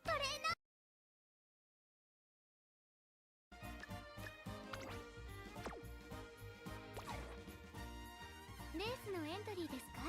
レースのエントリーですか？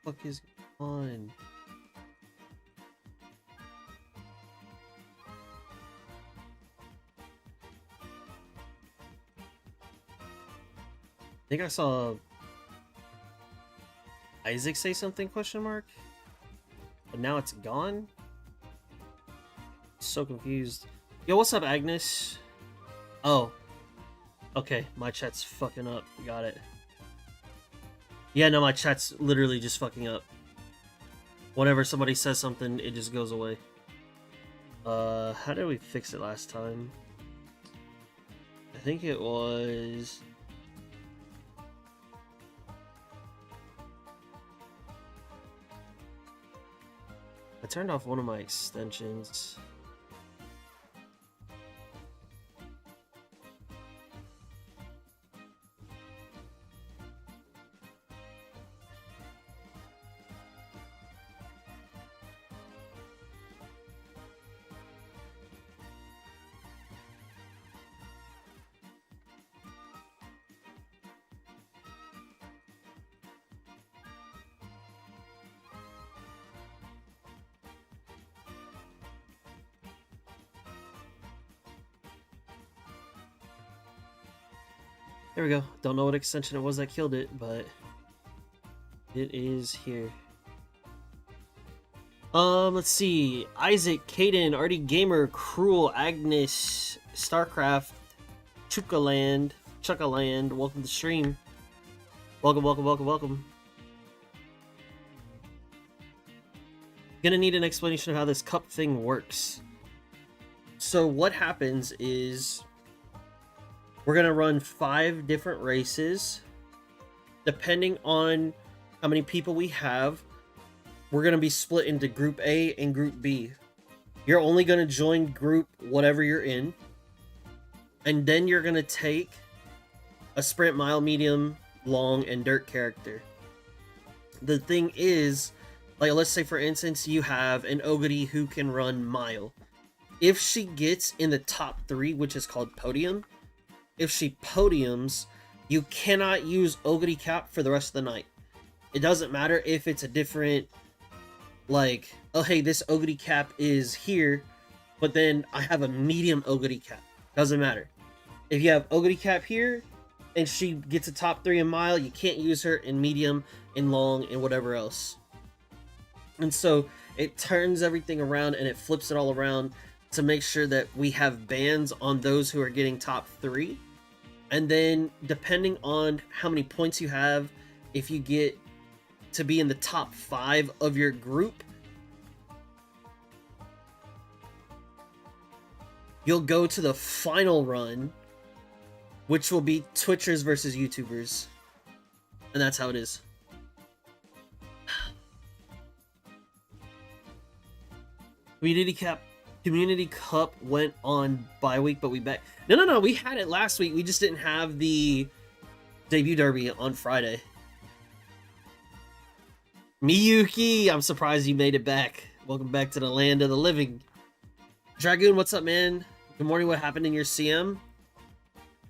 Fuck is on? I think I saw Isaac say something, question mark? But now it's gone? So confused. Yo, what's up, Agnes? Oh. Okay, my chat's fucking up. Got it. Yeah, no, my chat's literally just fucking up. Whenever somebody says something, it just goes away. How did we fix it last time? I think it was... I turned off one of my extensions. There we go. Don't know what extension it was that killed it, but it is here. Let's see. Isaac, Caden, Artie Gamer, Cruel, Agnes, Starcraft, Chukaland, welcome to the stream. Welcome, welcome, welcome, welcome. Gonna need an explanation of how this cup thing works. So what happens is we're gonna run 5 different races. Depending on how many people we have, we're gonna be split into Group A and Group B. You're only gonna join group whatever you're in, and then you're gonna take a sprint, mile, medium, long, and dirt character. The thing is, like, let's say for instance you have an Ogre who can run mile. If she gets in the top 3, which is called podium, if she podiums, you cannot use Ogre cap for the rest of the night. It doesn't matter if it's a different, like, oh hey, this Ogre cap is here, but then I have a medium Ogre cap. Doesn't matter. If you have Ogre cap here, and she gets a top 3 in mile, you can't use her in medium, in long, and whatever else. And so it turns everything around and it flips it all around to make sure that we have bans on those who are getting top 3. And then depending on how many points you have, if you get to be in the top 5 of your group, you'll go to the final run, which will be Twitchers versus YouTubers. And that's how it is. Community Cup went on bye week, but we back. No, we had it last week. We just didn't have the debut derby on Friday. Miyuki, I'm surprised you made it back. Welcome back to the land of the living. Dragoon, what's up, man? Good morning, what happened in your CM?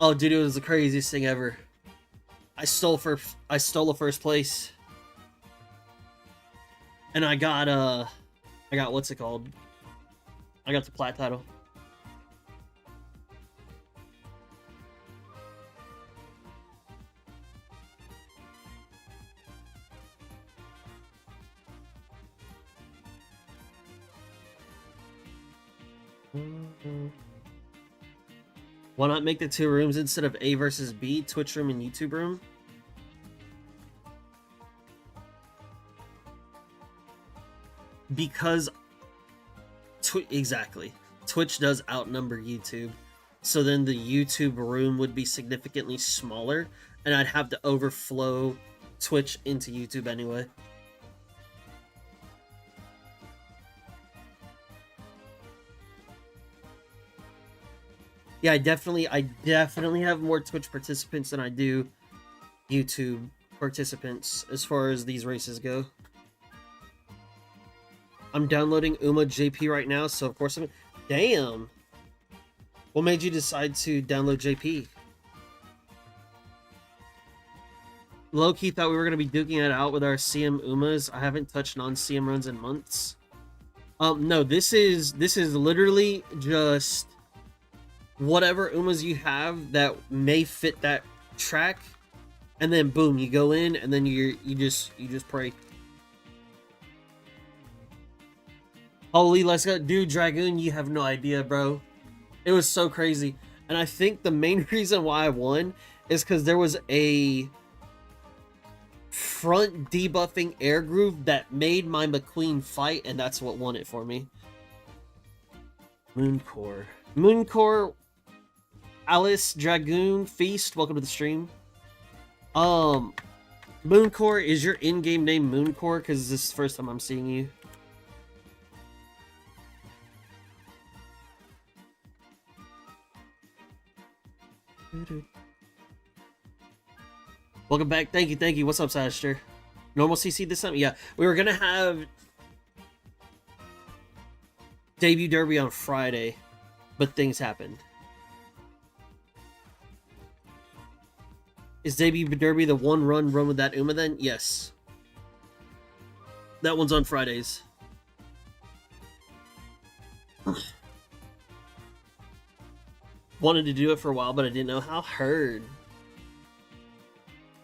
Oh, dude, it was the craziest thing ever. I stole a first place. And I got what's it called? I got the plat title. Why not make the 2 rooms instead of A versus B, Twitch room and YouTube room? Because exactly. Twitch does outnumber YouTube. So then the YouTube room would be significantly smaller, and I'd have to overflow Twitch into YouTube anyway. Yeah, I definitely have more Twitch participants than I do YouTube participants as far as these races go. I'm downloading UMA JP right now, so of course I'm... Damn! What made you decide to download JP? Low-key thought we were going to be duking it out with our CM UMAs. I haven't touched non-CM runs in months. No, this is literally just whatever UMAs you have that may fit that track, and then boom, you go in, and then you just pray. Holy, let's go. Dude, Dragoon, you have no idea, bro. It was so crazy. And I think the main reason why I won is because there was a front debuffing air groove that made my McQueen fight, and that's what won it for me. Mooncore, Alice, Dragoon, Feast, welcome to the stream. Mooncore, is your in-game name Mooncore? Because this is the first time I'm seeing you. Welcome back. Thank you. What's up, Saster? Normal CC this time? Yeah, we were gonna have debut derby on Friday, but things happened. Is debut derby the one run with that UMA then? Yes. That one's on Fridays. Wanted to do it for a while, but I didn't know how. Heard.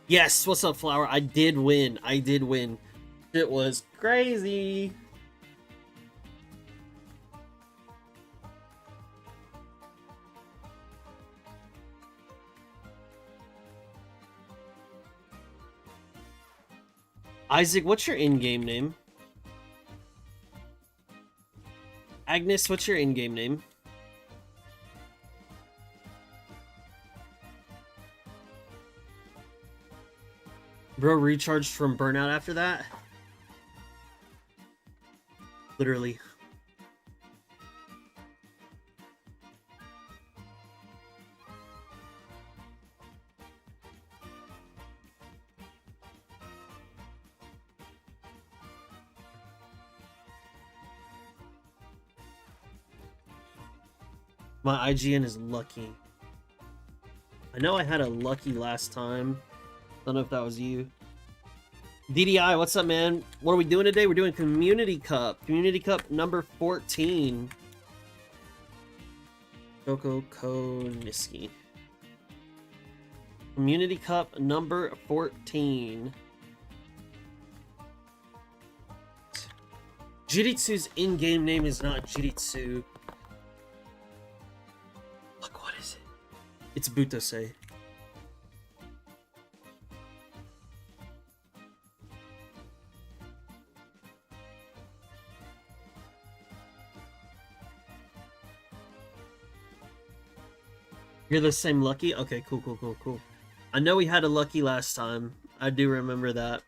Yes, what's up, Flower? I did win. It was crazy. Isaac, what's your in-game name? Agnes, what's your in-game name? Bro recharged from burnout after that? Literally. My IGN is lucky. I know I had a lucky last time. Don't know if that was you. DDI, what's up, man? What are we doing today? We're doing Community Cup. Community Cup number 14. Coco Koniski. Community Cup number 14. Jiritsu's in-game name is not Jiritsu. Look, what is it? It's Butose. You're the same Lucky? Okay, cool. I know we had a Lucky last time. I do remember that.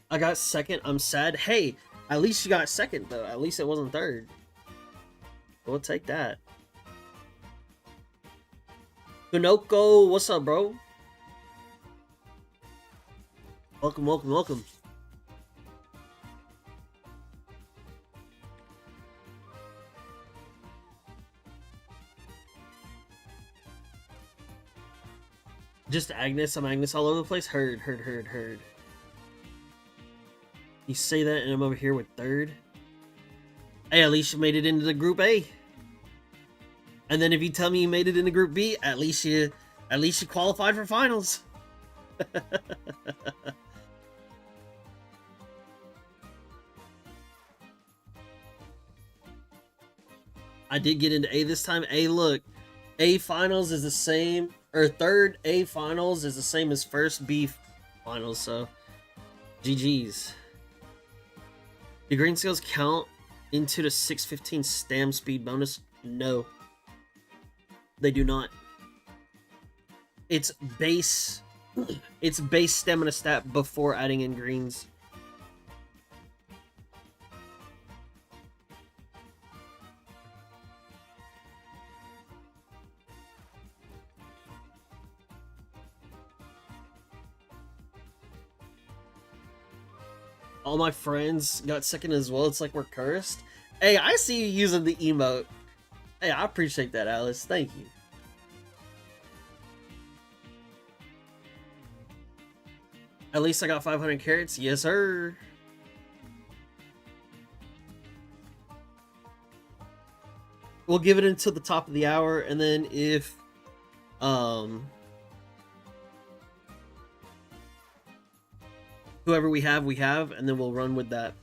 I got second. I'm sad. Hey, at least you got second, though. At least it wasn't third. We'll take that. Gunoko, what's up, bro? Welcome. Just Agnes. I'm Agnes all over the place. Heard. You say that and I'm over here with third. Hey, at least you made it into the group A. And then if you tell me you made it into group B, at least you qualified for finals. I did get into A this time. A, look, A finals is the same, or third A finals is the same as first B finals, so GG's. Do green skills count into the 615 stam speed bonus? No. They do not. It's base stamina stat before adding in greens. All my friends got second as well. It's like we're cursed. Hey, I see you using the emote. Hey, I appreciate that, Alice. Thank you. At least I got 500 carrots. Yes, sir. We'll give it until the top of the hour, and then if whoever we have, and then we'll run with that.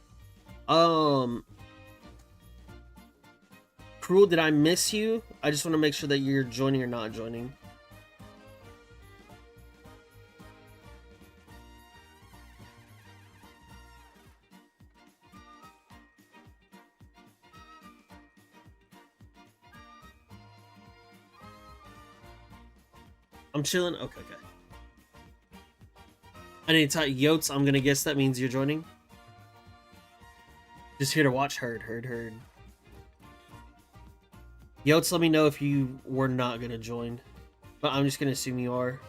Cruel, did I miss you? I just want to make sure that you're joining or not joining. I'm chilling. Okay. I need to type Yotes. I'm gonna guess that means you're joining. Just here to watch. Heard. Yotes, let me know if you were not gonna join. But I'm just gonna assume you are.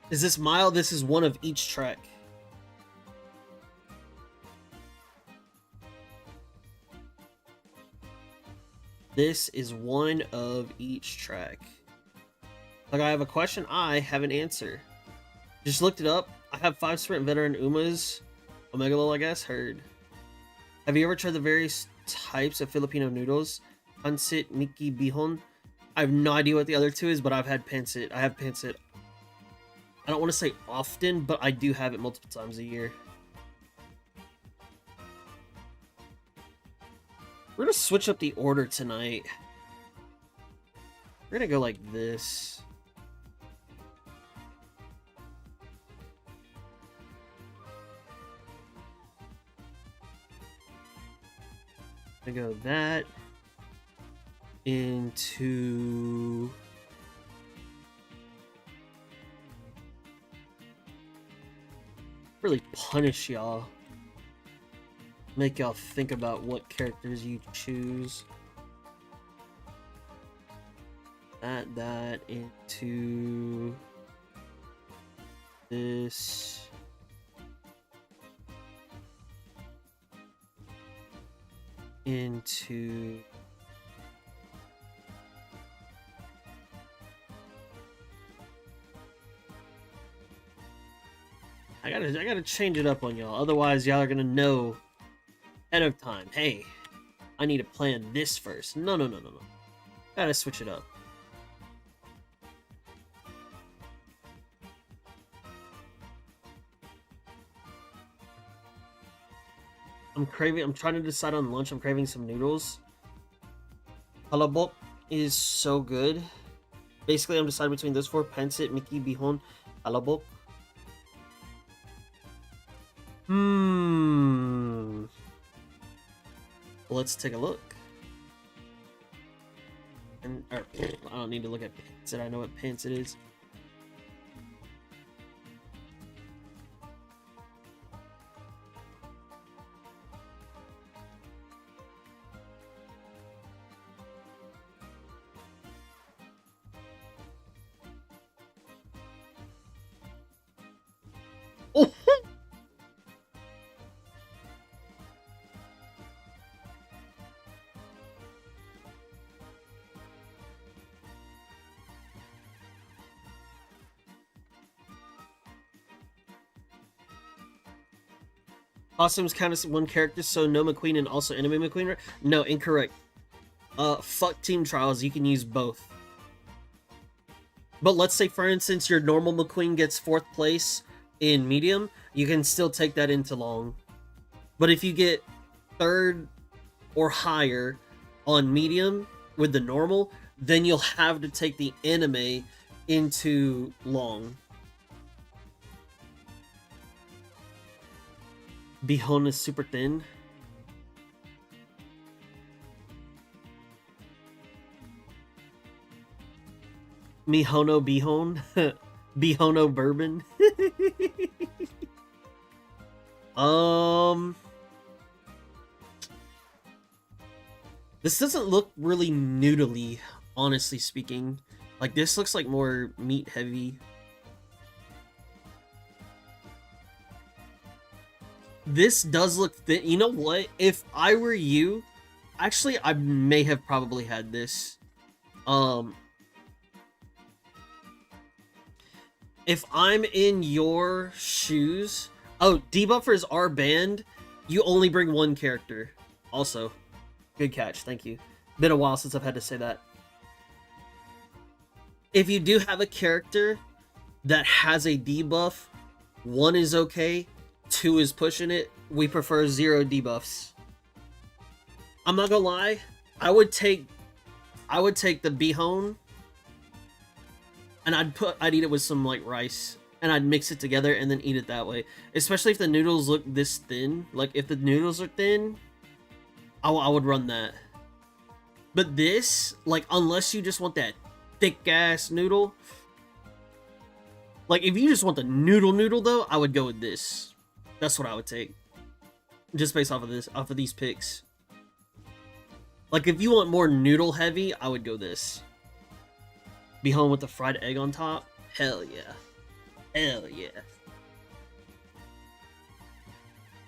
Is this mile? This is one of each track. This is one of each track. Like, I have a question, I have an answer. Just looked it up. I have 5 sprint veteran Umas. Omegalol, I guess. Heard. Have you ever tried the various types of Filipino noodles? Pancit, Miki, Bihon. I have no idea what the other two is, but I've had pancit. I have pancit. I don't want to say often, but I do have it multiple times a year. We're gonna switch up the order tonight. We're gonna go like this. I go that into really punish y'all. Make y'all think about what characters you choose. That into this. Into I gotta change it up on y'all. Otherwise, y'all are gonna know ahead of time. Hey, I need to plan this first. No. Gotta switch it up. I'm trying to decide on lunch. I'm craving some noodles. Halabok is so good. Basically, I'm deciding between those 4. Pancit, Miki, Bihon, Halabok. Let's take a look. I don't need to look at Pancit. I know what Pancit is. Costumes count as one character, so no McQueen and also enemy McQueen. No, incorrect. Fuck team trials. You can use both. But let's say, for instance, your normal McQueen gets 4th place in medium, you can still take that into long. But if you get 3rd or higher on medium with the normal, then you'll have to take the anime into long. Bihon is super thin. Mihono Bihon. Bihono bourbon. This doesn't look really noodly, honestly speaking. Like, this looks like more meat heavy. This does look thin. You know what? If I were you, actually, I may have probably had this. If I'm in your shoes... Oh, debuffers are banned. You only bring one character. Also, good catch. Thank you. Been a while since I've had to say that. If you do have a character that has a debuff, 1 is okay, 2 is pushing it. We prefer 0 debuffs. I'm not gonna lie. I would take the Bihon, and I'd eat it with some like rice, and I'd mix it together and then eat it that way. Especially if the noodles look this thin. Like, if the noodles are thin, I would run that. But this, like, unless you just want that thick ass noodle, like, if you just want the noodle though, I would go with this. That's what I would take, just based off of these picks. Like, if you want more noodle heavy, I would go this. Be home with the fried egg on top. Hell yeah. Hell yeah.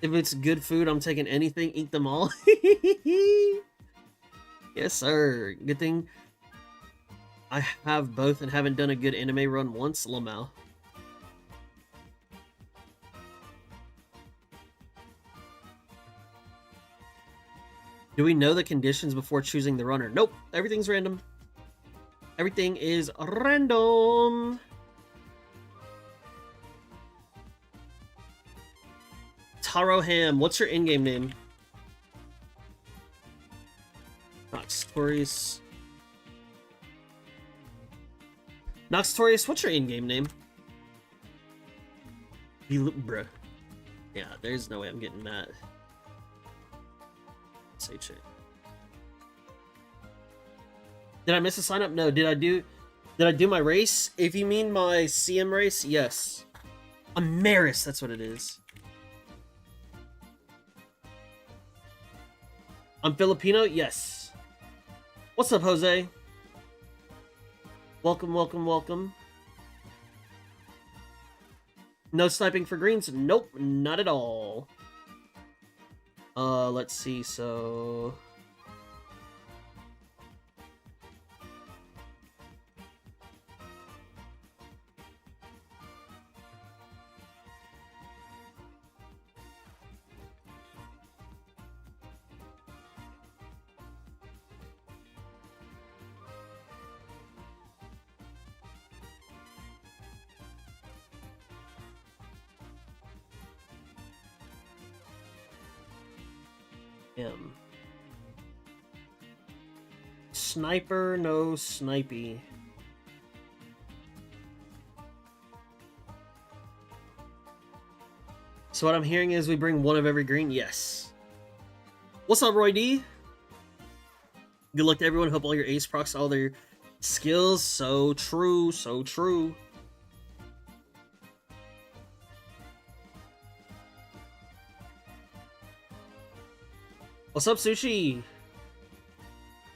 If it's good food, I'm taking anything. Eat them all. Yes, sir. Good thing I have both and haven't done a good anime run once. Lamau. Do we know the conditions before choosing the runner? Nope. Everything's random. Everything is random. Taro Ham, what's your in-game name? Noxtorius. Noxtorius, what's your in-game name? Bruh. Yeah, there's no way I'm getting that. Say it. Did I miss a sign up? No. Did I do my race? If you mean my CM race, yes. Amaris, that's what it is. I'm Filipino? Yes. What's up, Jose? Welcome, welcome, welcome. No sniping for greens? Nope, not at all. Let's see, so... him. Sniper, no snipey. So what I'm hearing is we bring one of every green? Yes. What's up, Roy D? Good luck to everyone. Hope all your ace procs all their skills. So true, so true. What's up, Sushi?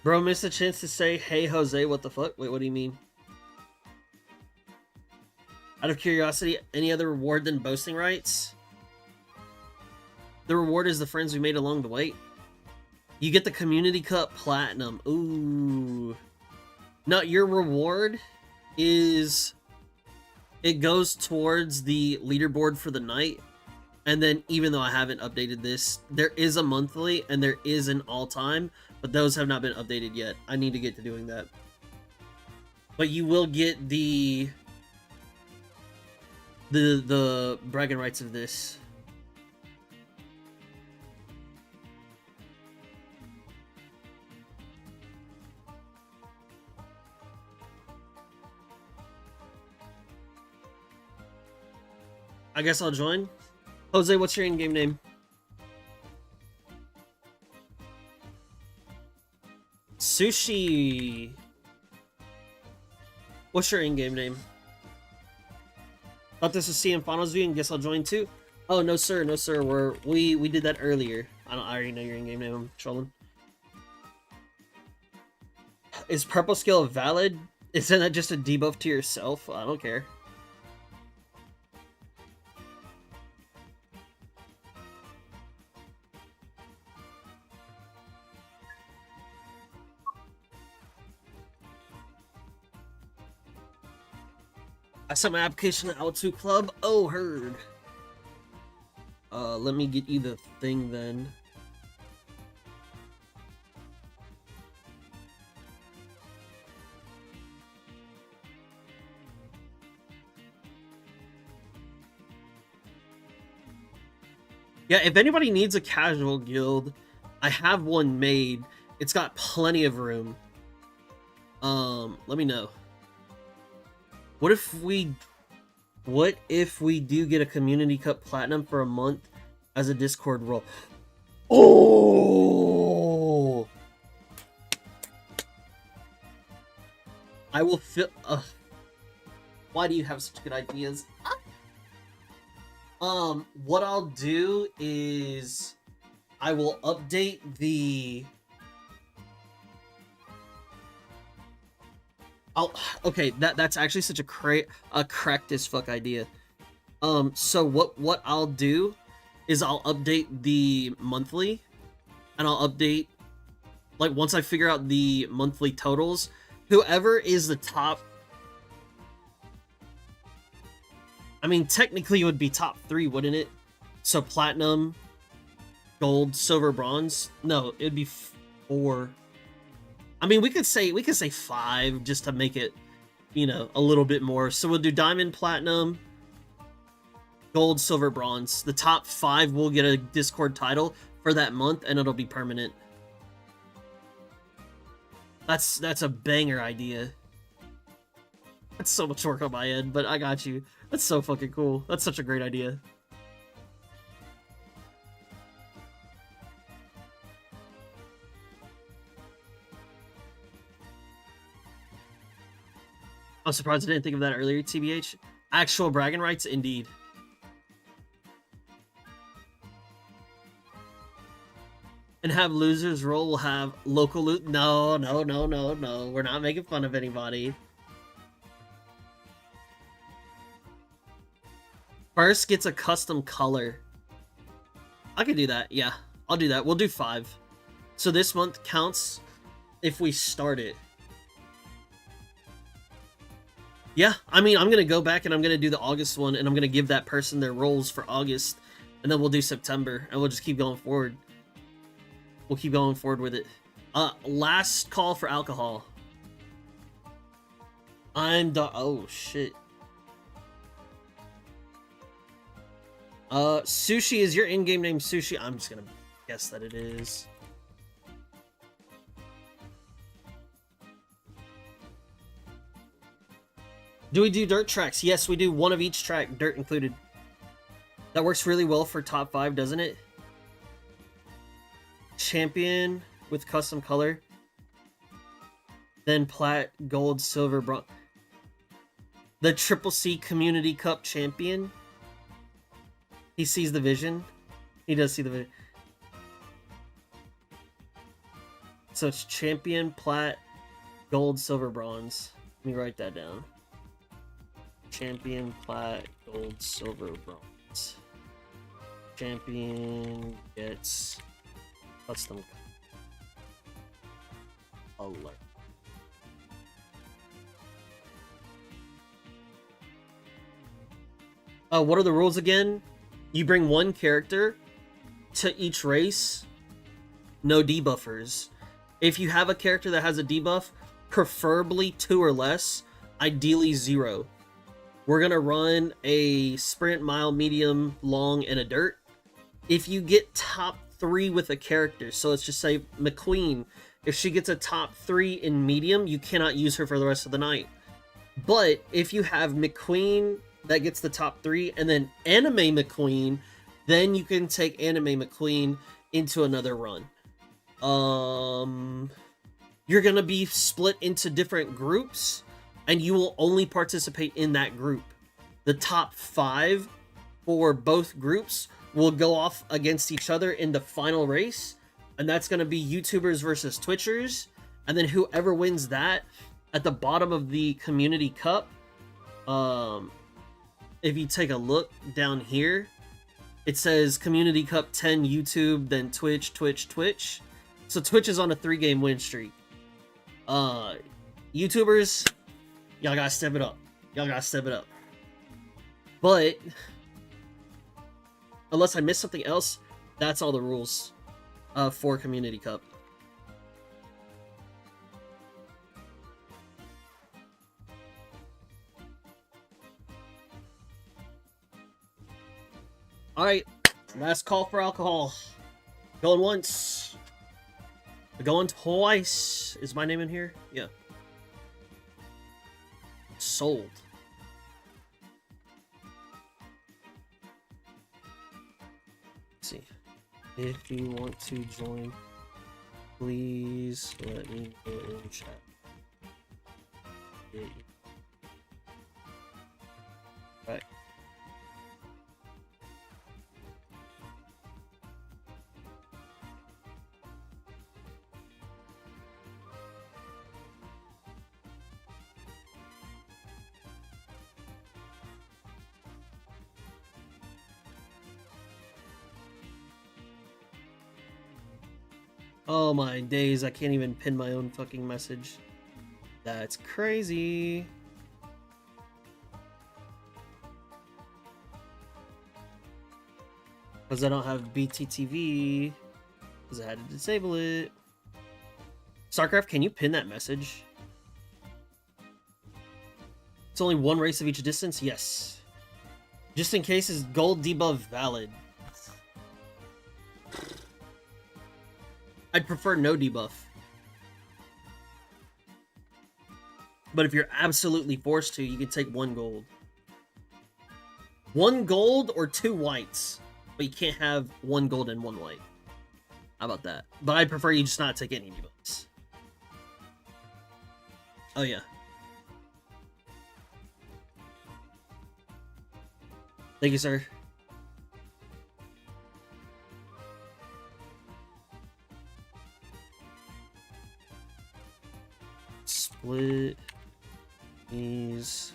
Bro, missed a chance to say, hey, Jose, what the fuck? Wait, what do you mean? Out of curiosity, any other reward than boasting rights? The reward is the friends we made along the way. You get the Community Cup Platinum. Ooh. No, your reward is... It goes towards the leaderboard for the night. And then even though I haven't updated this, there is a monthly and there is an all-time, but those have not been updated yet. I need to get to doing that. But you will get the bragging rights of this. I guess I'll join. Jose, what's your in-game name? Sushi. What's your in-game name? Thought this was CM Finals view and guess I'll join too. Oh no sir, no sir. We did that earlier. I already know your in-game name. I'm trolling. Is purple skill valid? Isn't that just a debuff to yourself? I don't care. I sent my application to L2 Club. Oh, heard. Let me get you the thing then. Yeah, if anybody needs a casual guild, I have one made. It's got plenty of room. Let me know. What if we do get a Community Cup Platinum for a month as a Discord role? Oh! I will fill. Why do you have such good ideas? What I'll do is I will update the. Okay, that's actually such a cracked as fuck idea. So what I'll do is I'll update the monthly, and I'll update, like, once I figure out the monthly totals, whoever is the top. I mean, technically it would be top 3, wouldn't it? So platinum, gold, silver, bronze. No, it'd be 4. I mean, we could say 5 just to make it, you know, a little bit more. So we'll do diamond, platinum, gold, silver, bronze. The top 5 will get a Discord title for that month, and it'll be permanent. That's a banger idea. That's so much work on my end, but I got you. That's so fucking cool. That's such a great idea. I'm surprised I didn't think of that earlier, TBH. Actual bragging rights, indeed. And have losers roll will have local loot. No. We're not making fun of anybody. First gets a custom color. I can do that, yeah. I'll do that. We'll do 5. So this month counts if we start it. Yeah, I mean, I'm going to go back and I'm going to do the August one, and I'm going to give that person their roles for August, and then we'll do September, and we'll just keep going forward. We'll keep going forward with it. Last call for alcohol. Oh, shit. Sushi, is your in-game name Sushi? I'm just going to guess that it is. Do we do dirt tracks? Yes, we do one of each track, dirt included. That works really well for top 5, doesn't it? Champion with custom color. Then plat, gold, silver, bronze. The Triple C Community Cup champion. He sees the vision. He does see the vision. So it's champion, plat, gold, silver, bronze. Let me write that down. Champion, plat, gold, silver, bronze. Champion gets custom color. What are the rules again? You bring one character to each race, no debuffers. If you have a character that has a debuff, preferably 2 or less, ideally 0. We're gonna run a sprint, mile, medium, long, and a dirt. If you get top 3 with a character, so let's just say McQueen, if she gets a top 3 in medium, you cannot use her for the rest of the night. But if you have McQueen that gets the top 3 and then Anime McQueen, then you can take Anime McQueen into another run. You're gonna be split into different groups, and you will only participate in that group. The top 5 for both groups will go off against each other in the final race, and that's gonna be YouTubers versus Twitchers, and then whoever wins that, at the bottom of the Community Cup, if you take a look down here, it says Community Cup 10 YouTube, then Twitch, Twitch, Twitch. So Twitch is on a 3-game win streak. YouTubers, y'all gotta step it up. Y'all gotta step it up. But, unless I missed something else, that's all the rules for Community Cup. Alright, last call for alcohol. Going once. Going twice. Is my name in here? Yeah. Sold. Let's see. If you want to join, please let me know in chat. Right. Oh my days, I can't even pin my own fucking message. That's crazy. Because I don't have BTTV. Because I had to disable it. StarCraft, can you pin that message? It's only one race of each distance? Yes. Just in case, is gold debuff valid? I'd prefer no debuff. But if you're absolutely forced to, you can take 1 gold. 1 gold or 2 whites. But you can't have 1 gold and 1 white. How about that? But I'd prefer you just not take any debuffs. Oh yeah. Thank you, sir. Split these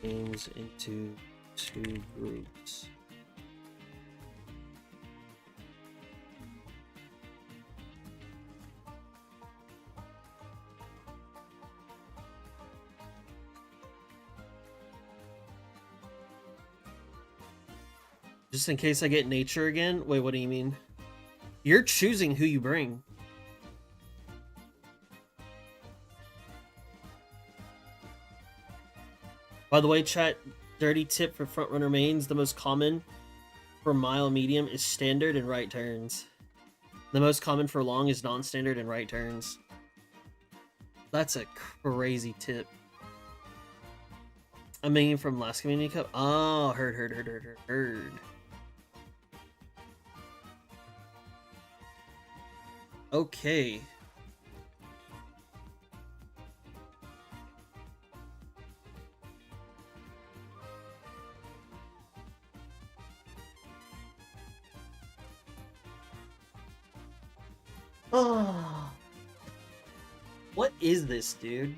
games into 2 groups. Just in case I get nature again? Wait, what do you mean? You're choosing who you bring. By the way, chat, dirty tip for frontrunner mains, the most common for mile medium is standard and right turns. The most common for long is non-standard and right turns. That's a crazy tip. I'm making from last Community Cup. Oh, heard. Okay. Oh. What is this, dude?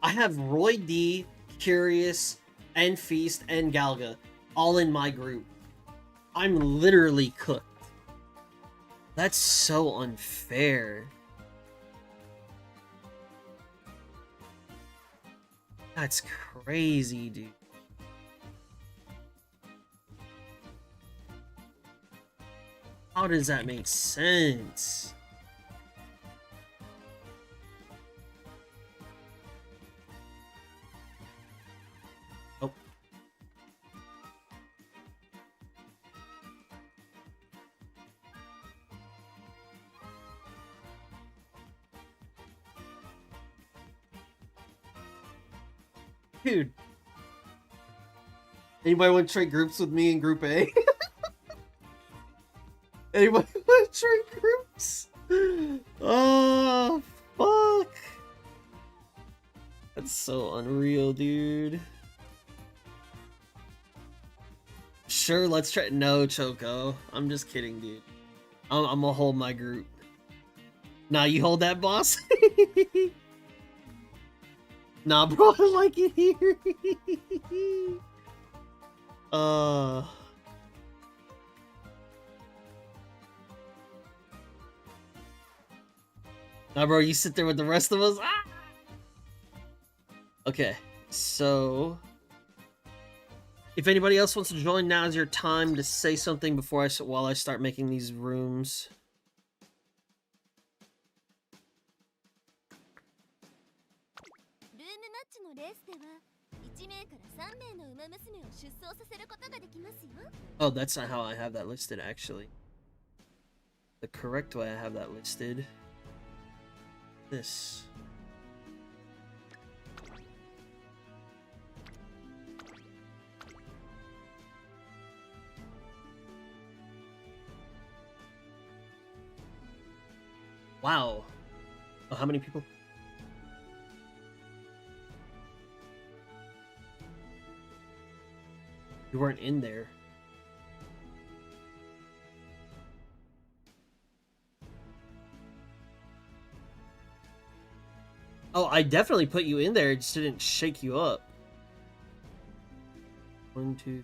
I have Roy D, Curious, and Feast, and Galga all in my group. I'm literally cooked. That's so unfair. That's crazy, dude. How does that make sense? Oh. Dude. Anybody want to trade groups with me in Group A? Anybody want to trade groups? Oh, fuck. That's so unreal, dude. Sure, let's try. No, Choco. I'm just kidding, dude. I'm gonna hold my group. Nah, you hold that, boss? Nah, bro, I like it here. Nah, bro, you sit there with the rest of us. Ah! Okay, so if anybody else wants to join, now's your time to say something before while I start making these rooms. Oh, that's not how I have that listed, actually. The correct way I have that listed. This. Wow. Oh, how many people? You weren't in there. Oh, I definitely put you in there. It just didn't shake you up. 1, 2.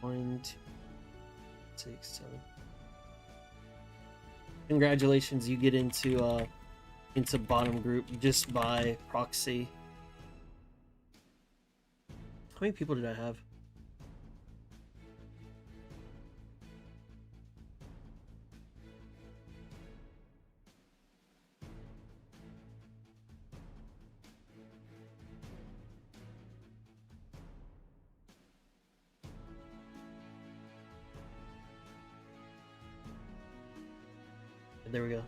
One, 2, 6, 7. Congratulations, you get into bottom group just by proxy. How many people did I have? There we go.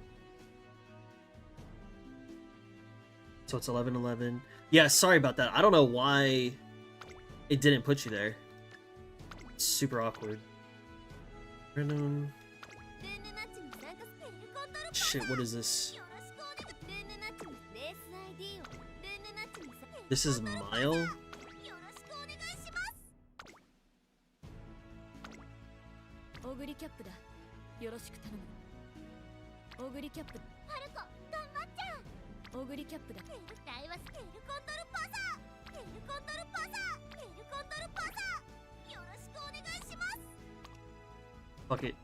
So it's 11-11. Yeah, sorry about that. I don't know why it didn't put you there. It's super awkward. Random. Shit, what is this? This is Mile? Fuck it.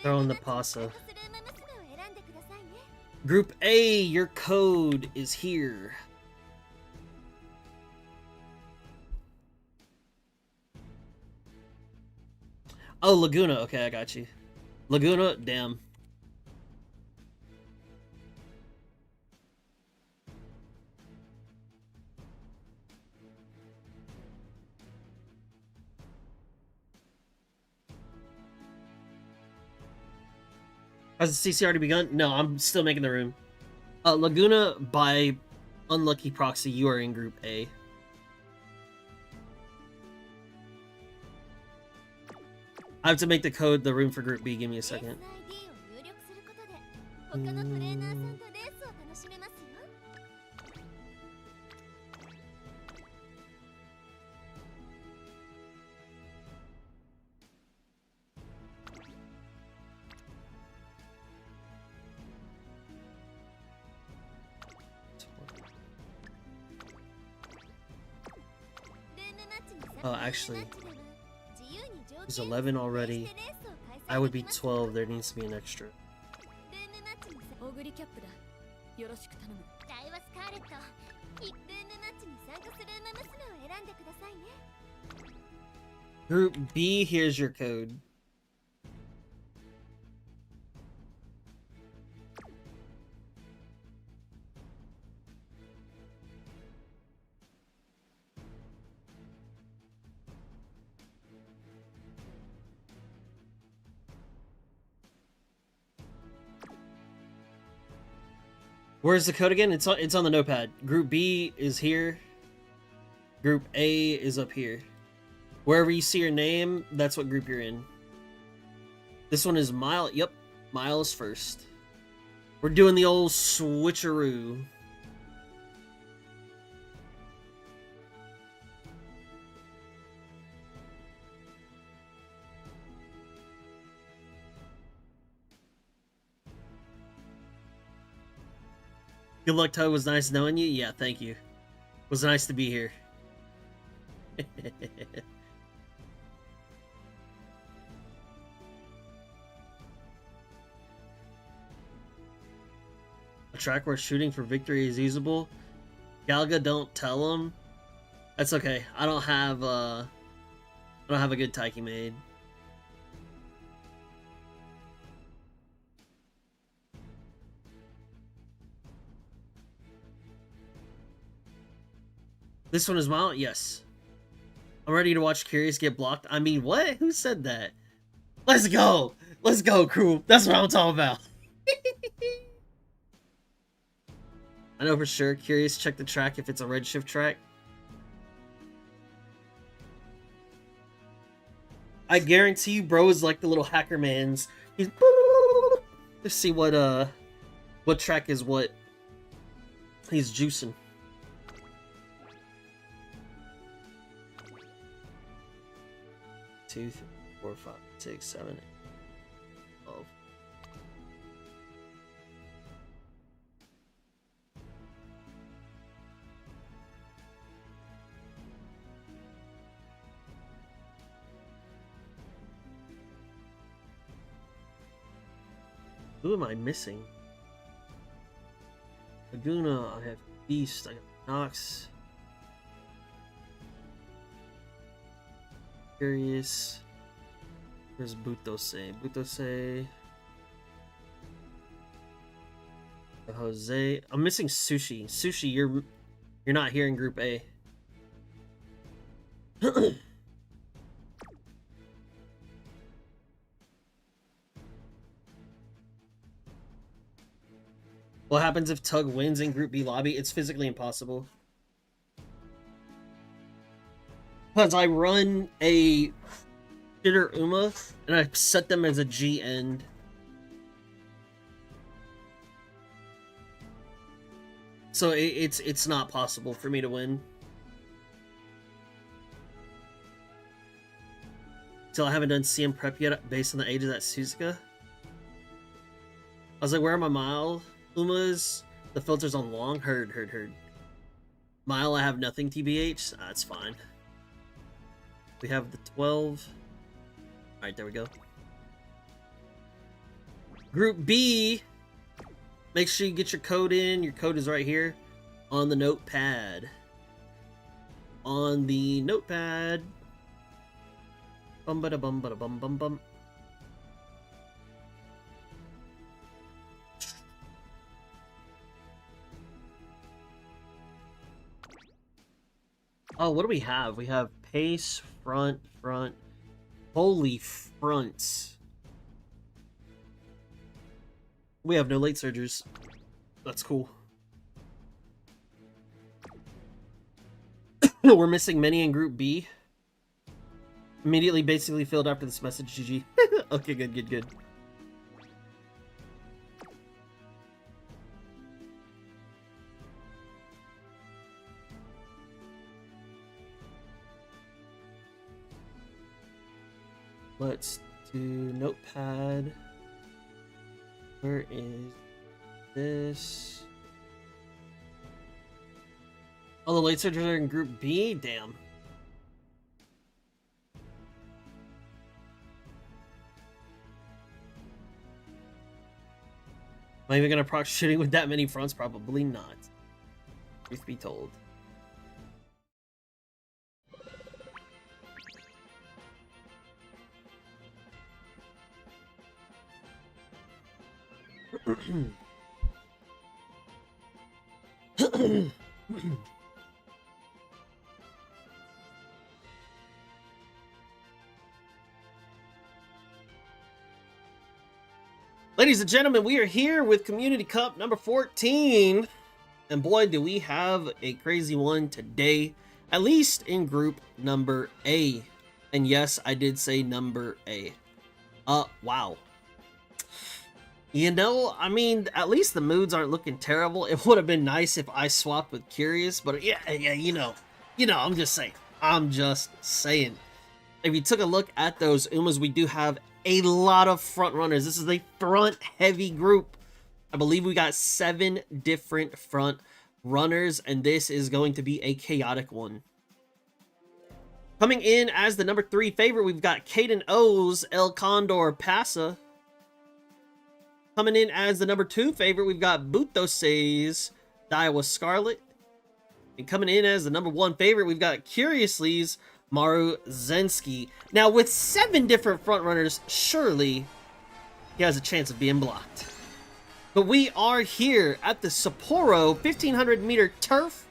Throw in the pasa. Group A, your code is here. Oh, Laguna. Okay, I got you. Laguna, damn. Has the CC already begun? No, I'm still making the room. Laguna, by unlucky proxy, you are in Group A. I have to make the code, the room for Group B. Give me a second. Oh, actually, there's 11 already. I would be 12. There needs to be an extra. はスカーレット。ルームマッチに参加する馬娘を選んでくださいね。 Group B, here's your code. Where's the code again? It's on the notepad. Group B is here. Group A is up here. Wherever you see your name, that's what group you're in. This one is Mile. Yep, Miles first. We're doing the old switcheroo. Good luck, Toad. Was nice knowing you. Yeah, thank you. Was nice to be here. A track where shooting for victory is usable. Galga, don't tell him. That's okay. I don't have a good Taiki made. This one is mild? Yes. I'm ready to watch Curious get blocked. I mean, what? Who said that? Let's go! Let's go, crew! That's what I'm talking about! I know for sure. Curious, check the track if it's a redshift track. I guarantee you, bro is like the little hacker man's. He's let's see what track is what. He's juicing. Two, three, 4, 5, 6, 7, 8, 12. Who am I missing? Laguna, I have Beast, I got Nox. Curious. Where's Butose? Butose. Jose. I'm missing Sushi. Sushi, you're not here in Group A. What happens if Tug wins in Group B lobby? It's physically impossible. Because I run a shitter Uma, and I set them as a G end. So it's not possible for me to win. Still, I haven't done CM prep yet based on the age of that Suzuka. I was like, where are my mild Umas? The filter's on long. Heard. Mile, I have nothing, TBH. That's fine. We have the 12. Alright, there we go. Group B. Make sure you get your code in. Your code is right here on the notepad. On the notepad. Bum bada bum bada bum bum bum. Oh, what do we have? We have pace, front. Holy fronts. We have no late surgers. That's cool. We're missing many in Group B. Immediately basically filled after this message, GG. Okay, good. Let's do notepad. Where is this? Oh, the late surgers are in Group B? Damn. Am I even gonna proc shooting with that many fronts? Probably not. Truth be told. Ladies and gentlemen, we are here with Community Cup number 14. And boy, do we have a crazy one today, at least in group number A. And yes, I did say number A. Wow. You know, I mean, at least the moods aren't looking terrible. It would have been nice if I swapped with Curious, but yeah, you know, I'm just saying. If you took a look at those Umas, we do have a lot of front runners. This is a front heavy group. I believe we got 7 different front runners, and this is going to be a chaotic one. Coming in as the number 3 favorite, we've got Caden O's El Condor Pasa. Coming in as the number 2 favorite, we've got Butosei's Daiwa Scarlet. And coming in as the number 1 favorite, we've got Curiously's Maru Zensky. Now, with 7 different frontrunners, surely he has a chance of being blocked. But we are here at the Sapporo 1500 meter turf.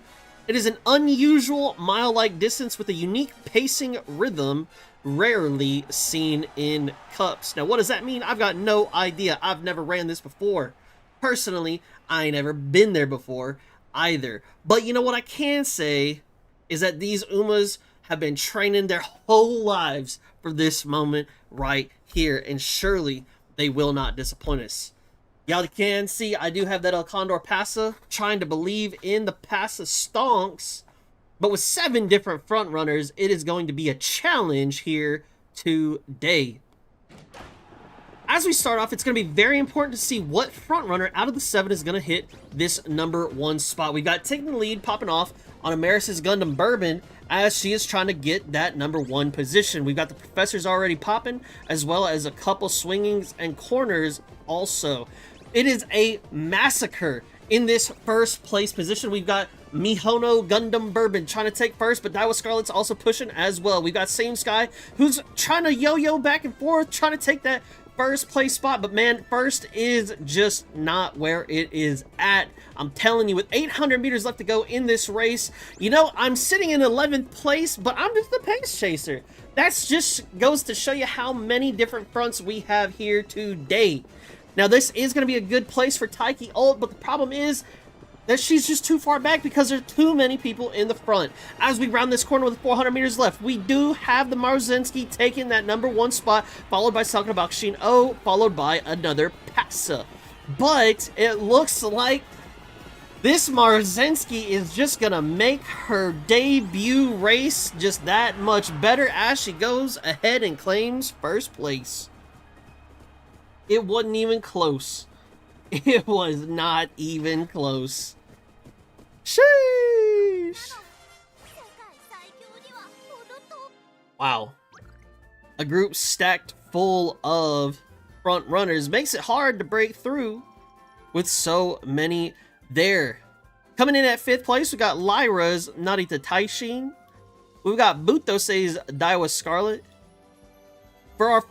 It is an unusual mile-like distance with a unique pacing rhythm rarely seen in cups. Now, what does that mean? I've got no idea. I've never ran this before. Personally, I ain't never been there before either. But you know what I can say is that these Umas have been training their whole lives for this moment right here, and surely they will not disappoint us. Y'all can see I do have that El Condor Pasa, trying to believe in the Pasa stonks, but with 7 different front runners, it is going to be a challenge here today. As we start off, it's going to be very important to see what front runner out of the 7 is going to hit this number 1 spot. We've got taking the lead, popping off on Amaris's Gundam Bourbon, as she is trying to get that number 1 position. We've got the professors already popping, as well as a couple swingings and corners also. It is a massacre in this first place position. We've got Mihono Gundam Bourbon trying to take first, but Daiwa Scarlet's also pushing as well. We've got Same Sky, who's trying to yo-yo back and forth, trying to take that first place spot, but man, first is just not where it is at. I'm telling you, with 800 meters left to go in this race, you know, I'm sitting in 11th place, but I'm just the pace chaser. That's just goes to show you how many different fronts we have here today. Now, this is going to be a good place for Taiki Ult, but the problem is that she's just too far back because there are too many people in the front. As we round this corner with 400 meters left, we do have the Maruzensky taking that number 1 spot, followed by Sakurabakushin O, followed by another Pasa. But it looks like this Maruzensky is just going to make her debut race just that much better as she goes ahead and claims first place. It wasn't even close. It was not even close. Sheesh. Wow. A group stacked full of front runners makes it hard to break through with so many there. Coming in at 5th place, we got Lyra's Narita Taishin. We've got Butosei's Daiwa Scarlet. For our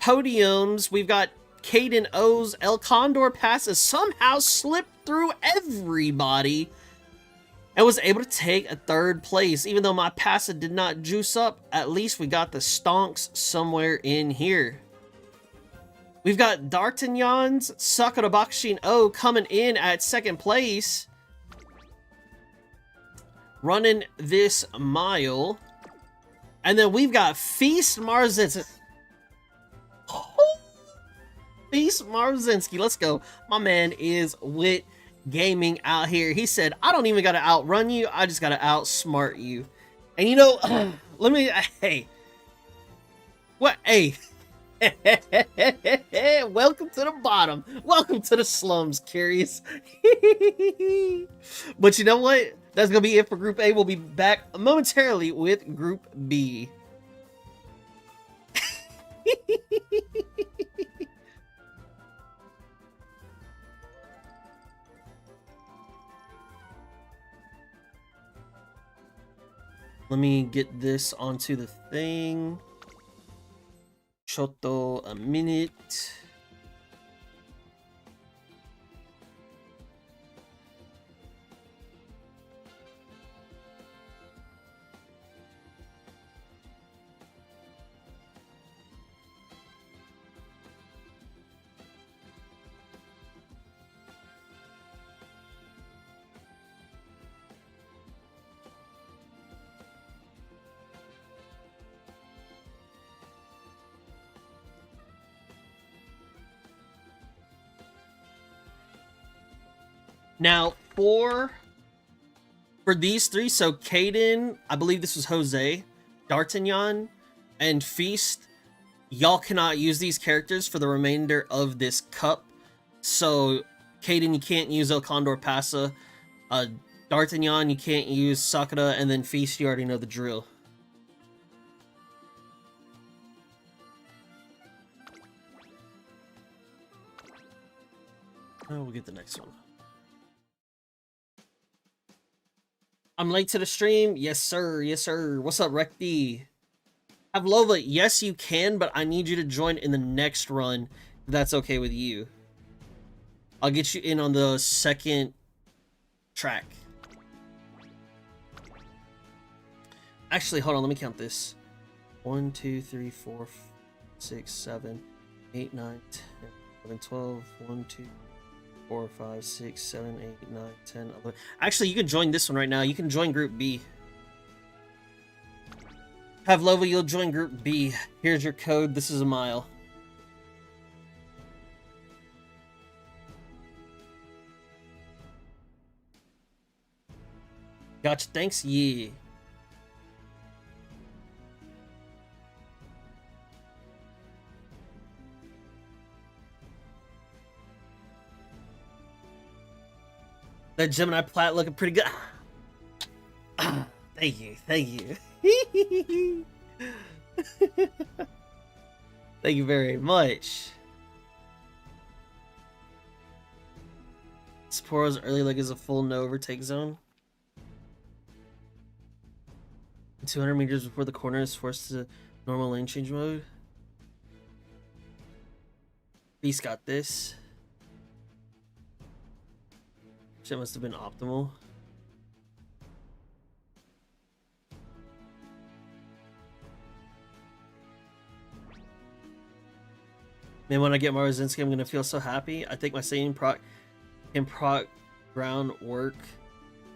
podiums, we've got Caden O's El Condor Pasa somehow slipped through everybody and was able to take a 3rd place. Even though my Pasa did not juice up, at least we got the stonks somewhere in here. We've got D'Artagnan's Sakurabakushin O coming in at 2nd place, running this mile. And then we've got Feast Maruzensky. Feast Maruzensky, let's go. My man is with gaming out here. He said, I don't even gotta outrun you, I just gotta outsmart you. And you know, let me, hey. What, hey. Welcome to the bottom. Welcome to the slums, Curious. But you know what? That's gonna be it for Group A. We'll be back momentarily with Group B. Let me get this onto the thing. Choto a minute. Now, for these three, so Caden, I believe this was Jose, D'Artagnan, and Feast, y'all cannot use these characters for the remainder of this cup. So, Caden, you can't use El Condor Pasa. D'Artagnan, you can't use Sakura, and then Feast, you already know the drill. Oh, we'll get the next one. I'm late to the stream. Yes, sir. Yes, sir. What's up, Recti? Pavlova, yes, you can, but I need you to join in the next run. If that's okay with you. I'll get you in on the second track. Actually, hold on. Let me count this. 1, 2, 3, 4, 6, 7, 8, 9, 10, 11, 12, 1, 2, 4, 5, 6, 7, 8, 9, 10, 11. Actually, you can join this one right now. You can join Group B. Pavlova, you'll join Group B. Here's your code. This is a mile. Gotcha. Thanks. Yeah. That Gemini plat looking pretty good. Thank you, thank you. Thank you very much. Sapporo's early leg is a full no overtake zone. 200 meters before the corner is forced to normal lane change mode. Beast got this. Shit must have been optimal. Man, when I get Marzinski, I'm gonna feel so happy. I think my saying can proc ground work.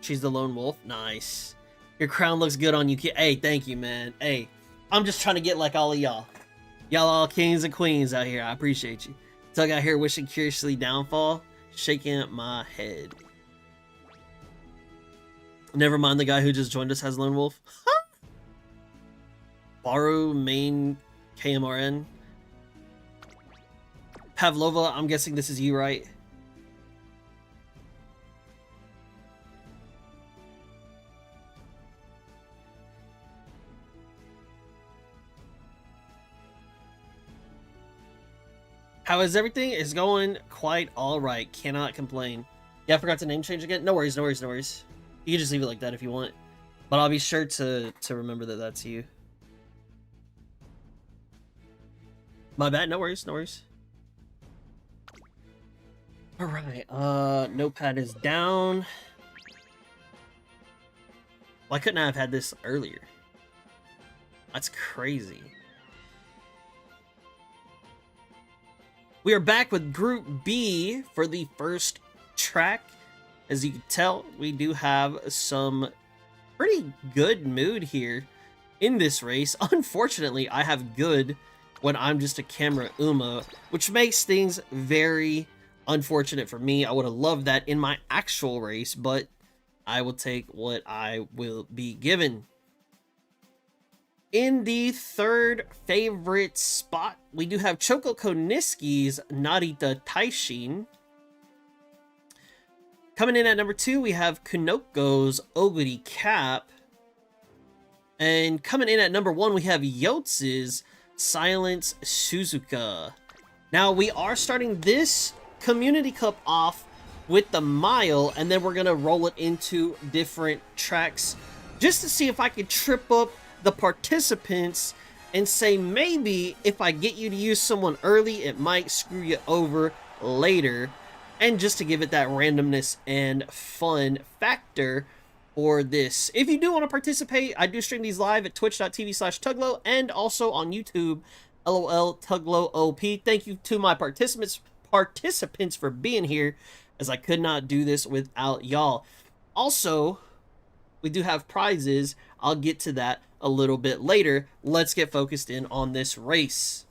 She's the lone wolf. Nice. Your crown looks good on you. Hey, thank you, man. Hey, I'm just trying to get like all of y'all. Y'all all kings and queens out here. I appreciate you. Tug out here wishing curiously downfall. Shaking my head. Never mind, the guy who just joined us has Lone Wolf. Baru main KMRN. Pavlova, I'm guessing this is you, right? How is everything? It's going quite alright. Cannot complain. Yeah, I forgot to name change again. No worries, no worries, no worries. You can just leave it like that if you want. But I'll be sure to remember that that's you. My bad, no worries, no worries. Alright, notepad is down. Why couldn't I have had this earlier? That's crazy. We are back with Group B for the first track. As you can tell, we do have some pretty good mood here in this race. Unfortunately, I have good when I'm just a camera Uma, which makes things very unfortunate for me. I would have loved that in my actual race, but I will take what I will be given. In the third favorite spot, we do have Choco Koniski's Narita Taishin. Coming in at number 2, we have Kunoko's Oguri Cap. And coming in at number 1, we have Yotz's Silence Suzuka. Now, we are starting this Community Cup off with the mile, and then we're going to roll it into different tracks just to see if I could trip up the participants and say maybe if I get you to use someone early, it might screw you over later. And just to give it that randomness and fun factor for this. If you do want to participate, I do stream these live at twitch.tv/Tuglow and also on YouTube, LOL Tuglow OP. Thank you to my participants for being here, as I could not do this without y'all. Also, we do have prizes. I'll get to that a little bit later. Let's get focused in on this race.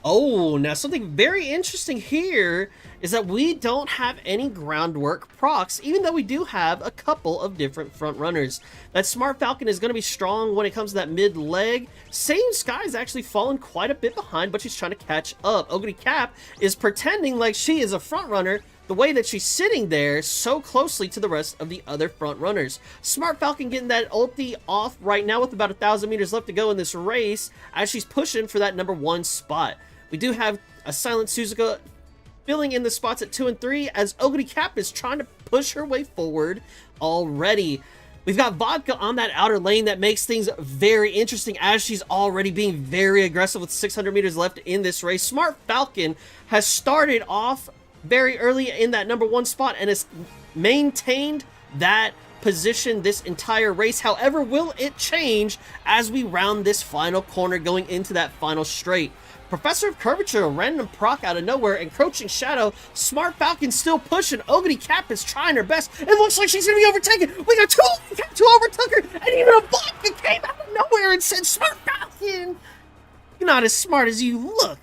Oh, now something very interesting here is that we don't have any groundwork procs, even though we do have a couple of different front runners. That Smart Falcon is going to be strong when it comes to that mid leg. Saiyan Sky's actually fallen quite a bit behind, but she's trying to catch up. Ogre Cap is pretending like she is a front runner, the way that she's sitting there so closely to the rest of the other front runners. Smart Falcon getting that ulti off right now with about 1,000 meters left to go in this race as she's pushing for that #1 spot. We do have a Silent Suzuka filling in the spots at 2 and 3 as Ogre Cap is trying to push her way forward already. We've got Vodka on that outer lane that makes things very interesting as she's already being very aggressive with 600 meters left in this race. Smart Falcon has started off very early in that #1 spot and has maintained that position this entire race. However, will it change as we round this final corner going into that final straight? Professor of Curvature, a random proc out of nowhere, Encroaching Shadow, Smart Falcon still pushing. Ogre Cap is trying her best. It looks like she's going to be overtaken. We got two overtook her, and even a Vodka came out of nowhere and said, Smart Falcon, you're not as smart as you look,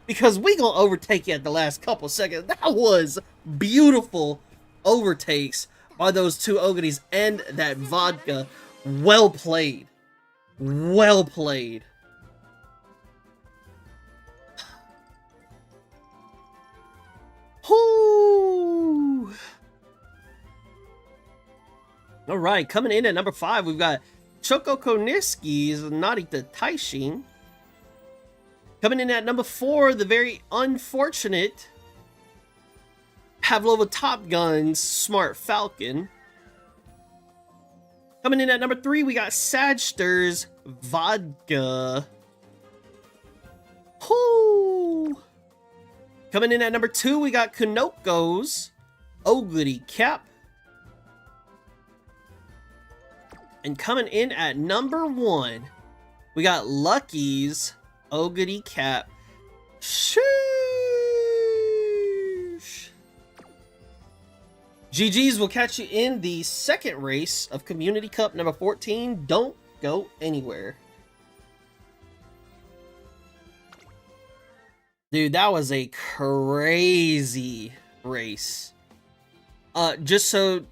because we gonna overtake you at the last couple seconds. That was beautiful overtakes by those two Ogres and that Vodka. Well played. Well played. Whoo! All right, coming in at #5, we've got Choco Koniski's Narita Taishin. Coming in at #4, the very unfortunate Pavlova Top Gun's Smart Falcon. Coming in at #3, we got Sagster's Vodka. Whoo! Coming in at #2, we got Kanoko's Ogre Cap. And coming in at #1, we got Lucky's Ogre Cap. Sheesh. GG's, will catch you in the second race of Community Cup #14. Don't go anywhere. Dude, that was a crazy race. Just so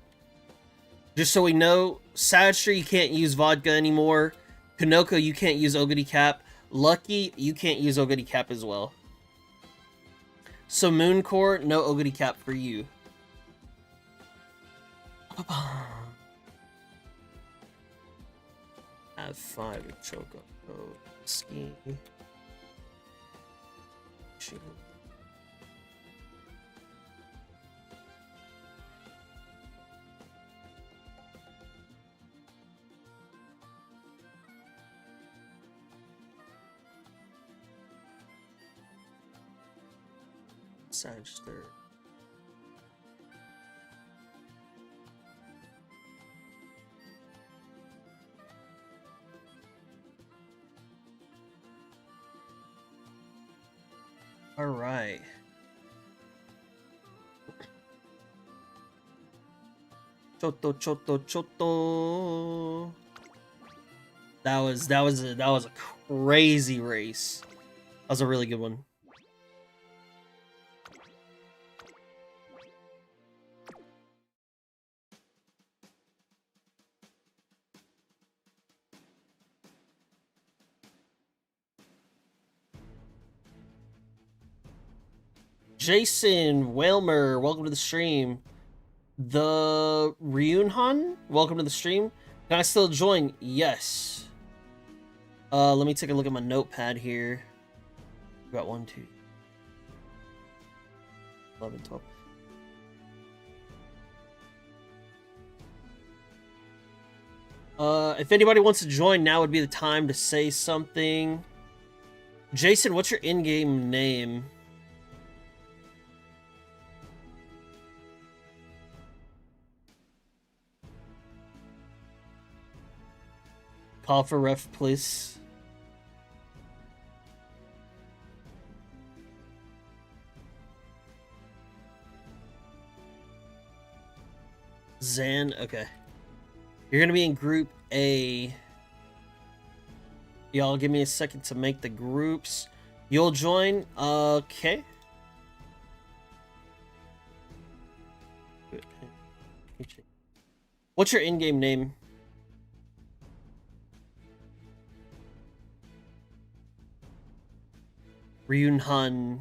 we know, Sagster, you can't use Vodka anymore. Kanoko, you can't use Ogre Cap. Lucky, you can't use Ogre Cap as well. So Mooncore, no Ogre Cap for you. Have 5 with Choco. Ski. Sagster. All right. Choto. That was a crazy race. That was a really good one. Jason Whalmer, welcome to the stream. The Ryunhan, welcome to the stream. Can I still join? Yes. Let me take a look at my notepad here. Got 1, 2, 11, 12. If anybody wants to join, now would be the time to say something. Jason, what's your in-game name? Call for ref, please. Zan, okay. You're gonna be in Group A. Y'all give me a second to make the groups. You'll join, okay. What's your in-game name? Ryunhan.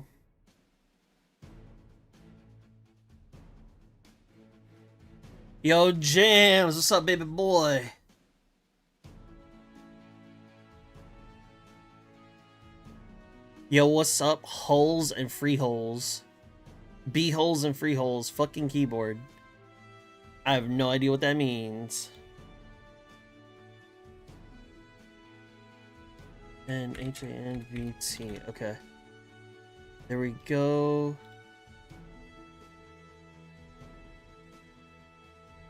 Yo, Jams, what's up, baby boy? Yo, what's up, holes and free holes? B holes and free holes, fucking keyboard. I have no idea what that means. And HANVT, okay. There we go.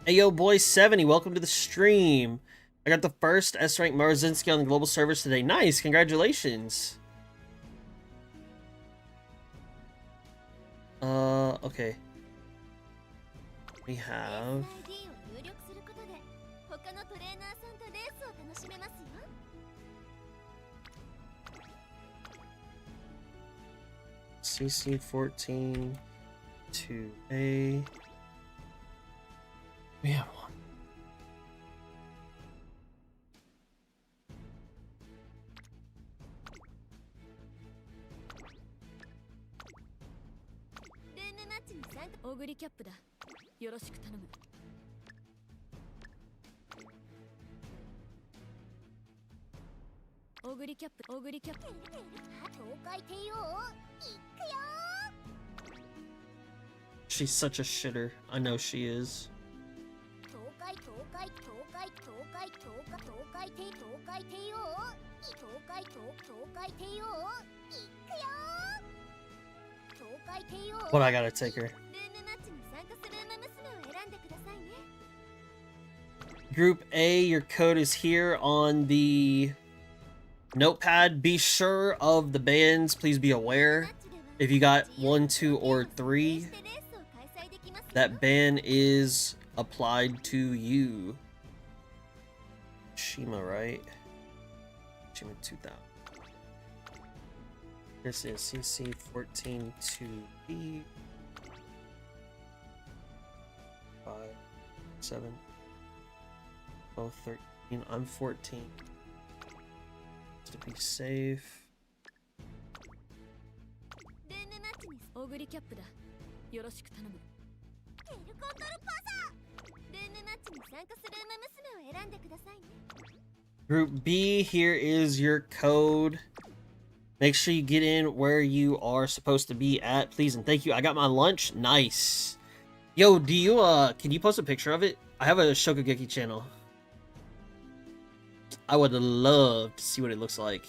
Hey yo, boy 70, welcome to the stream. I got the first S-rank Marzinski on the global servers today. Nice, congratulations. Okay. We have... CC14 2A. We have one. She's such a shitter. I know she is. What, I gotta take her. Group A, your code is here on the notepad. Be sure of the bans. Please be aware. If you got 1, 2, or 3, that ban is applied to you. Shima, right? Shima 2000. This is CC14 2B. 5, 7, 12, 13. I'm 14. Just to be safe. Group B, here is your code. Make sure you get in where you are supposed to be at, please and thank you. I got my lunch. Nice. Yo, do you can you post a picture of it? I have a Shokugeki channel. I would love to see what it looks like.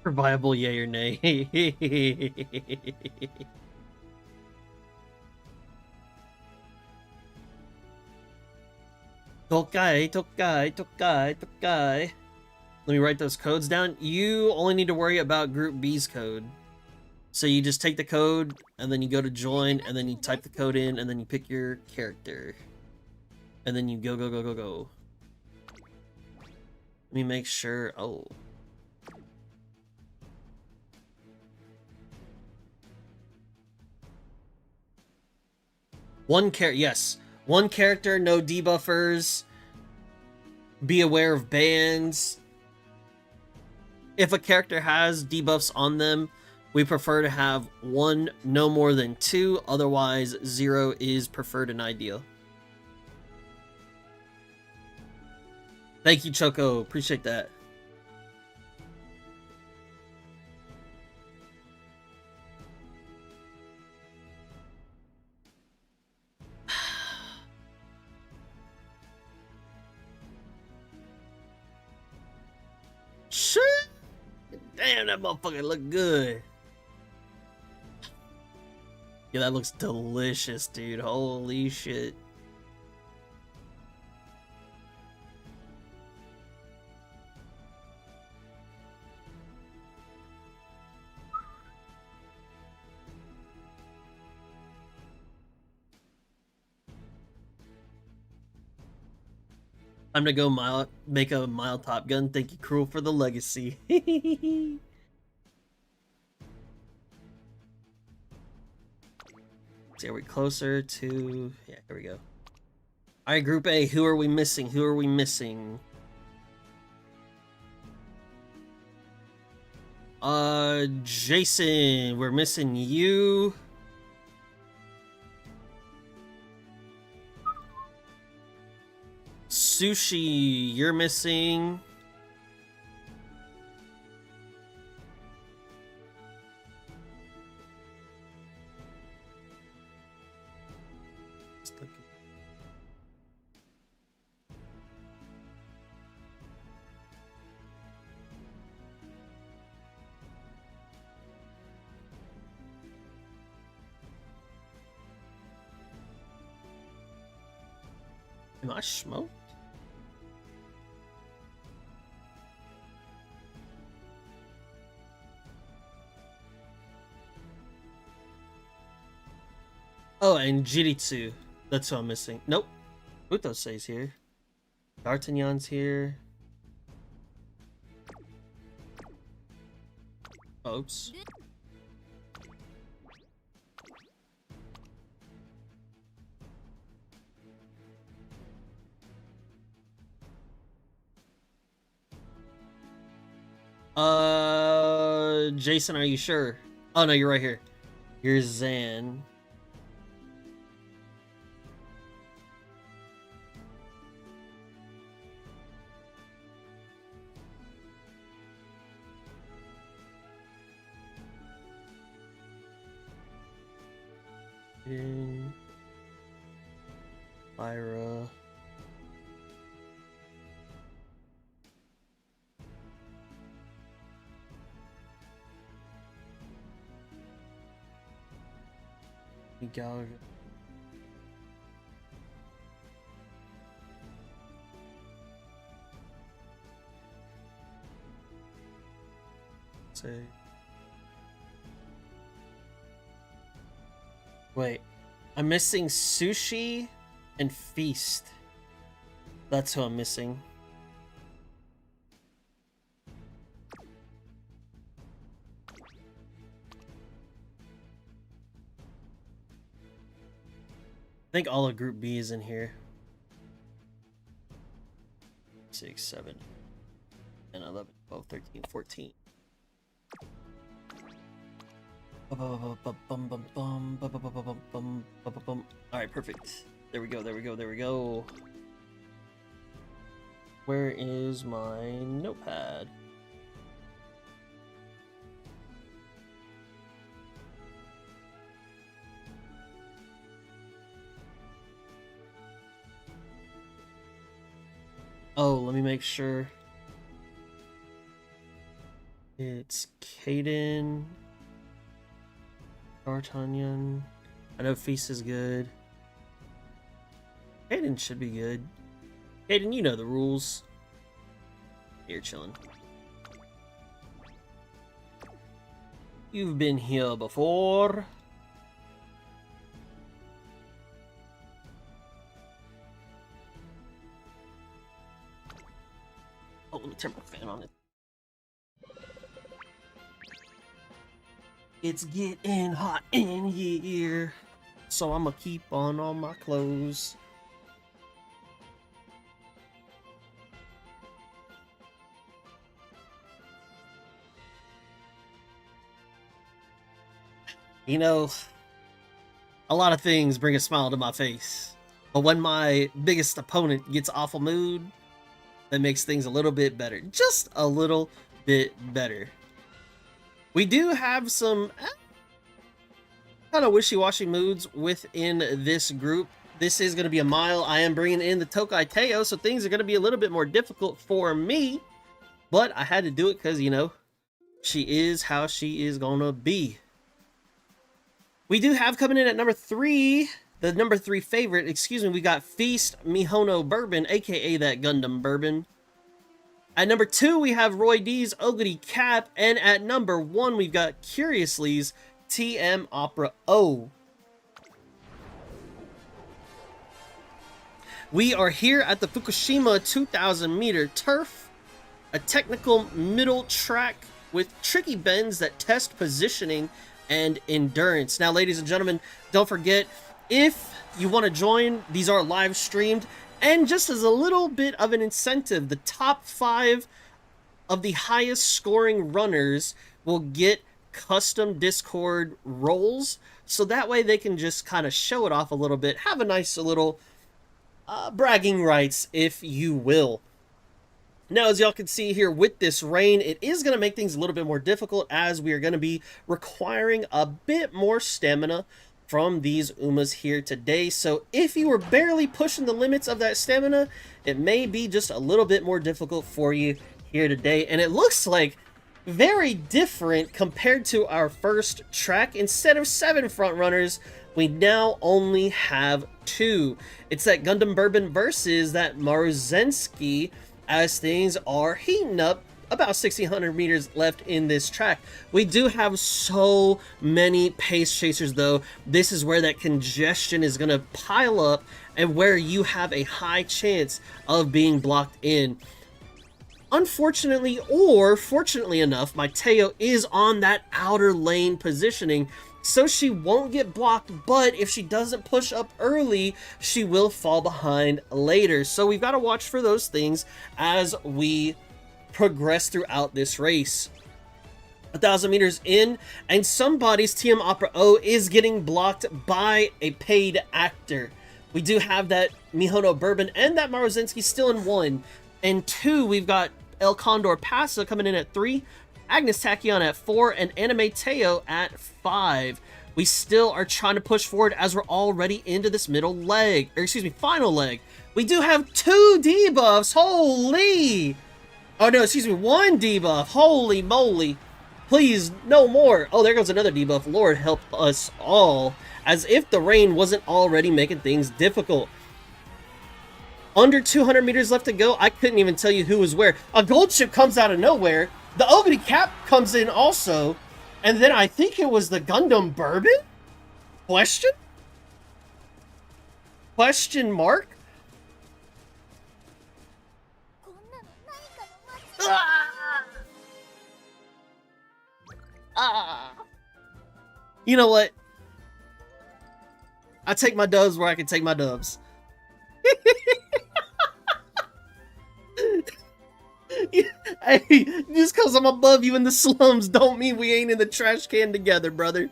Viable, yay or nay. Tokai, Tokai, Tokai, Tokai. Let me write those codes down. You only need to worry about Group B's code. So you just take the code, and then you go to join, and then you type the code in, and then you pick your character. And then you go, go, go, go, go. Let me make sure. Oh. One character, yes. One character, no debuffers. Be aware of bans. If a character has debuffs on them, we prefer to have 1, no more than 2. Otherwise, 0 is preferred and ideal. Thank you, Choco. Appreciate that. Shit! Damn, that motherfucker look good. Yeah, that looks delicious, dude. Holy shit. I'm gonna go make a mile top gun. Thank you, Cruel, for the legacy. So are we closer to... Yeah, here we go. Alright, Group A, who are we missing? Who are we missing? Jason, we're missing you. Sushi, you're missing. Am I smoked? Oh, and Jiritsu. That's what I'm missing. Nope. Utosei's here. D'Artagnan's here. Oops. Jason, are you sure? Oh no, you're right here. You're Zan. Lyra. Gallagher. Say. Wait, I'm missing Sushi and Feast. That's who I'm missing. I think all of Group B is in here. 6, 7, and 11, 12, 13, 14. Alright, perfect. There we go, there we go, there we go. Where is my notepad? Oh, let me make sure. It's Caden, D'Artagnan. I know Feast is good. Caden should be good. Caden, you know the rules. You're chilling. You've been here before. Oh, let me turn my fan on it. It's getting hot in here, so I'ma keep on all my clothes. You know, a lot of things bring a smile to my face. But when my biggest opponent gets awful mood, that makes things a little bit better. Just a little bit better. We do have some kind of wishy-washy moods within this group. This is going to be a mile. I am bringing in the Tokai Teo, so things are going to be a little bit more difficult for me. But I had to do it because, you know, she is how she is going to be. We do have coming in at number 3, the number 3 favorite, excuse me, we got Feast Mihono Bourbon, aka that Gundam Bourbon. At number 2, we have Roy D's Ogity Cap, and at number 1, we've got Curiously's TM Opera O. We are here at the Fukushima 2,000 meter turf, a technical middle track with tricky bends that test positioning and endurance. Now, ladies and gentlemen, don't forget, if you want to join, these are live streamed, and just as a little bit of an incentive, the top 5 of the highest scoring runners will get custom Discord roles, so that way they can just kind of show it off a little bit, have a nice little bragging rights, if you will. Now, as y'all can see here with this rain, it is going to make things a little bit more difficult, as we are going to be requiring a bit more stamina from these Umas here today. So if you were barely pushing the limits of that stamina, it may be just a little bit more difficult for you here today. And it looks like very different compared to our first track. Instead of 7 front runners, we now only have 2. It's that Gundam Bourbon versus that Maruzensky, as things are heating up. About 1,600 meters left in this track. We do have so many pace chasers, though. This is where that congestion is going to pile up and where you have a high chance of being blocked in. Unfortunately, or fortunately enough, my Teo is on that outer lane positioning, so she won't get blocked, but if she doesn't push up early, she will fall behind later. So we've got to watch for those things as we progress throughout this race. 1,000 meters in, and somebody's TM Opera O is getting blocked by a paid actor. We do have that Mihono Bourbon and that Maruzensky still in 1. And 2, we've got El Condor Pasa coming in at 3, Agnes Tachyon at 4, and Anime Teo at 5. We still are trying to push forward as we're already into this middle leg, or excuse me, final leg. We do have 2 debuffs, holy! Oh no, excuse me, 1 debuff, holy moly. Please, no more. Oh, there goes another debuff, Lord help us all. As if the rain wasn't already making things difficult. Under 200 meters left to go, I couldn't even tell you who was where. A gold ship comes out of nowhere, the Ogity Cap comes in also, and then I think it was the Gundam Bourbon? Question? Question mark? You know what? I take my dubs where I can take my dubs. Hey, just because I'm above you in the slums don't mean we ain't in the trash can together, brother.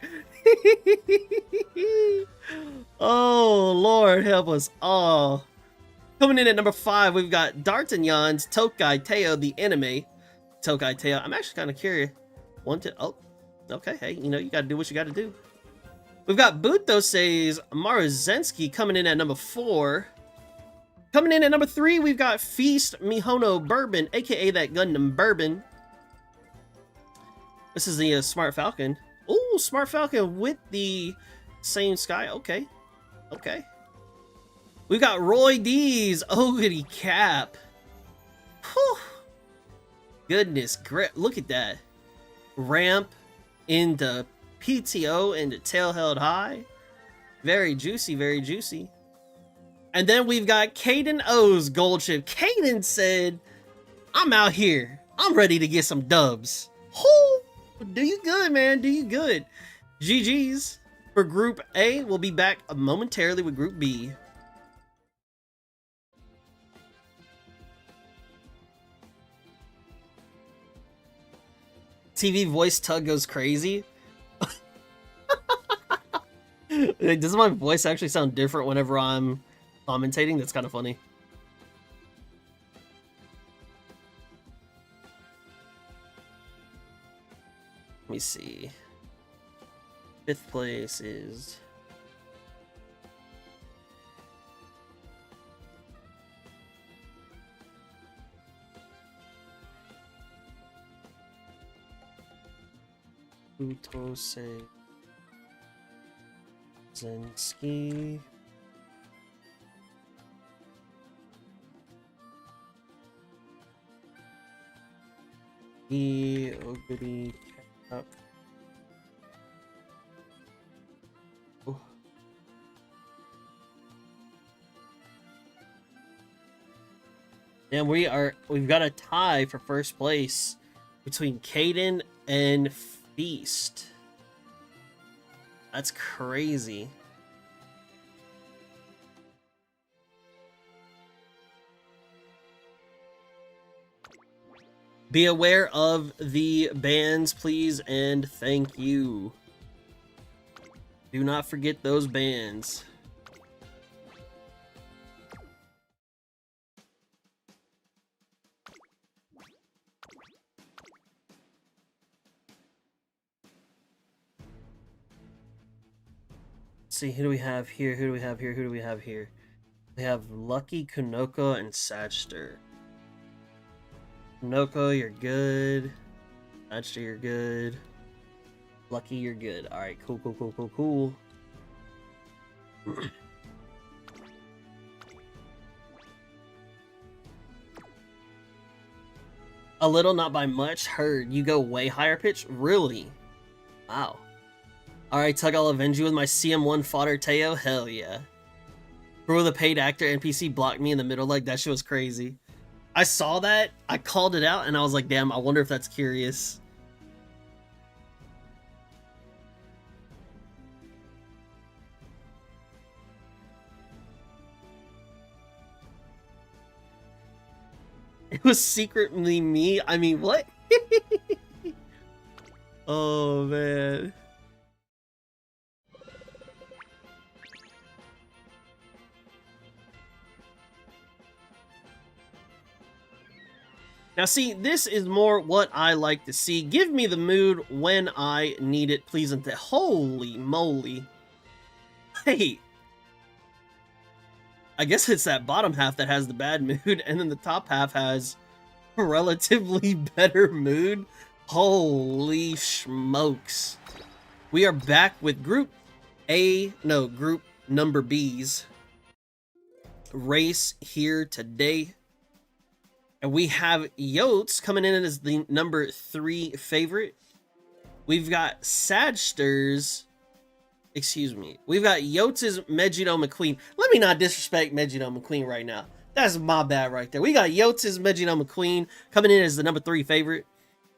Oh, Lord help us all. Coming in at number 5, we've got D'Artagnan's Tokai Teo, the anime Tokai Teo. I'm actually kind of curious. Oh, okay. Hey, you know, you got to do what you got to do. We've got Butosei's Maruzensky coming in at number 4. Coming in at number 3, we've got Feast Mihono Bourbon, aka that Gundam Bourbon. This is the Smart Falcon. Ooh, Smart Falcon with the same sky. Okay. Okay. We've got Roy D's Ogity Cap. Whew. Goodness, great. Look at that. Ramp into PTO into tail held high. Very juicy, very juicy. And then we've got Caden O's gold chip. Caden said, I'm out here. I'm ready to get some dubs. Whoo! Do you good, man. Do you good. GG's for Group A. We'll be back momentarily with Group B. TV voice Tug goes crazy. Does my voice actually sound different whenever I'm commentating? That's kind of funny. Let me see. 5th place is... Utose Zenski. Oguri Cap. Oh. And we've got a tie for first place between Caden and Feast. That's crazy. Be aware of the bans, please, and thank you. Do not forget those bans. Let's see, who do we have here? Who do we have here? Who do we have here? We have Lucky, Kunoko, and Satchster. Kunoko, you're good. Satchster, you're good. Lucky, you're good. Alright, cool. A little, not by much. Heard. You go way higher pitch? Really? Wow. Alright, Tug, I'll avenge you with my CM1 fodder Teo. Hell yeah. Bro, the paid actor NPC blocked me in the middle. Like, that shit was crazy. I saw that. I called it out, and I was like, damn, I wonder if that's curious. It was secretly me? I mean, what? Oh, man. Now, see, this is more what I like to see. Give me the mood when I need it, please. And holy moly. Hey. I guess it's that bottom half that has the bad mood, and then the top half has a relatively better mood. Holy smokes. We are back with group number B's race here today. And we have Yotes coming in as the number 3 favorite. We've got Sadsters. Excuse me. We've got Yotes' Megiddo McQueen. Let me not disrespect Megiddo McQueen right now. That's my bad right there. We got Yotes' Megiddo McQueen coming in as the number 3 favorite.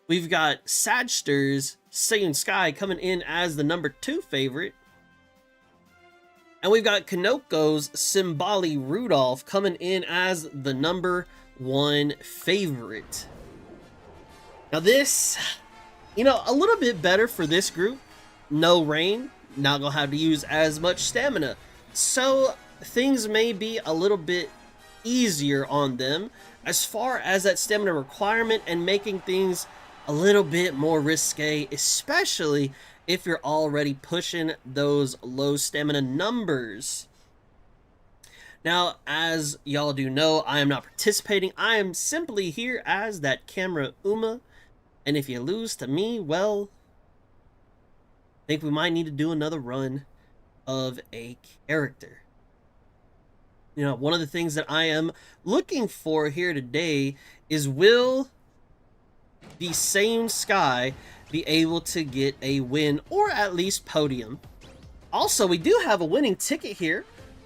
We've got Sadsters' Seiyun Sky coming in as the number 2 favorite. And we've got Kanoko's Simbali Rudolph coming in as the number 1 favorite. Now this, you know, a little bit better for this group. No rain, not gonna have to use as much stamina, so things may be a little bit easier on them as far as that stamina requirement, and making things a little bit more risque, especially if you're already pushing those low stamina numbers. Now, as y'all do know, I am not participating. I am simply here as that camera Uma. And if you lose to me, well, I think we might need to do another run of a character. You know, one of the things that I am looking for here today is, will the Seiyun Sky be able to get a win, or at least podium? Also, we do have a winning ticket here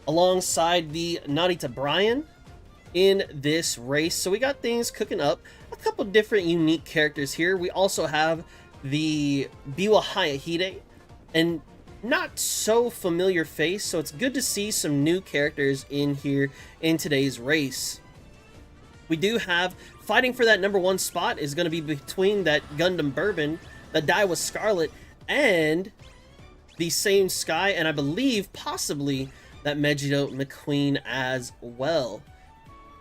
alongside the Narita Brian in this race. So we got things cooking up. A couple different unique characters here. We also have the Biwa Hayahide, and not so familiar face, so it's good to see some new characters in here in today's race. We do have, fighting for that number 1 spot is going to be between that Gundam Bourbon, the Daiwa Scarlet, and the same Sky, and I believe possibly that Megiddo McQueen as well.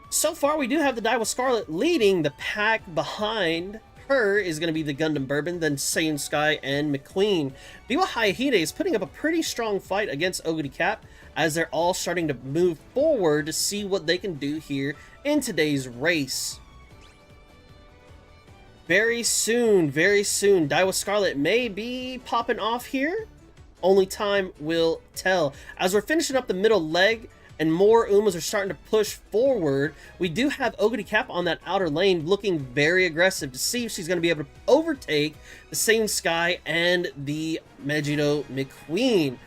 So far, we do have the Daiwa Scarlet leading. The pack behind her is going to be the Gundam Bourbon, then Saiyan Sky and McQueen. Biwa Hayahide is putting up a pretty strong fight against Oguri Cap as they're all starting to move forward to see what they can do here in today's race. Very soon, Daiwa Scarlet may be popping off here. Only time will tell. As we're finishing up the middle leg and more Umas are starting to push forward, we do have Oguri Cap on that outer lane looking very aggressive to see if she's going to be able to overtake the Saiyan Sky and the Megiddo McQueen.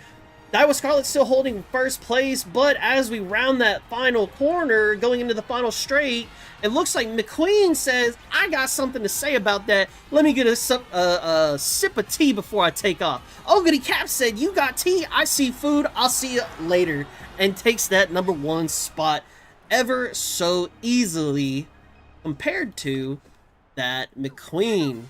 Daiwa Scarlet still holding first place, but as we round that final corner, going into the final straight, it looks like McQueen says, I got something to say about that. Let me get a sip of tea before I take off. Oguri Cap said, you got tea, I see food, I'll see you later. And takes that #1 spot ever so easily compared to that McQueen.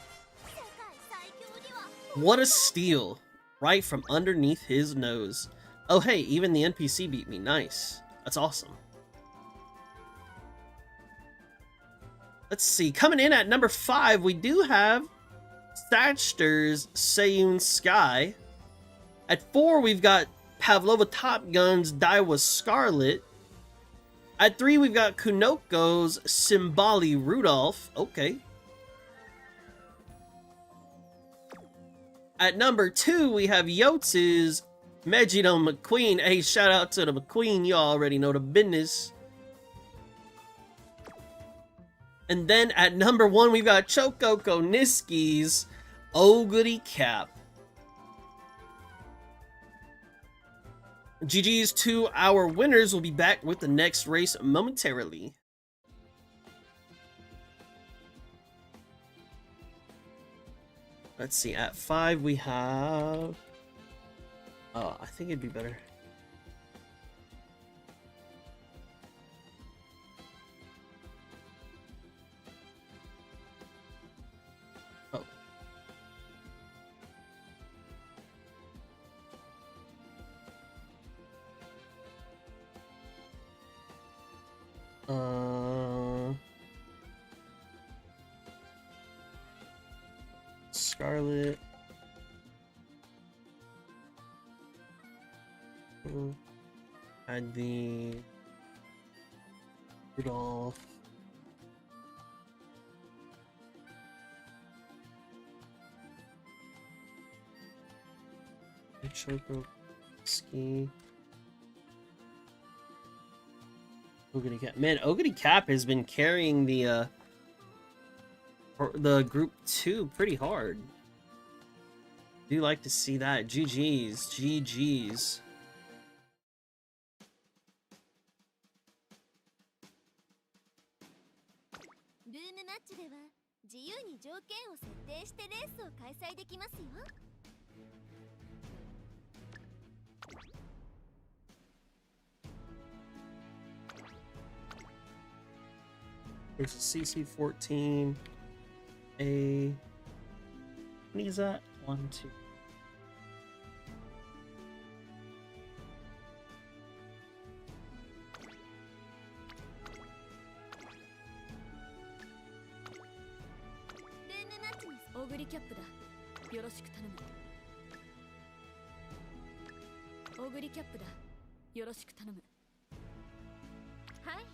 What a steal. Right from underneath his nose. Oh hey, even the NPC beat me. Nice. That's awesome. Let's see. Coming in at number 5, we do have Thatcher's Saiyan Sky. At 4, we've got Pavlova Top Gun's Daiwa Scarlet. At 3, we've got Kunoko's Simbali Rudolph. Okay. At number 2, we have Yotz's Megiddo McQueen. Hey, shout out to the McQueen. You already know the business. And then at number 1, we've got Chokoko Niski's Oguri Cap. GG's to our winners. Will be back with the next race momentarily. Let's see, at 5 we have... Oh, I think it'd be better. Oh. Scarlet. And the Rudolph. Choco Ski. Oguri Cap. Man, Oguri Cap has been carrying the group 2 pretty hard. Do like to see that. GG's. GG's. There's a CC14. A... How many is that? 1, 2. Oguri Cap だ。よろしく頼む。Oguri Cap だ。よろしく頼む。はい。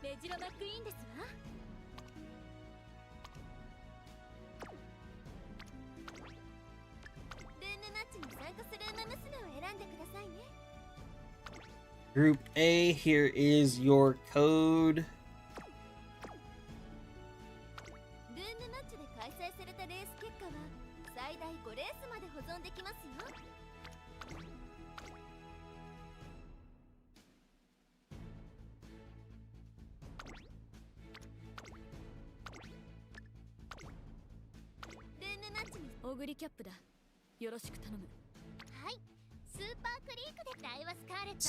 メジロマックイーンですわ。ルームマッチに参加する馬娘を選んでくださいね。Group A, here is your code. ルームマッチで開催されたレース結果は最大5レースまで保存できますよ。ルームマッチにオグリキャップだ。よろしく頼む。はい、スーパークリークでダイワスカーレット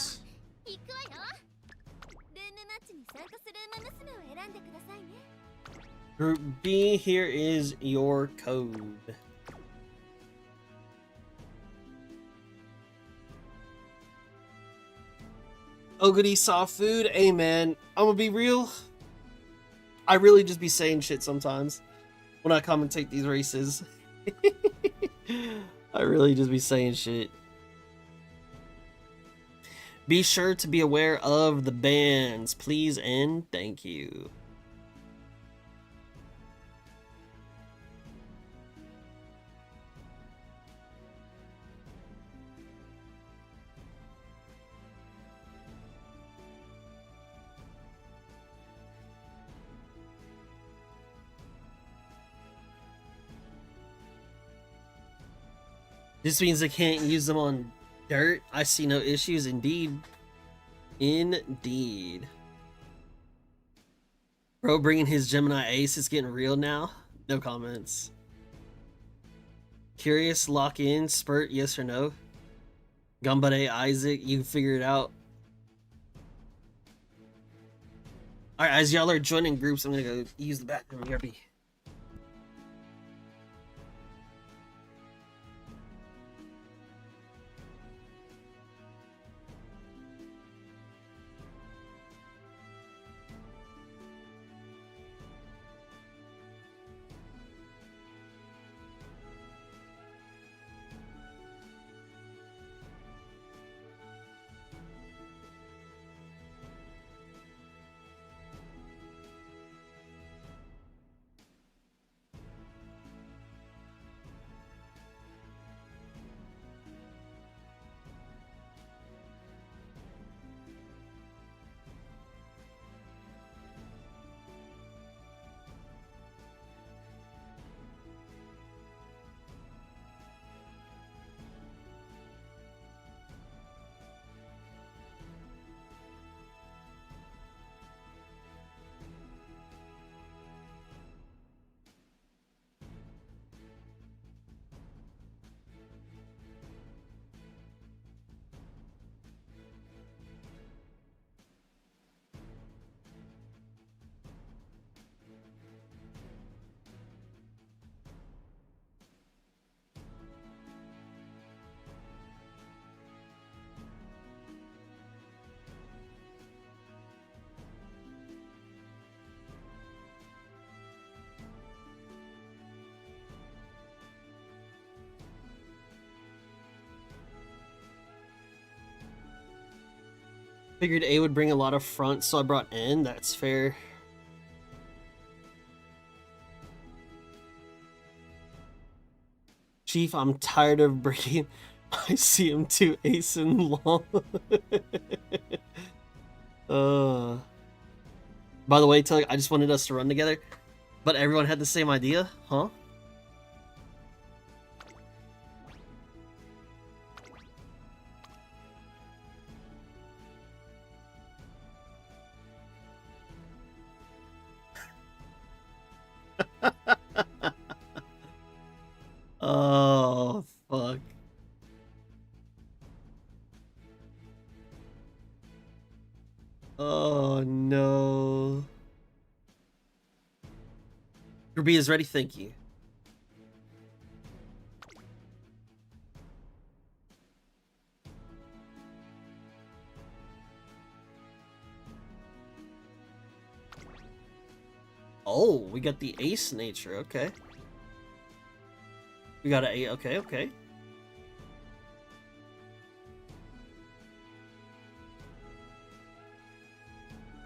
行くわよ。ルームマッチに参加する馬娘を選んでくださいね。Group B, here is your code. ルーム Ogody saw food. Hey man, I'm gonna be real. I really just be saying shit sometimes when I commentate these races. I really just be saying shit. Be sure to be aware of the bans, please and thank you. This means I can't use them on dirt. I see no issues. Indeed. Indeed. Bro bringing his Gemini Ace is getting real now. No comments. Curious, lock in, spurt, yes or no? Gumbade, Isaac, you can figure it out. Alright, as y'all are joining groups, I'm gonna go use the bathroom. BRB. Figured A would bring a lot of front, so I brought N. That's fair. Chief, I'm tired of breaking. I see him too, ace and long. By the way, I just wanted us to run together, but everyone had the same idea, huh? Oh, fuck. Oh, no. Your B is ready, thank you. Oh, we got the ace nature, okay. We got an 8, okay, okay.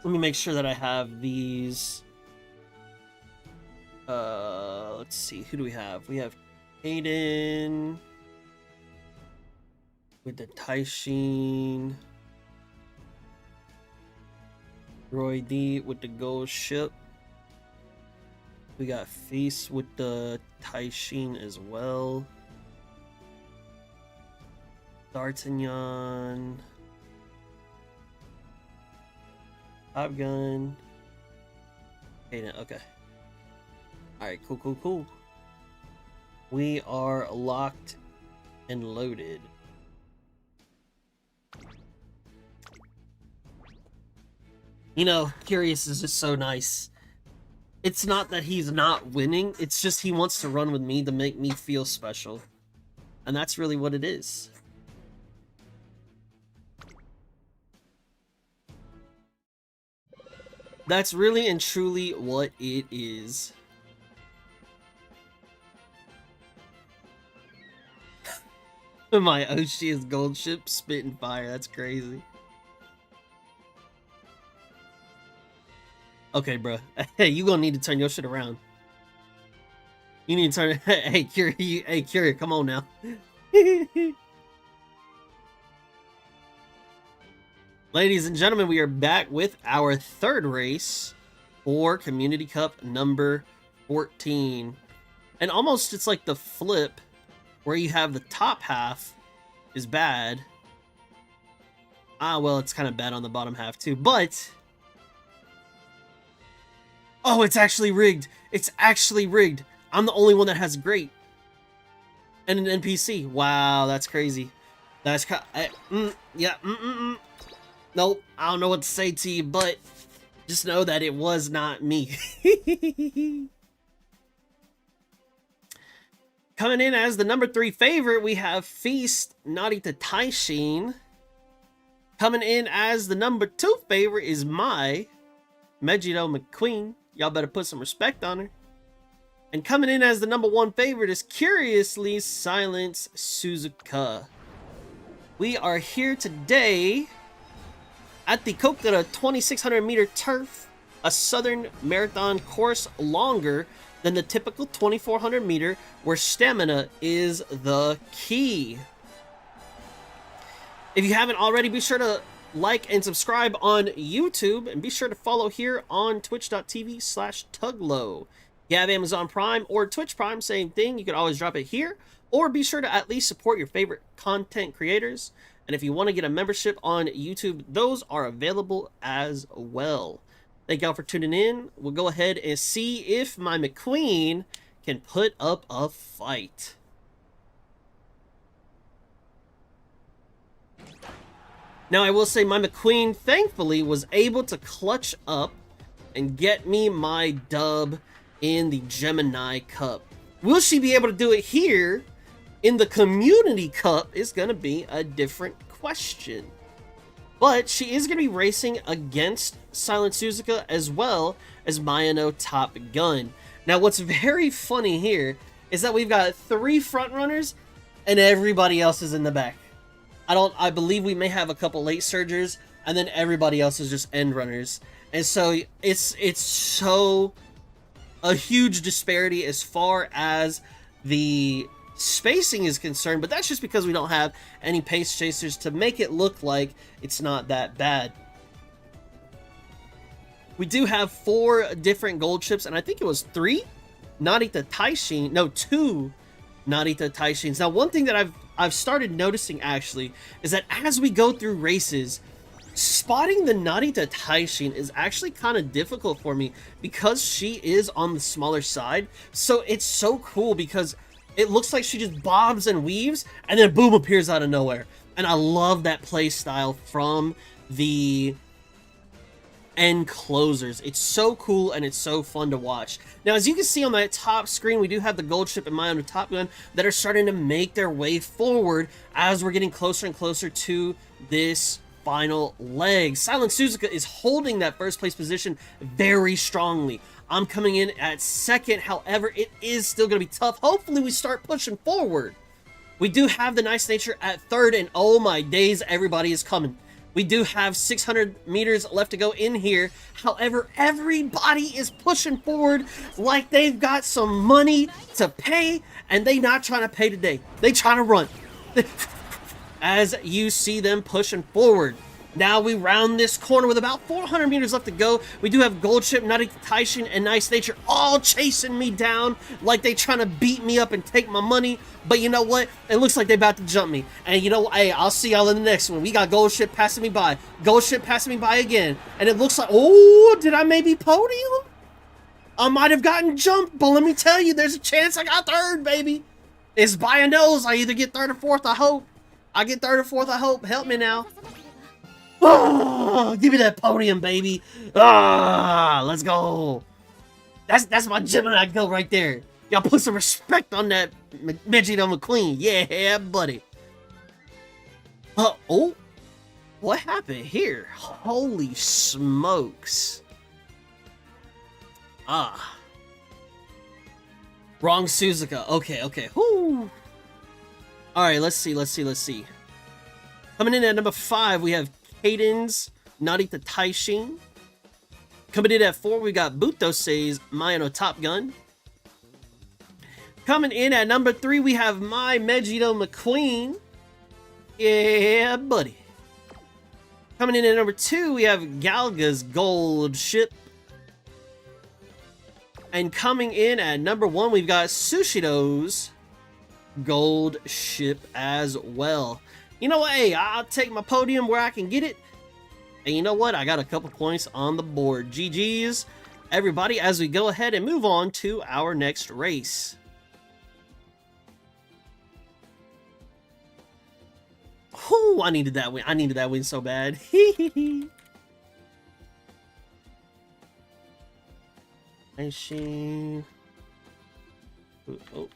Let me make sure that I have these. Let's see, who do we have? We have Aiden with the Taishin, Roy D with the Gold Ship. We got Feast with the Taishin as well. D'Artagnan. Top Gun. Aiden, okay. Alright, cool, cool, cool. We are locked and loaded. You know, Curious is just so nice. It's not that he's not winning, it's just he wants to run with me to make me feel special. And that's really what it is. That's really and truly what it is. My Ocean's gold ship spitting fire. That's crazy. Okay, bro. Hey, you gonna need to turn your shit around. You need to turn. Hey, Curie. Hey, Curie. Come on now. Ladies and gentlemen, we are back with our third race for Community Cup number 14. And almost it's like the flip where you have the top half is bad. Ah, well, it's kind of bad on the bottom half too, but... Oh, it's actually rigged. It's actually rigged. I'm the only one that has great. And an NPC. Wow, that's crazy. That's Nope, I don't know what to say to you, but just know that it was not me. Coming in as the number 3 favorite, we have Feast Narita Taishin. Coming in as the number 2 favorite is my Megiddo McQueen. Y'all better put some respect on her. And coming in as the number 1 favorite is Curiously Silence Suzuka. We are here today at the Kokura 2600 meter turf, a southern marathon course longer than the typical 2400 meter, where stamina is the key. If you haven't already, be sure to like and subscribe on YouTube, and be sure to follow here on twitch.tv/Tuglow. If you have Amazon Prime or Twitch Prime, same thing, you can always drop it here, or be sure to at least support your favorite content creators. And if you want to get a membership on YouTube, those are available as well. Thank y'all for tuning in. We'll go ahead and see if my McQueen can put up a fight. Now, I will say my McQueen, thankfully, was able to clutch up and get me my dub in the Gemini Cup. Will she be able to do it here in the Community Cup is going to be a different question. But she is going to be racing against Silent Suzuka as well as Mayano Top Gun. Now, what's very funny here is that we've got 3 front runners and everybody else is in the back. I believe we may have a couple late surgers, and then everybody else is just end runners. And so it's so a huge disparity as far as the spacing is concerned, but that's just because we don't have any pace chasers to make it look like it's not that bad. We do have 4 different gold chips, and I think it was 3 Narita Taishin, no, 2 Narita Taishins. Now, one thing that I've started noticing actually is that as we go through races, spotting the Narita Taishin is actually kind of difficult for me because she is on the smaller side. So it's so cool because it looks like she just bobs and weaves and then boom, appears out of nowhere. And I love that play style from the end closers. It's so cool and it's so fun to watch. Now, as you can see on that top screen, we do have the gold ship and Mayano Top Gun that are starting to make their way forward as we're getting closer and closer to this final leg. Silent Suzuka is holding that first place position very strongly. I'm coming in at second. However, it is still going to be tough. Hopefully we start pushing forward. We do have the Nice Nature at third, and oh my days, everybody is coming. We do have 600 meters left to go in here. However, everybody is pushing forward like they've got some money to pay, and they not trying to pay today. They trying to run. As you see them pushing forward. Now we round this corner with about 400 meters left to go. We do have Gold Chip, Narita Taishin, and Nice Nature all chasing me down like they trying to beat me up and take my money. But you know what? It looks like they about to jump me. And you know what? Hey, I'll see y'all in the next one. We got Gold Ship passing me by. Gold Ship passing me by again. And it looks like, oh, did I maybe podium? I might have gotten jumped, but let me tell you, there's a chance I got third, baby. It's by a nose. I either get third or fourth, I hope. I get third or fourth, I hope. Help me now. Oh, give me that podium, baby. Ah, let's go. That's my Gemini go right there. Y'all put some respect on that Megiddo McQueen. Yeah, buddy. Oh, what happened here? Holy smokes. Ah. Wrong Suzuka. Okay, okay. Whoo. Alright, let's see. Coming in at number 5, we have Cadence Narita Taishin. Coming in at 4, we got Butosei's Mayano Top Gun. Coming in at number 3, we have My Megito McQueen. Yeah, buddy. Coming in at number 2, we have Galga's Gold Ship. And coming in at number 1, we've got Sushido's Gold Ship as well. You know what? Hey, I'll take my podium where I can get it. And you know what? I got a couple points on the board. GG's, everybody, as we go ahead and move on to our next race. Whew, I needed that win. I needed that win so bad. Machine. Oh.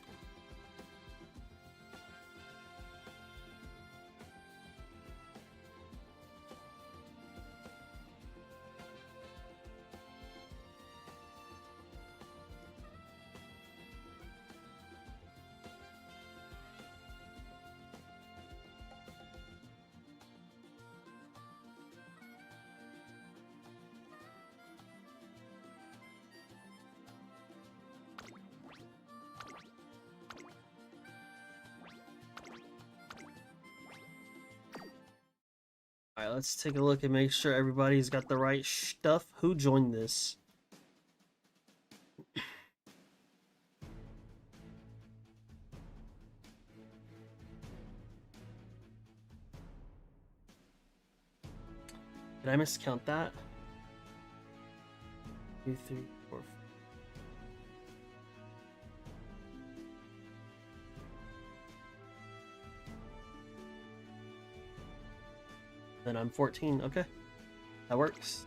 Alright, let's take a look and make sure everybody's got the right stuff. Who joined this? Did I miscount that? 2, 3, 4, 5. Then I'm 14. Okay, that works.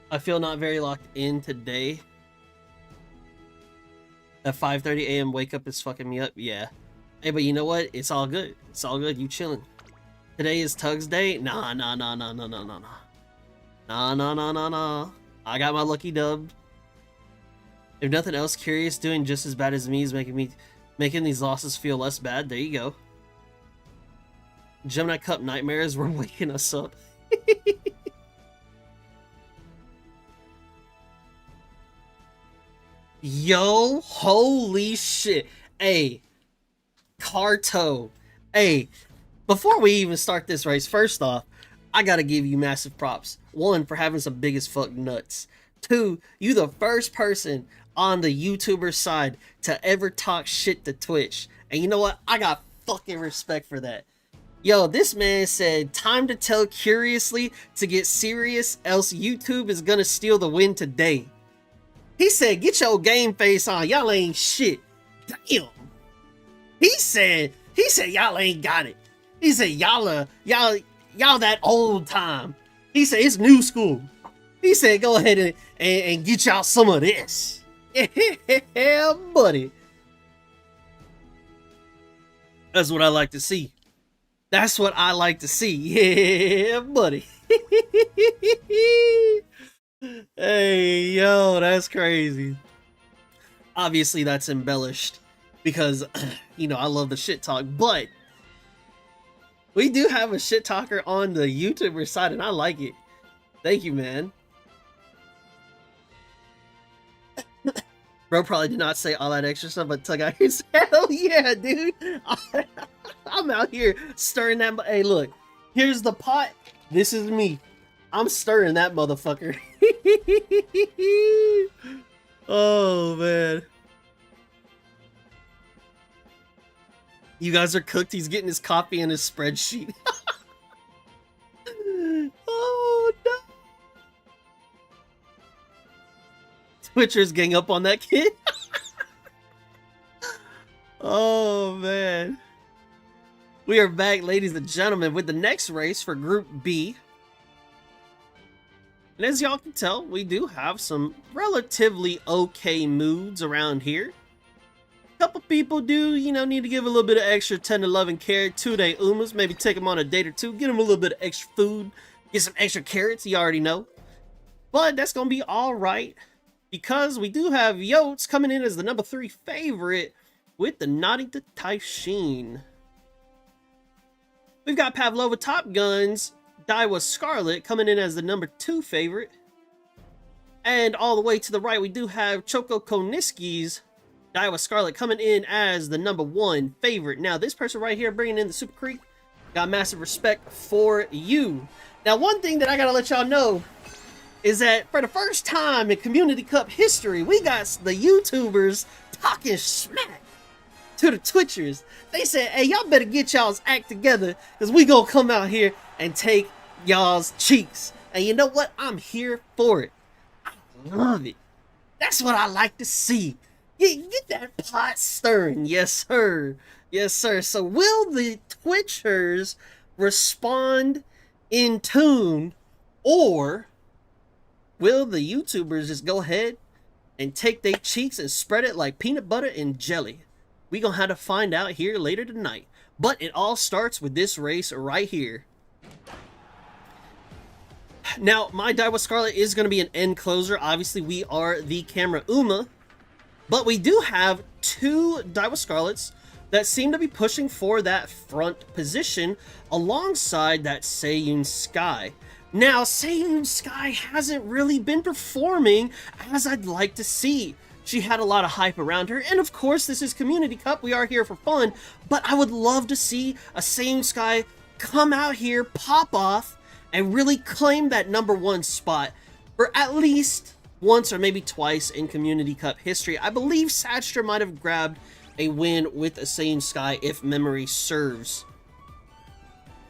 I feel not very locked in today. At 5:30 a.m. wake up is fucking me up. Yeah. Hey, but you know what? It's all good. It's all good. You chilling. Today is Tug's day. Nah. I got my lucky dub. If nothing else, Curious doing just as bad as me is making these losses feel less bad. There you go. Gemini Cup nightmares were waking us up. Yo, holy shit. Hey, Carto. Hey, before we even start this race, first off, I gotta give you massive props. 1, for having some big as fuck nuts. 2, you the first person on the YouTuber side to ever talk shit to Twitch. And you know what? I got fucking respect for that. Yo, this man said, time to tell Curiously to get serious, else YouTube is gonna steal the win today. He said, get your game face on. Y'all ain't shit. Damn. He said y'all ain't got it. He said y'all that old time. He said it's new school. He said go ahead and get y'all some of this. Yeah, buddy. That's what I like to see. That's what I like to see. Yeah, buddy. Hey, yo, that's crazy. Obviously, that's embellished because, you know, I love the shit talk, but we do have a shit talker on the YouTuber side, and I like it. Thank you, man. Bro probably did not say all that extra stuff, but Tug out here said, hell yeah, dude. I'm out here stirring that. Hey, look, here's the pot. This is me. I'm stirring that motherfucker. Oh, man. You guys are cooked. He's getting his coffee and his spreadsheet. Oh, no. Twitchers gang up on that kid. Oh, man. We are back, ladies and gentlemen, with the next race for Group B. And as y'all can tell, we do have some relatively okay moods around here. Couple people do, you know, need to give a little bit of extra tender love and care to their Umas. Maybe take them on a date or two. Get them a little bit of extra food. Get some extra carrots, you already know. But that's going to be alright. Because we do have Yotes coming in as the number 3 favorite with the Narita Taishin. We've got Pavlova Top Guns, Daiwa Scarlet coming in as the number 2 favorite. And all the way to the right, we do have Choco Koniski's Daiwa Scarlet coming in as the number 1 favorite. Now, this person right here bringing in the Super Creek, got massive respect for you. Now, one thing that I gotta let y'all know is that for the first time in Community Cup history, we got the YouTubers talking smack to the Twitchers. They said, hey, y'all better get y'all's act together, because we gonna come out here and take y'all's cheeks. And you know what? I'm here for it. I love it. That's what I like to see. Get that pot stirring. Yes, sir. Yes, sir. So will the Twitchers respond in tune, or will the YouTubers just go ahead and take their cheeks and spread it like peanut butter and jelly? We gonna have to find out here later tonight. But it all starts with this race right here. Now, my Daiwa Scarlet is going to be an end closer. Obviously, we are the camera Uma. But we do have 2 Daiwa Scarlets that seem to be pushing for that front position alongside that Seiyun Sky. Now, Seiyun Sky hasn't really been performing as I'd like to see. She had a lot of hype around her, and of course, this is Community Cup. We are here for fun, but I would love to see a Seiyun Sky come out here, pop off, and really claim that number 1 spot for at least once or maybe twice in Community Cup history. I believe Sadstra might have grabbed a win with a Seiyun Sky if memory serves.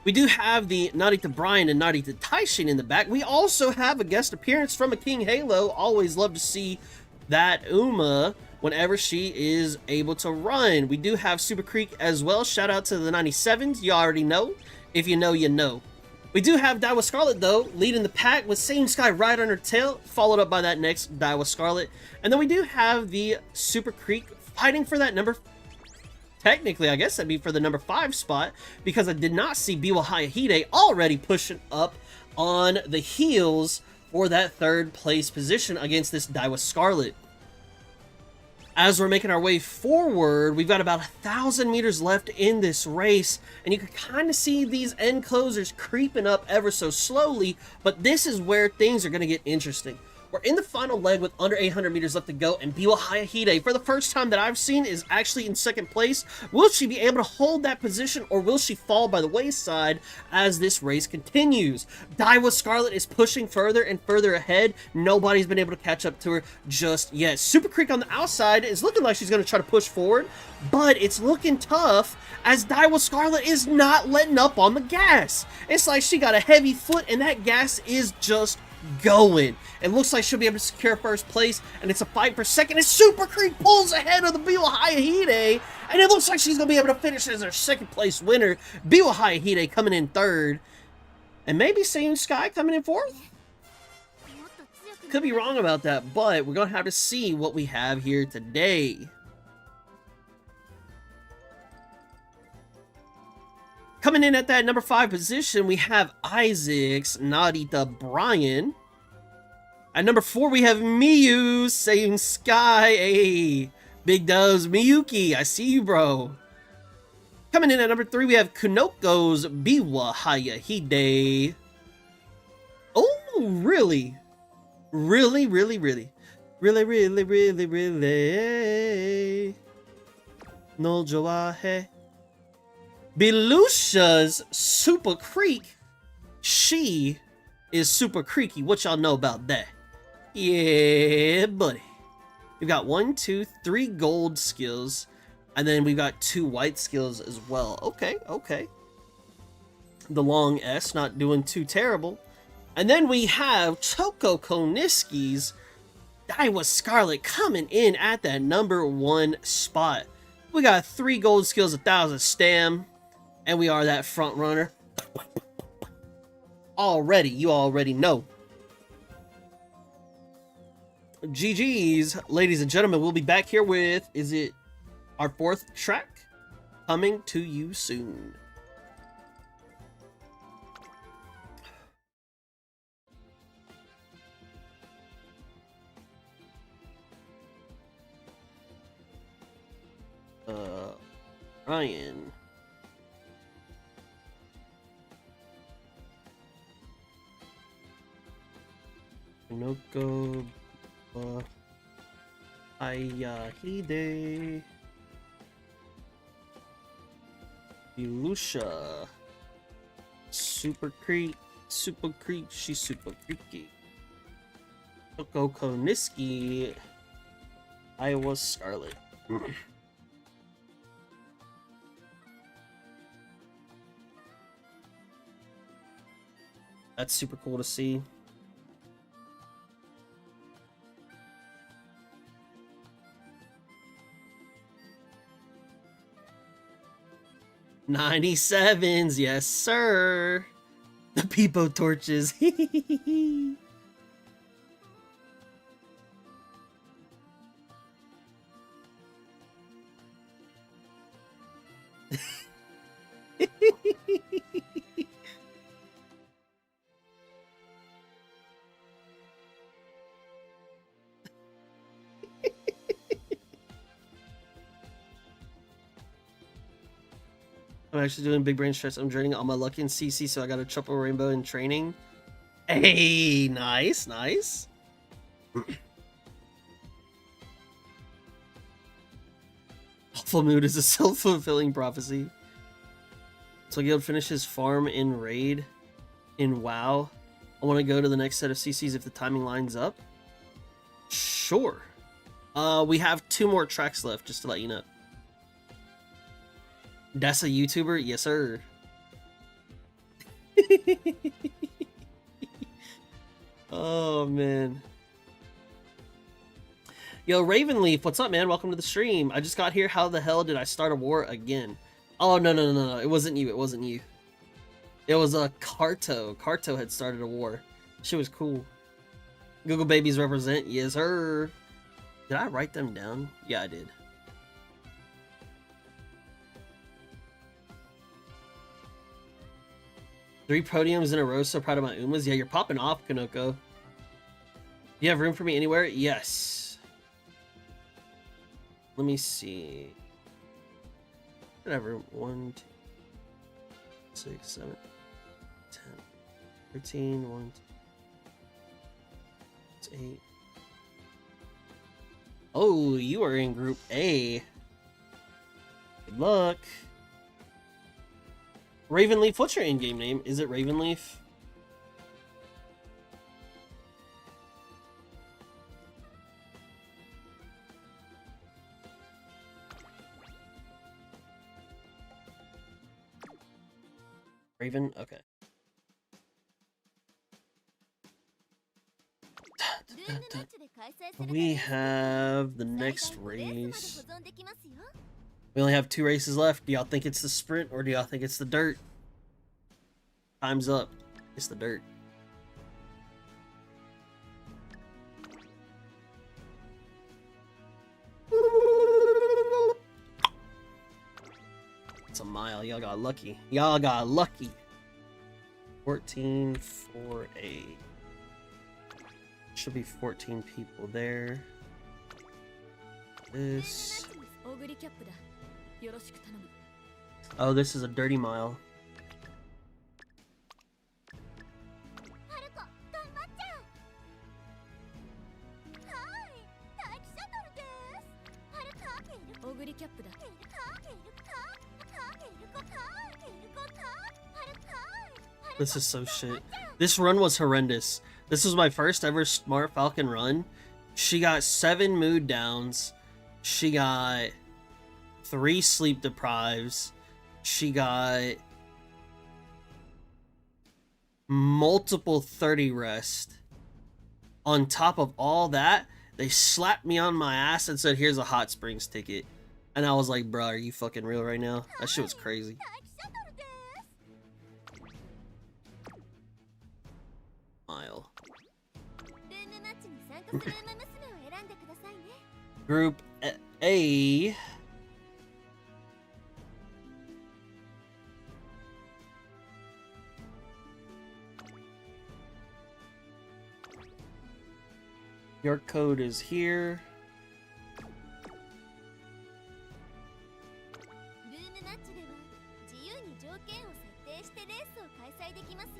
We do have the Narita Brian and Narita Taishin in the back. We also have a guest appearance from a King Halo. Always love to see that Uma whenever she is able to run. We do have Super Creek as well. Shout out to the 97s. You already know. If you know, you know. We do have Daiwa Scarlet, though, leading the pack with Seiyun Sky right on her tail, followed up by that next Daiwa Scarlet. And then we do have the Super Creek fighting for that number... Technically, I guess that'd be for the number 5 spot, because I did not see Biwa Hayahide already pushing up on the heels for that 3rd place position against this Daiwa Scarlet. As we're making our way forward, we've got about 1,000 meters left in this race, and you can kind of see these end closers creeping up ever so slowly, but this is where things are going to get interesting. We're in the final leg with under 800 meters left to go, and Biwa Hayahide, for the first time that I've seen, is actually in 2nd place. Will she be able to hold that position, or will she fall by the wayside as this race continues? Daiwa Scarlet is pushing further and further ahead. Nobody's been able to catch up to her just yet. Super Creek on the outside is looking like she's going to try to push forward, but it's looking tough as Daiwa Scarlet is not letting up on the gas. It's like she got a heavy foot, and that gas is just going. It looks like she'll be able to secure 1st place, and it's a fight for 2nd, and Super Creek pulls ahead of the Biwa Hayahide, and it looks like she's going to be able to finish as her 2nd place winner. Biwa Hayahide coming in 3rd, and maybe Seiyun Sky coming in 4th? Could be wrong about that, but we're going to have to see what we have here today. Coming in at that number 5 position, we have Isaac's Narita Brian. At number 4, we have Miyu, Seiyun Sky. Hey, big dubs, Miyuki, I see you, bro. Coming in at number 3, we have Kunoko's Biwa Hayahide. Oh, really? Really, really, really? Really, really, really, really? No joahe. Belusha's Super Creek. She is super creaky. What y'all know about that? Yeah, buddy. We've got 1, 2, 3 gold skills, and then we've got 2 white skills as well. Okay, okay. The long S, not doing too terrible. And then we have Choco Koniski's Daiwa Scarlet coming in at that number 1 spot. We got 3 gold skills, 1,000 stam, and we are that front runner. Already, you already know. GG's, ladies and gentlemen. We'll be back here with, is it Our 4th track coming to you soon. Ryan. Noko. Ayahide. Ilusha. Super Creek. She's super creaky. Toko Koniski. Iowa Scarlet. That's super cool to see. '97s, yes sir. The Peepo torches. I'm actually doing big brain stress. I'm draining all my luck in CC, so I got a triple rainbow in training. Hey, nice, nice. Full mood is a self-fulfilling prophecy. So Guild finishes farm in raid in WoW. I want to go to the next set of CCs if the timing lines up. Sure. We have 2 more tracks left, just to let you know. That's a YouTuber? Yes, sir. Oh, man. Yo, Ravenleaf, what's up, man? Welcome to the stream. I just got here. How the hell did I start a war again? Oh, no. It wasn't you. It wasn't you. It was a Carto. Carto had started a war. She was cool. Google babies represent. Yes, sir. Did I write them down? Yeah, I did. Three podiums in a row. So proud of my Umas. Yeah, you're popping off, Kanoko. You have room for me anywhere? Yes. Let me see. Whatever. 1, 2, 6, 7, 10, 13, 1, 2, 8. Oh, you are in Group A. Good luck. Ravenleaf, what's your in-game name? Is it Ravenleaf? Raven? Okay. We have the next race. We only have 2 races left. Do y'all think it's the sprint or do y'all think it's the dirt? Time's up. It's the dirt. It's a mile. Y'all got lucky. Y'all got lucky. 14 for a... Should be 14 people there. This... Oh, this is a dirty mile. This is so shit. This run was horrendous. This was my first ever Smart Falcon run. She got 7 mood downs. She got 3 sleep deprives. She got multiple 30 rest. On top of all that, they slapped me on my ass and said, here's a hot springs ticket. And I was like, bro, are you fucking real right now? That shit was crazy. Mile. Group A. Your code is here. ルームマッチでは自由に条件を設定してレースを開催できますよ。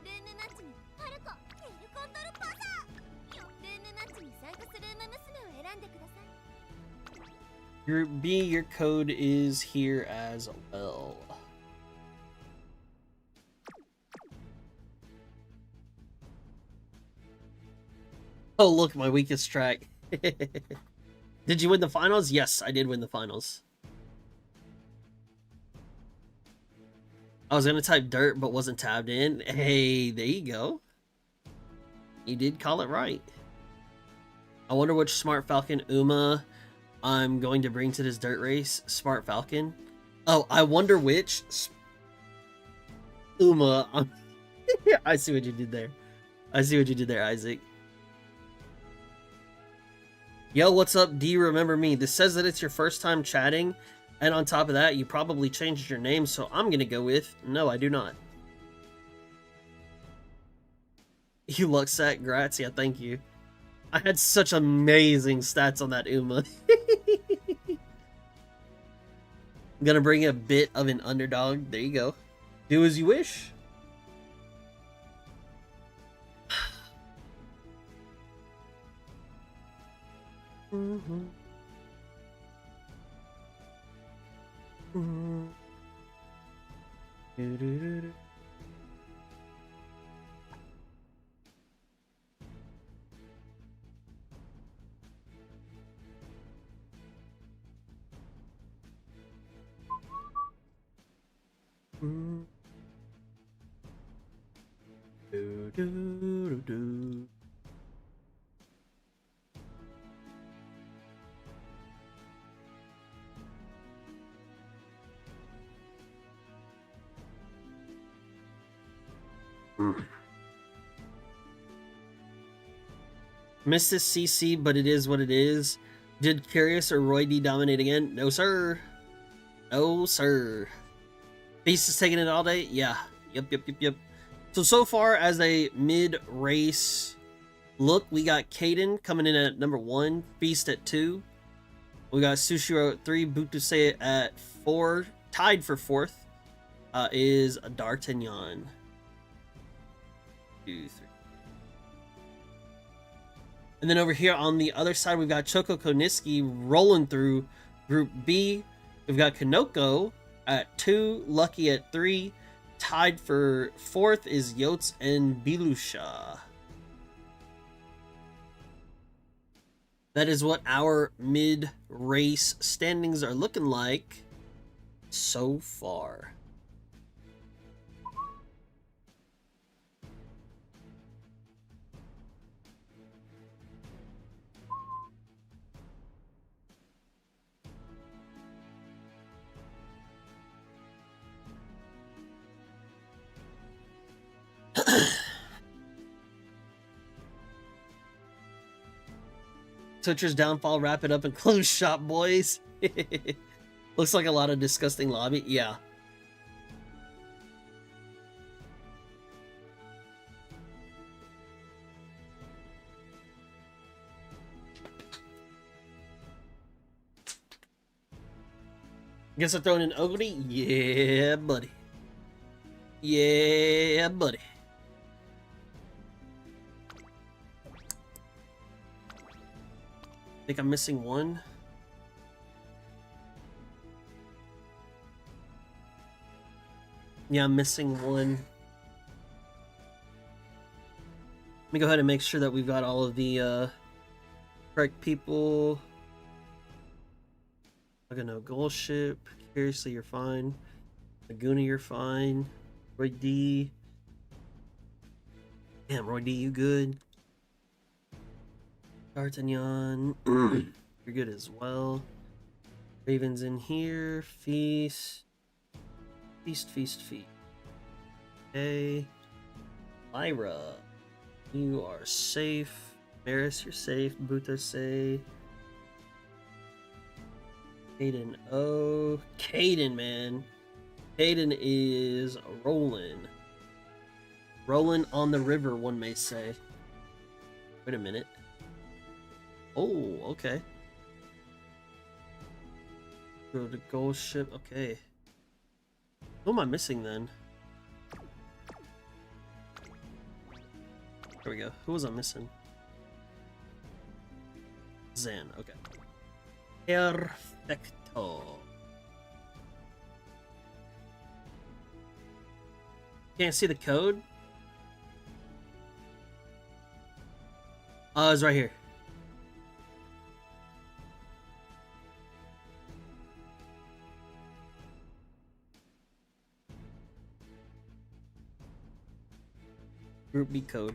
ルームマッチにハルコ、エルコンドルパサー。ルームマッチに参加する馬娘を選んでください。 Group B, your code is here as well. Oh, look, my weakest track. Did you win the finals? Yes, I did win the finals. I was gonna type dirt, but wasn't tabbed in. Hey, there you go. You did call it right. I wonder which Smart Falcon Uma I'm going to bring to this dirt race. Smart Falcon. Oh, I wonder which Uma. I see what you did there. I see what you did there, Isaac. Yo, what's up? Do you remember me? This says that it's your first time chatting, and on top of that, you probably changed your name, so I'm gonna go with no, I do not. You luck set, grats, yeah, thank you. I had such amazing stats on that Uma. I'm gonna bring a bit of an underdog. There you go. Do as you wish. Mm-hmm. Mm-hmm. Do-do-do-do. Mm. Do-do-do-do. Missed this CC, but it is what it is. Did Curious or Roy D dominate again? No, sir. No, sir. Beast is taking it all day? Yeah. Yep. So far as a mid-race look, we got Caden coming in at number 1, Beast at 2. We got Sushiro at 3, Butuse at 4. Tied for 4th is D'Artagnan. 2, 3. And then over here on the other side, we've got Choco Koniski rolling through Group B. We've got Kanoko at 2, Lucky at 3. Tied for 4th is Yotes and Bilusha. That is what our mid-race standings are looking like so far. Twitcher's downfall, wrap it up and close shop, boys. Looks like a lot of disgusting lobby. Yeah. Guess I'm throwing in Ogre? Yeah, buddy. Yeah, buddy. I think I'm missing one. Yeah, I'm missing one. Let me go ahead and make sure that we've got all of the correct people. I got no goal ship. Curiously, you're fine. Laguna, you're fine. Roy D. Damn, Roy D, you good? D'Artagnan, you're good as well. Raven's in here. Feast. Feast. Okay. Lyra, you are safe. Maris, you're safe. Buto, safe. Caden, oh. Caden, man. Caden is rolling. Rolling on the river, one may say. Wait a minute. Oh, okay. Go to gold ship, okay. Who am I missing then? There we go. Who was I missing? Zan, okay. Perfecto. Can't see the code? It's right here. Group B code.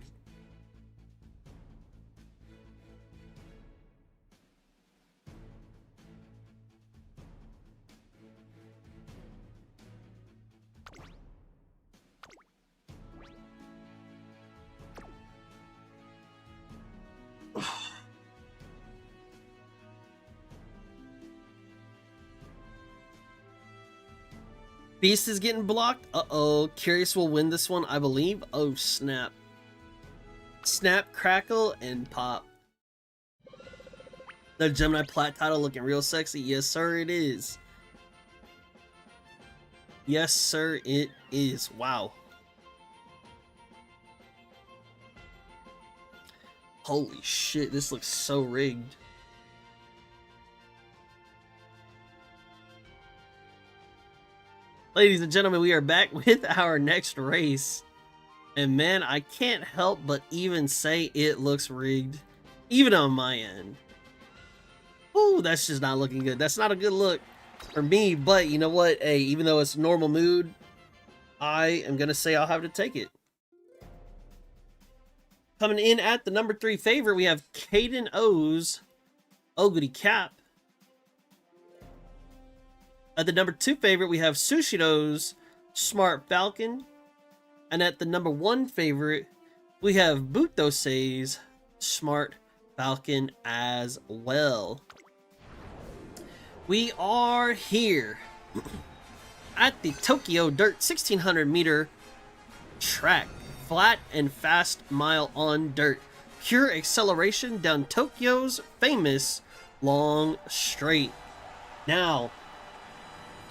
Beast is getting blocked. Uh-oh. Curious will win this one, I believe. Oh, snap. Snap, crackle, and pop. The Gemini Plat title looking real sexy. Yes, sir, it is. Yes, sir, it is. Wow. Holy shit, this looks so rigged. Ladies and gentlemen, we are back with our next race. And man, I can't help but even say it looks rigged. Even on my end. Ooh, that's just not looking good. That's not a good look for me. But you know what? Hey, even though it's normal mood, I am going to say I'll have to take it. Coming in at the number 3 favorite, we have Caden O's Ogody Cap. At the number 2 favorite, we have Sushido's Smart Falcon. And at the number 1 favorite, we have Butosei's Smart Falcon as well. We are here at the Tokyo Dirt 1600 meter track. Flat and fast mile on dirt. Pure acceleration down Tokyo's famous long straight. Now,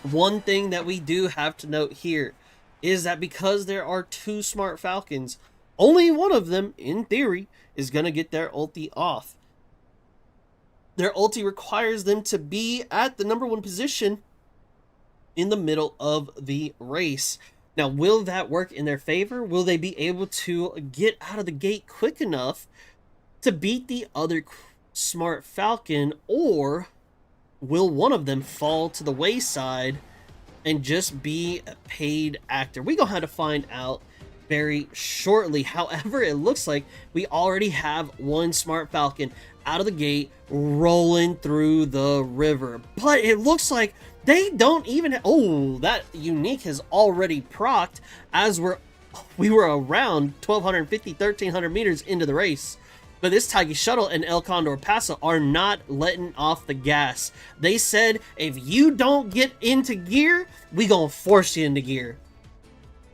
one thing that we do have to note here is that because there are 2 Smart Falcons, only one of them, in theory, is going to get their ulti off. Their ulti requires them to be at the number 1 position in the middle of the race. Now, will that work in their favor? Will they be able to get out of the gate quick enough to beat the other Smart Falcon, or will one of them fall to the wayside and just be a paid actor? We're going to have to find out very shortly. However, it looks like we already have one Smart Falcon out of the gate rolling through the river. But it looks like they don't even... Oh, that unique has already procced as we were around 1,250, 1,300 meters into the race. But this Taigi Shuttle and El Condor Pasa are not letting off the gas. They said, if you don't get into gear, we gonna force you into gear.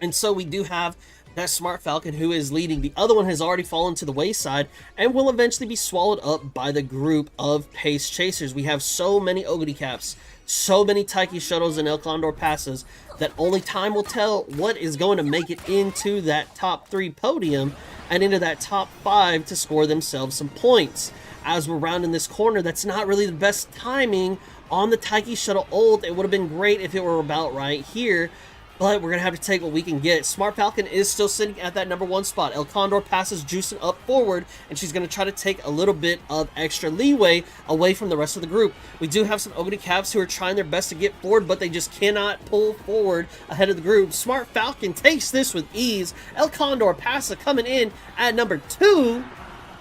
And so we do have that Smart Falcon who is leading. The other one has already fallen to the wayside and will eventually be swallowed up by the group of pace chasers. We have so many Ogody Caps, so many Taiki Shuttles and El Condor Passes that only time will tell what is going to make it into that top 3 podium and into that top 5 to score themselves some points. As we're rounding this corner, that's not really the best timing on the Taiki Shuttle ult. It would have been great if it were about right here, but we're going to have to take what we can get. Smart Falcon is still sitting at that number 1 spot. El Condor passes juicing up forward, and she's going to try to take a little bit of extra leeway away from the rest of the group. We do have some Ogody Caps who are trying their best to get forward, but they just cannot pull forward ahead of the group. Smart Falcon takes this with ease. El Condor Pasa coming in at number 2,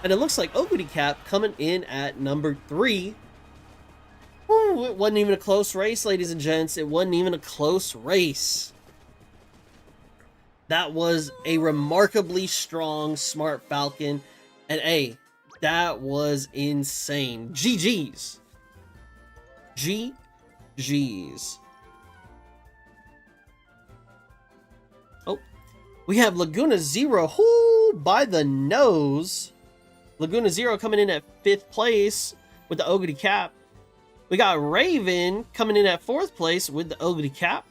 and it looks like Ogady Cap coming in at number 3. Ooh, it wasn't even a close race, ladies and gents. It wasn't even a close race. That was a remarkably strong Smart Falcon. And hey, that was insane. GG's. GG's. Oh, we have Laguna Zero. Whoo, by the nose. Laguna Zero coming in at 5th place with the Ogre cap. We got Raven coming in at 4th place with the Ogre cap.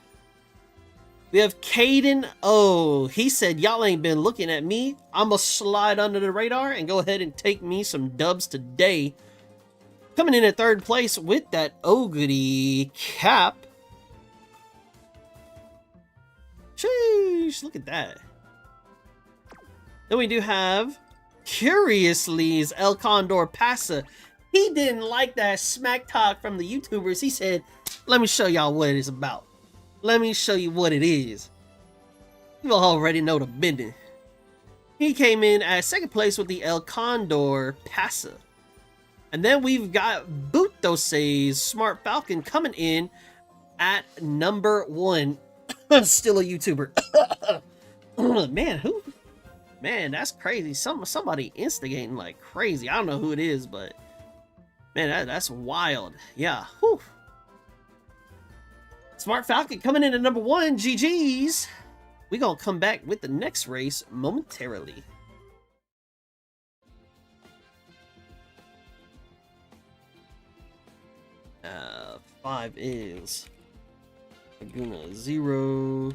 We have Caden O. He said, y'all ain't been looking at me. I'ma slide under the radar and go ahead and take me some dubs today. Coming in at 3rd place with that Ogre cap. Sheesh, look at that. Then we do have Curiously's El Condor Pasa. He didn't like that smack talk from the YouTubers. He said, let me show y'all what it's about. Let me show you what it is. You already know the business. He came in at 2nd place with the El Condor Pasa. And then we've got Bootos's Smart Falcon coming in at number 1. Still a YouTuber. Man, who? Man, that's crazy. Somebody instigating like crazy. I don't know who it is, but man, that's wild. Yeah. Whew. Smart Falcon coming in at number 1. GG's. We gonna come back with the next race momentarily. Uh, 5 is Laguna Zero.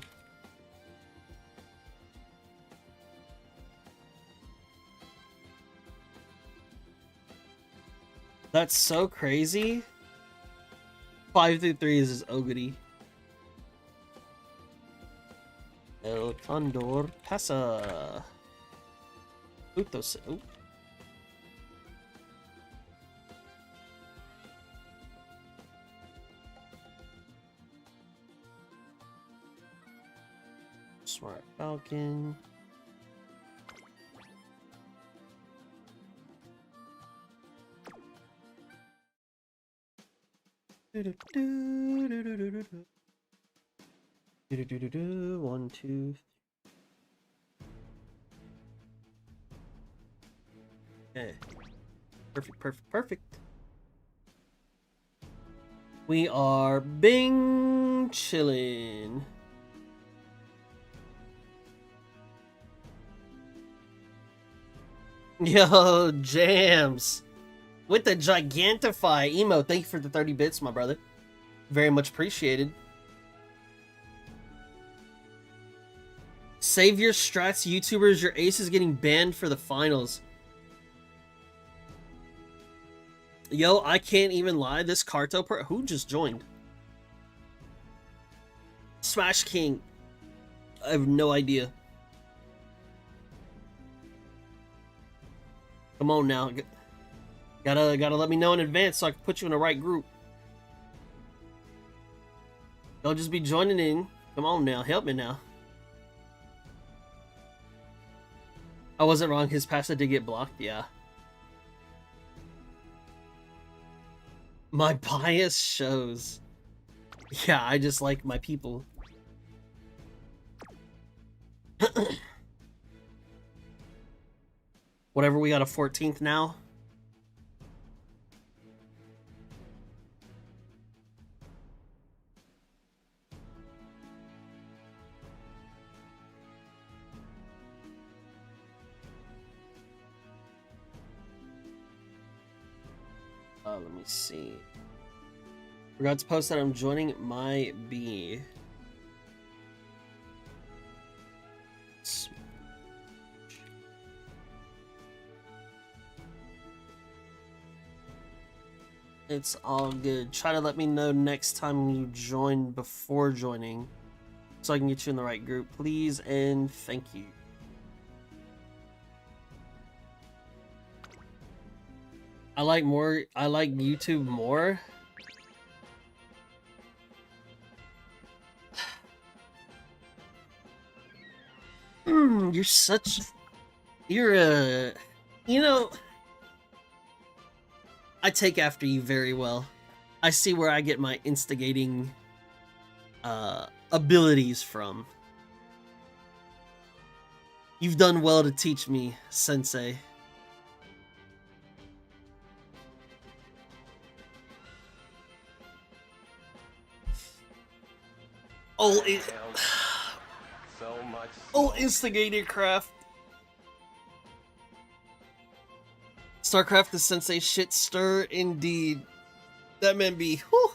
That's so crazy. 5 through 3 is his Ogre. El Condor Pasa. Utos. Oh. Smart Falcon. One, two. Okay. Perfect. We are Bing chillin'. Yo, Jams. With the Gigantify emote. Thank you for the 30 bits, my brother. Very much appreciated. Save your strats, YouTubers. Your ace is getting banned for the finals. Yo, I can't even lie. This Carto who just joined? Smash King. I have no idea. Come on now. Gotta let me know in advance so I can put you in the right group. Don't just be joining in. Come on now. Help me now. I wasn't wrong. His pasta did get blocked. Yeah. My bias shows. Yeah, I just like my people. Whatever, we got a 14th now. Let me see. Forgot to post that I'm joining my B. It's all good. Try to let me know next time you join before joining so I can get you in the right group, please, and thank you. I like YouTube more. You know, I take after you very well. I see where I get my instigating abilities from. You've done well to teach me, Sensei. Oh, Instigator Craft. StarCraft the Sensei shit stir indeed. That man be, whew,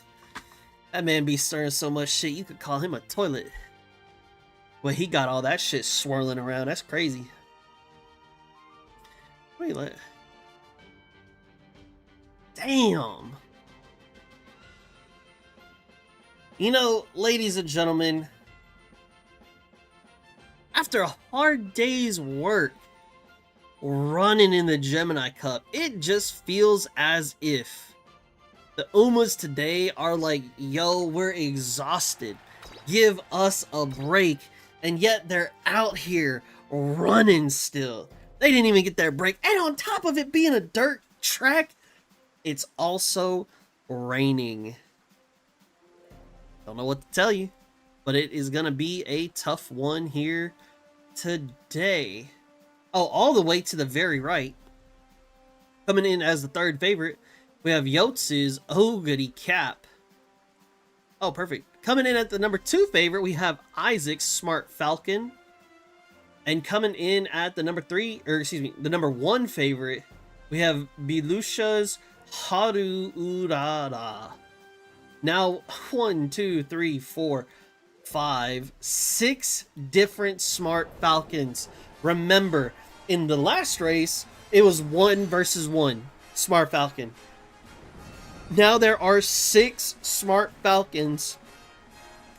that man be stirring so much shit you could call him a toilet. Well, he got all that shit swirling around. That's crazy. Wait, damn. You know, ladies and gentlemen, after a hard day's work running in the Gemini Cup, it just feels as if the Umas today are like, yo, we're exhausted. Give us a break. And yet they're out here running still. They didn't even get their break. And on top of it being a dirt track, it's also raining. Don't know what to tell you, but it is going to be a tough one here today. Oh, all the way to the very right. Coming in as the third favorite, we have Yotz's Ogre Cap. Oh, perfect. Coming in at the number 2 favorite, we have Isaac's Smart Falcon. And coming in at the number 1 favorite, we have Belusha's Haru Urara. Now, 1, 2, 3, 4, 5, 6 different Smart Falcons. Remember, in the last race, it was 1 versus 1 Smart Falcon. Now there are 6 Smart Falcons,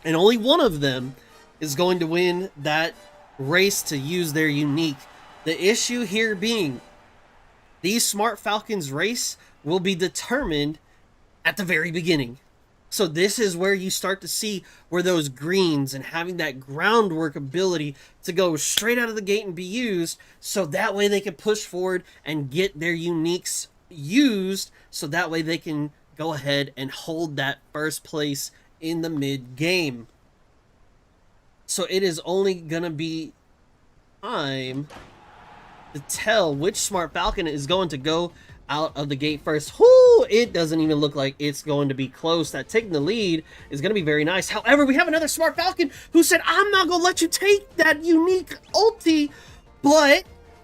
and only one of them is going to win that race to use their unique. The issue here being, these Smart Falcons race will be determined at the very beginning. So this is where you start to see where those greens and having that groundwork ability to go straight out of the gate and be used, so that way they can push forward and get their uniques used, so that way they can go ahead and hold that first place in the mid game. So it is only gonna be time to tell which Smart Falcon is going to go out of the gate first. Whoo! It doesn't even look like it's going to be close. That taking the lead is going to be very nice. However, we have another Smart Falcon who said, I'm not going to let you take that unique ulti, but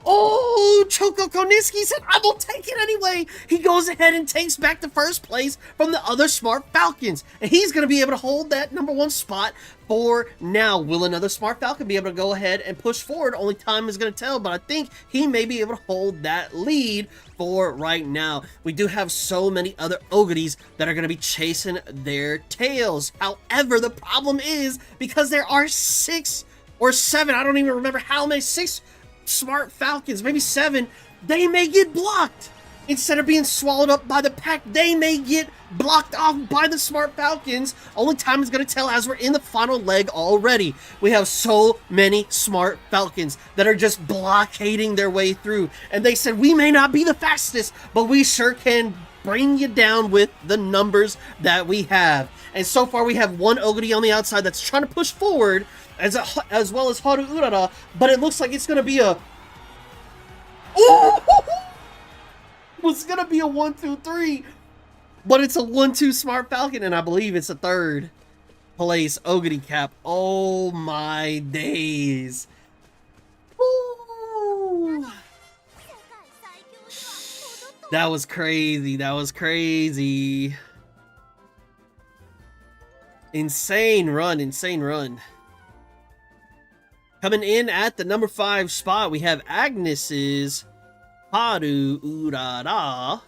oh, Choco Koniski said, I will take it anyway. He goes ahead and takes back the first place from the other Smart Falcons. And he's going to be able to hold that number 1 spot for now. Will another Smart Falcon be able to go ahead and push forward? Only time is going to tell, but I think he may be able to hold that lead for right now. We do have so many other Ogres that are going to be chasing their tails. However, the problem is, because there are 6 or 7, I don't even remember how many, 6 Smart Falcons, maybe 7, they may get blocked. Instead of being swallowed up by the pack, they may get blocked off by the Smart Falcons. Only time is going to tell, as we're in the final leg already. We have so many Smart Falcons that are just blockading their way through. And they said, we may not be the fastest, but we sure can bring you down with the numbers that we have. And so far, we have one Ogre on the outside that's trying to push forward, as well as Haru Urara, but it looks like it's going to be a... Oh! It was going to be a 1, 2, 3, but it's a 1, 2 Smart Falcon, and I believe it's a third place Ogre Cap. Oh my days. Ooh. That was crazy. That was crazy. Insane run. Insane run. Coming in at the number 5 spot, we have Agnes's Haru Urara.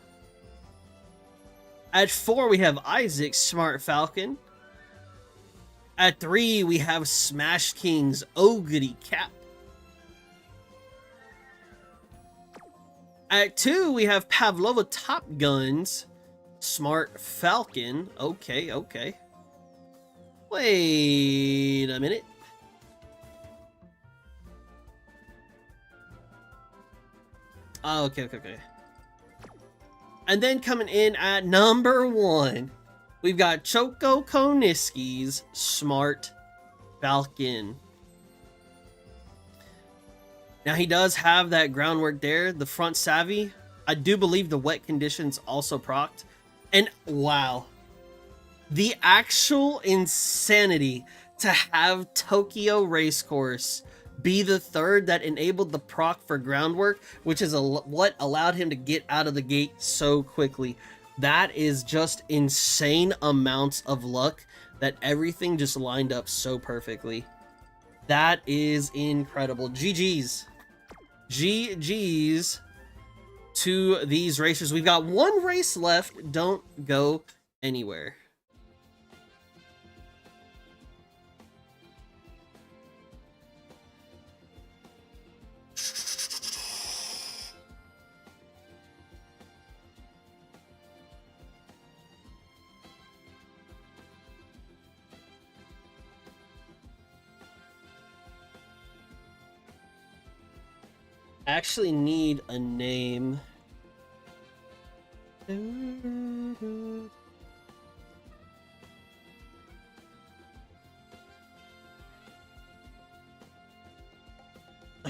At 4, we have Isaac's Smart Falcon. At 3, we have Smash King's Ogre Cap. At 2, we have Pavlova Top Gun's Smart Falcon. Okay, okay. Wait a minute. Oh, okay. And then coming in at number 1, we've got Choco Koniski's Smart Falcon. Now he does have that groundwork there, the front savvy. I do believe the wet conditions also procced. And wow, the actual insanity to have Tokyo Racecourse be the third that enabled the proc for groundwork, which is what allowed him to get out of the gate so quickly. That is just insane amounts of luck that everything just lined up so perfectly. That is incredible. GG's. GG's to these racers. We've got one race left. Don't go anywhere. I actually need a name. I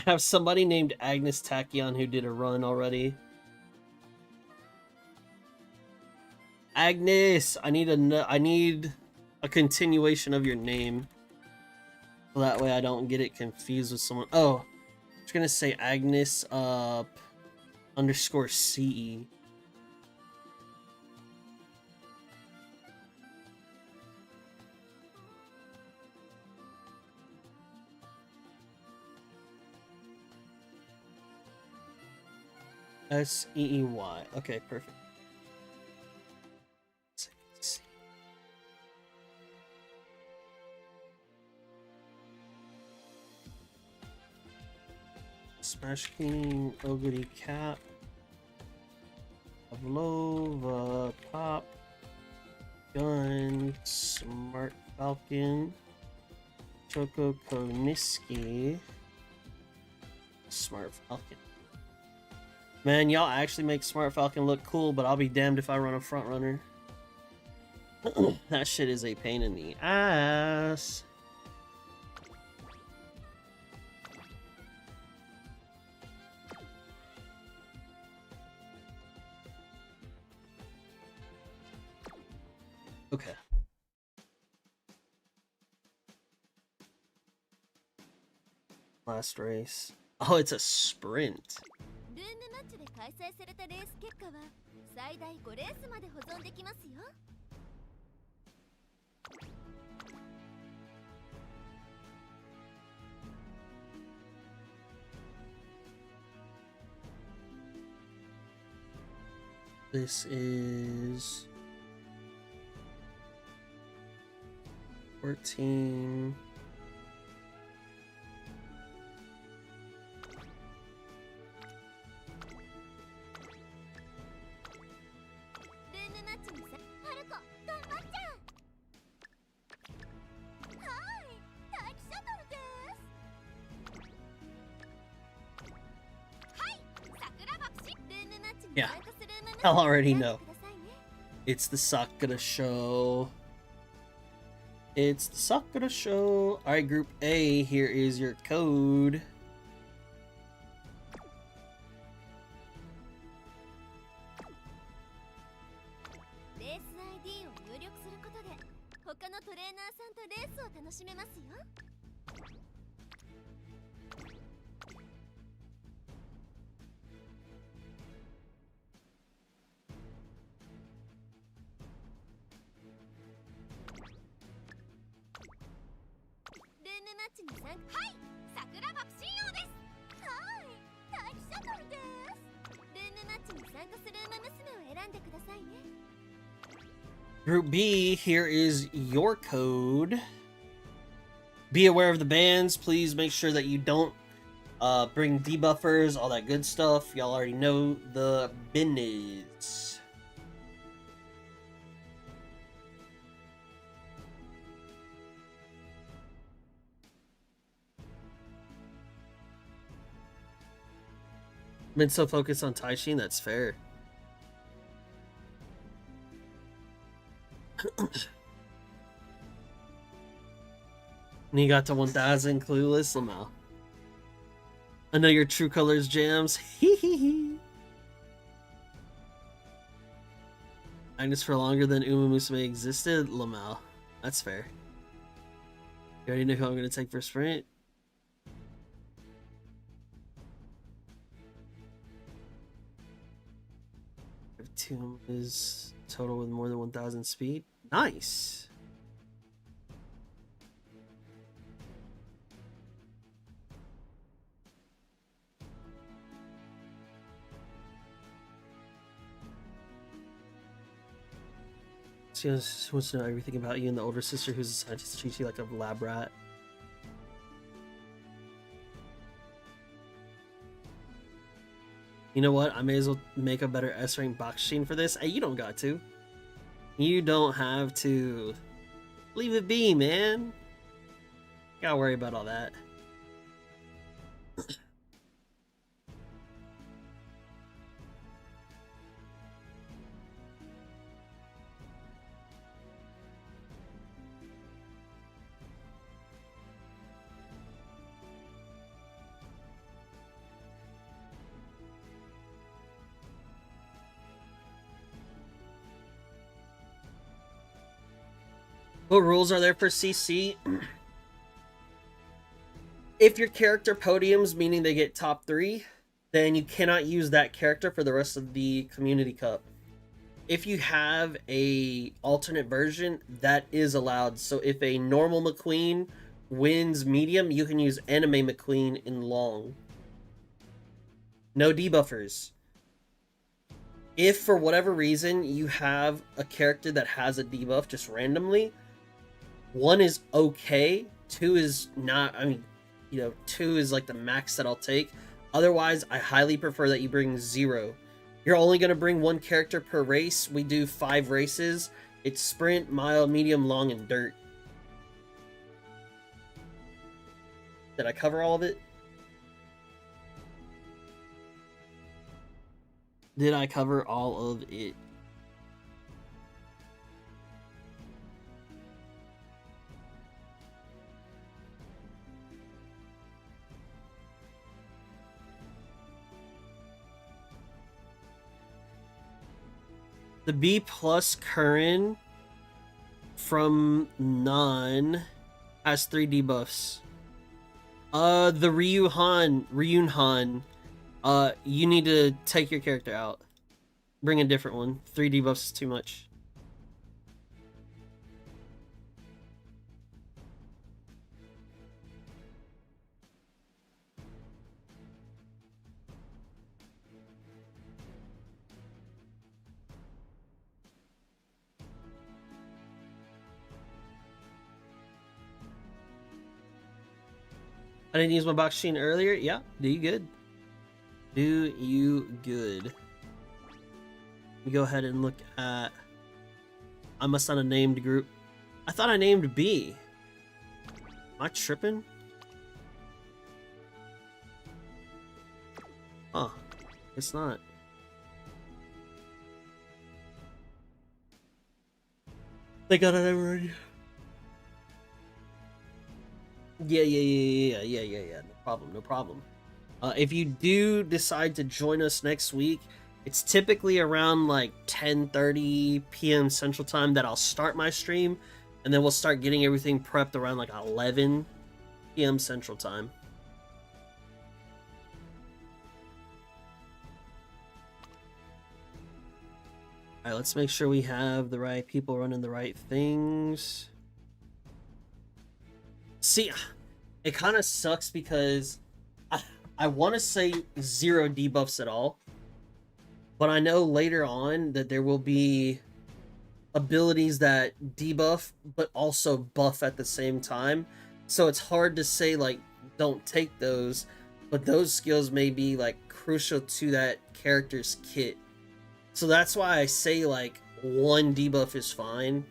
have somebody named Agnes Tachyon who did a run already. Agnes, I need a continuation of your name. So that way I don't get it confused with someone. Oh, I'm just gonna say Agnes underscore CE. SEEY. Okay, perfect. Smash King, Ogre Cap, Pavlova, Pop, Gun, Smart Falcon, Choco Koniski, Smart Falcon. Man, y'all actually make Smart Falcon look cool, but I'll be damned if I run a front runner. That shit is a pain in the ass. Okay. Last race. Oh, it's a sprint. This is 14. Yeah, I'll already know. It's the Sakura show. It's the Sakura show. Alright, Group A, here is your code. Group B, here is your code. Be aware of the bans. Please make sure that you don't bring debuffers, all that good stuff. Y'all already know the business. Been so focused on Taishin, that's fair. And he got to 1,000 clueless somehow. I know your true colors, Jams. Hee hee hee. Agnes for longer than Uma Musume existed? Lamau. That's fair. You already know who I'm going to take for sprint? Two is total with more than 1,000 speed. Nice. She wants to know everything about you and the older sister who's a scientist treats you like a lab rat. You know what? I may as well make a better S-rank box machine for this. Hey, you don't got to. You don't have to. Leave it be, man. Gotta worry about all that. What rules are there for CC? If your character podiums, meaning they get top 3, then you cannot use that character for the rest of the Community Cup. If you have a alternate version, that is allowed. So if a normal McQueen wins medium, you can use anime McQueen in long. No debuffers. If for whatever reason you have a character that has a debuff just randomly, 1 is okay, 2 is not. I mean, 2 is like the max that I'll take. Otherwise, I highly prefer that you bring 0. You're only going to bring 1 character per race. We do 5 races. It's sprint, mile, medium, long, and dirt. Did I cover all of it? Did I cover all of it? The B plus Curran from Nan has 3 debuffs. The Ryun Han, you need to take your character out. Bring a different one. 3 debuffs is too much. I didn't use my box machine earlier. Yeah, do you good. Do you good. Let me go ahead and look at... I must not have named group. I thought I named B. Am I tripping? Huh. It's not. They got it already. Yeah. No problem. If you do decide to join us next week, it's typically around like 10:30 p.m. Central Time that I'll start my stream, and then we'll start getting everything prepped around like 11 p.m. Central Time. Alright, let's make sure we have the right people running the right things. See, it kind of sucks because I want to say 0 debuffs at all, but I know later on that there will be abilities that debuff but also buff at the same time, so it's hard to say like don't take those, but those skills may be like crucial to that character's kit. So that's why I say like 1 debuff is fine,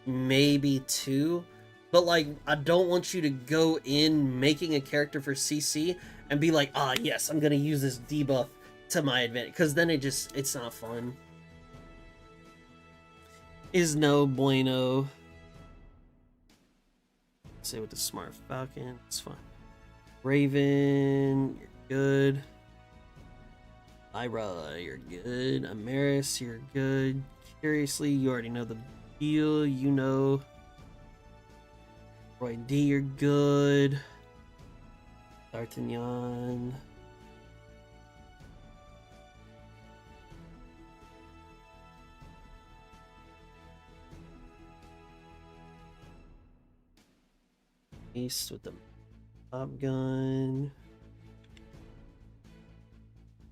maybe 2. But, like, I don't want you to go in making a character for CC and be like, yes, I'm going to use this debuff to my advantage. Because then it's not fun. Is no bueno. Say with the Smart Falcon. It's fine. Raven. You're good. Lyra, you're good. Amaris, you're good. Curiously, you already know the deal. You know. Roy D, you're good. D'Artagnan. Ace with the Top Gun.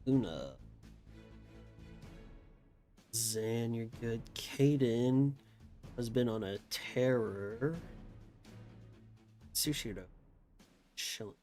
Luna. Zan, you're good. Kaden has been on a terror. Sushiro. Chilling.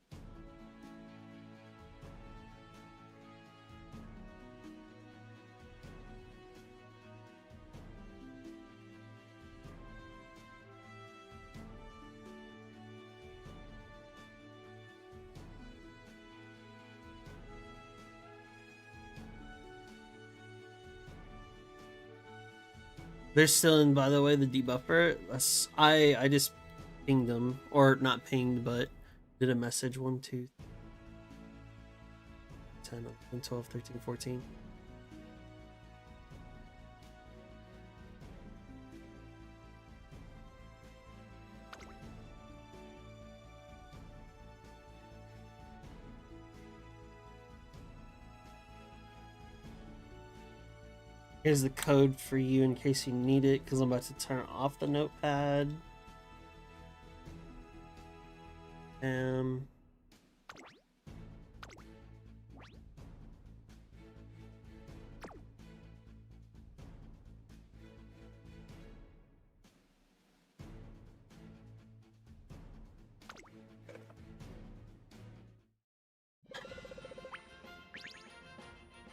They're still in, by the way, the debuffer. I just pinged them, or not pinged, but did a message. 1, 2, 10, 11, 12, 13, 14. Here's the code for you in case you need it, because I'm about to turn off the notepad.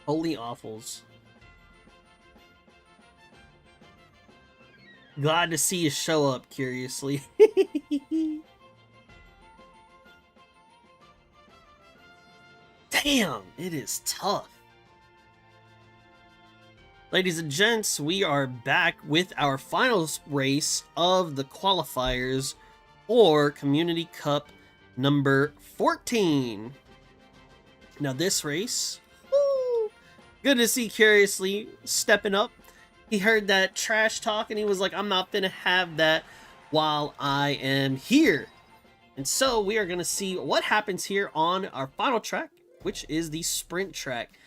Holy awfuls. Glad to see you show up, curiously. Damn, it is tough. Ladies and gents, we are back with our final race of the qualifiers for Community Cup number 14. Now this race, woo, good to see Curiously stepping up. He heard that trash talk and he was like, I'm not gonna have that while I am here. And so we are gonna see what happens here on our final track, which is the sprint track.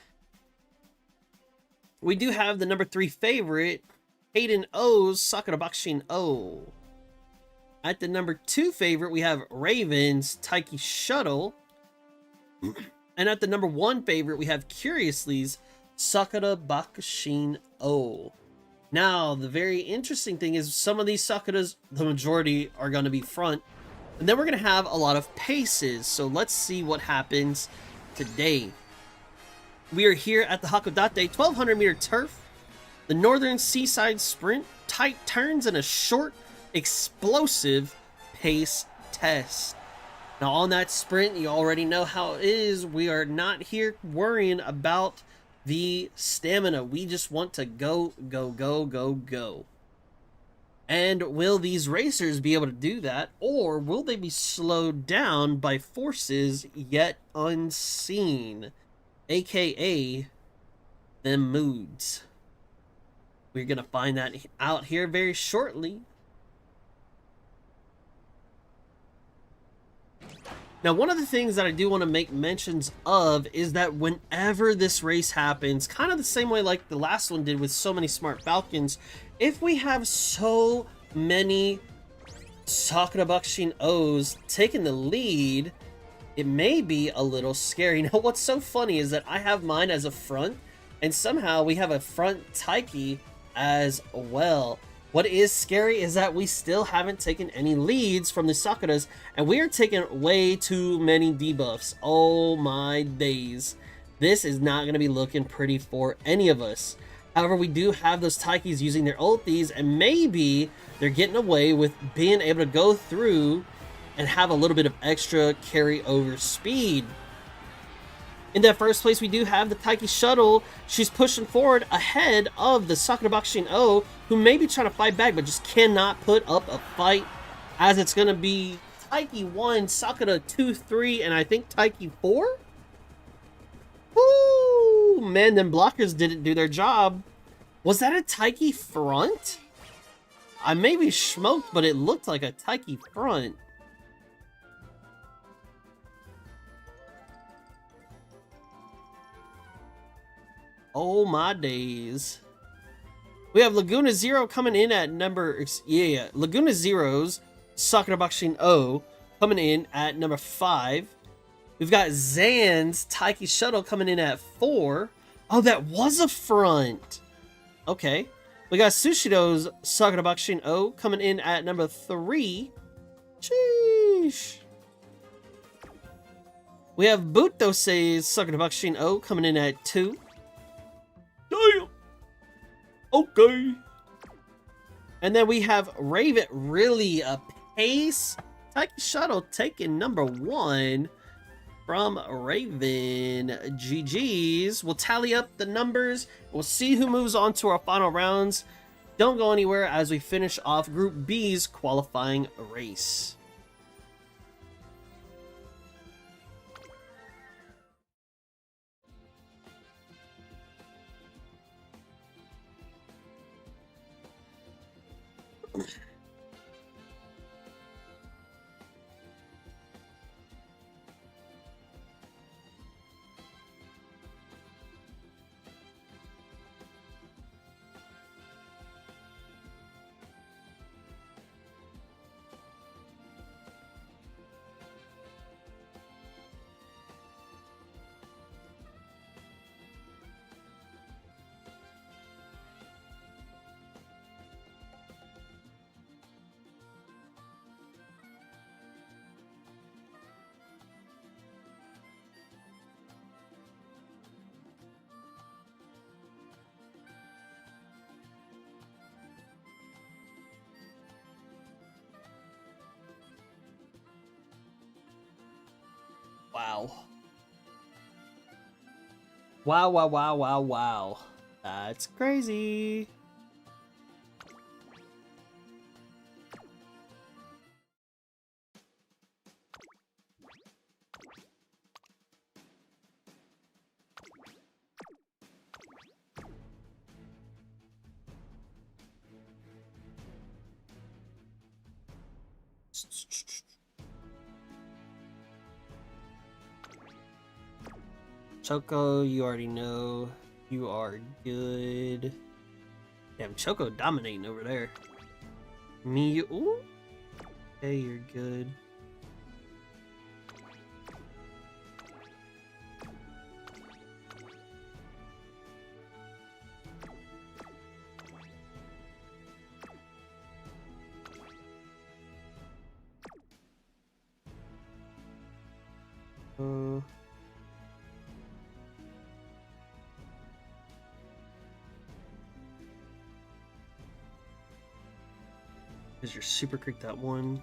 We do have the number 3 favorite, Hayden O's Sakura Bakushin O. At the number 2 favorite, we have Raven's Taiki Shuttle. And at the number 1 favorite, we have Curiously's Sakura Bakushin O. Now, the very interesting thing is some of these Sakuras, the majority are going to be front. And then we're going to have a lot of paces. So let's see what happens today. We are here at the Hakodate 1200 meter turf. The Northern Seaside Sprint, tight turns, and a short, explosive pace test. Now on that sprint, you already know how it is. We are not here worrying about the stamina. We just want to go, go, go, go, go. And will these racers be able to do that, or will they be slowed down by forces yet unseen, aka them moods? We're gonna find that out here very shortly. Now, one of the things that I do want to make mentions of is that whenever this race happens, kind of the same way like the last one did with so many Smart Falcons, if we have so many Sakura Bakushin O's taking the lead, it may be a little scary. Now, what's so funny is that I have mine as a front, and somehow we have a front Taiki as well. What is scary is that we still haven't taken any leads from the Sakuras, and we are taking way too many debuffs. Oh my days. This is not going to be looking pretty for any of us. However, we do have those Taikis using their ultis, and maybe they're getting away with being able to go through and have a little bit of extra carryover speed. In that first place, we do have the Taiki Shuttle. She's pushing forward ahead of the Sakura Bakushin O, who may be trying to fight back, but just cannot put up a fight, as it's going to be Taiki 1, Sakura 2, 3, and I think Taiki 4? Woo! Man, them blockers didn't do their job. Was that a Taiki front? I may be smoked, but it looked like a Taiki front. Oh my days. We have Laguna Zero coming in at number... Yeah. Laguna Zero's Sakura Bakushin O coming in at number 5. We've got Zan's Taiki Shuttle coming in at 4. Oh, that was a front. Okay. We got Sushido's Sakura Bakushin O coming in at number 3. Sheesh. We have Butosei's Sakura Bakushin O coming in at 2. Damn. Okay. And then we have Raven, really a pace. Taiki Shuttle taking number 1 from Raven. GG's. We'll tally up the numbers. We'll see who moves on to our final rounds. Don't go anywhere as we finish off Group B's qualifying race. Wow. Wow, wow, wow, wow, wow. That's crazy. Choco, you already know. You are good. Damn, Choco dominating over there. Me, ooh. Okay, you're good. Because you're super quick that one.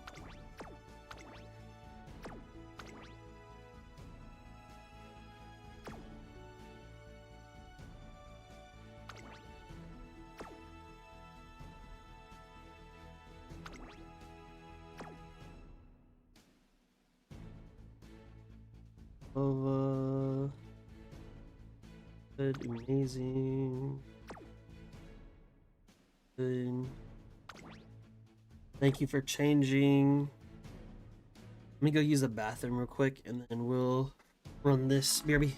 Good, amazing. Good. Thank you for changing. Let me go use the bathroom real quick and then we'll run this. BRB.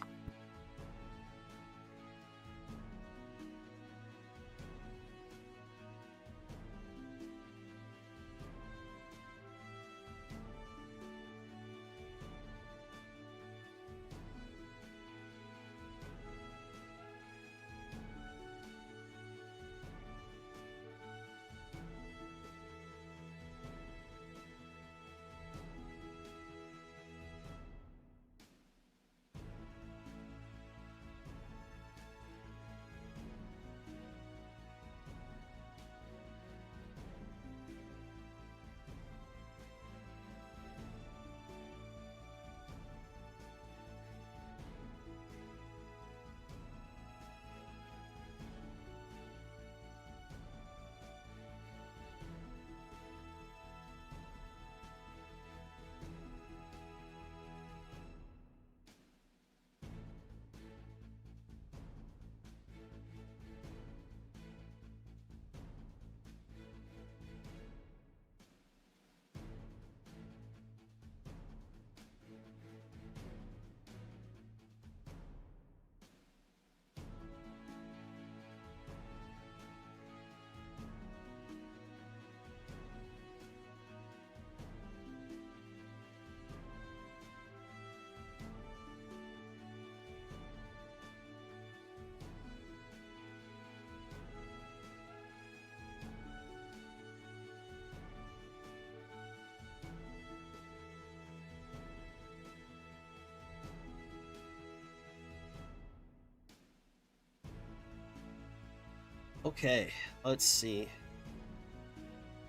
Okay, let's see.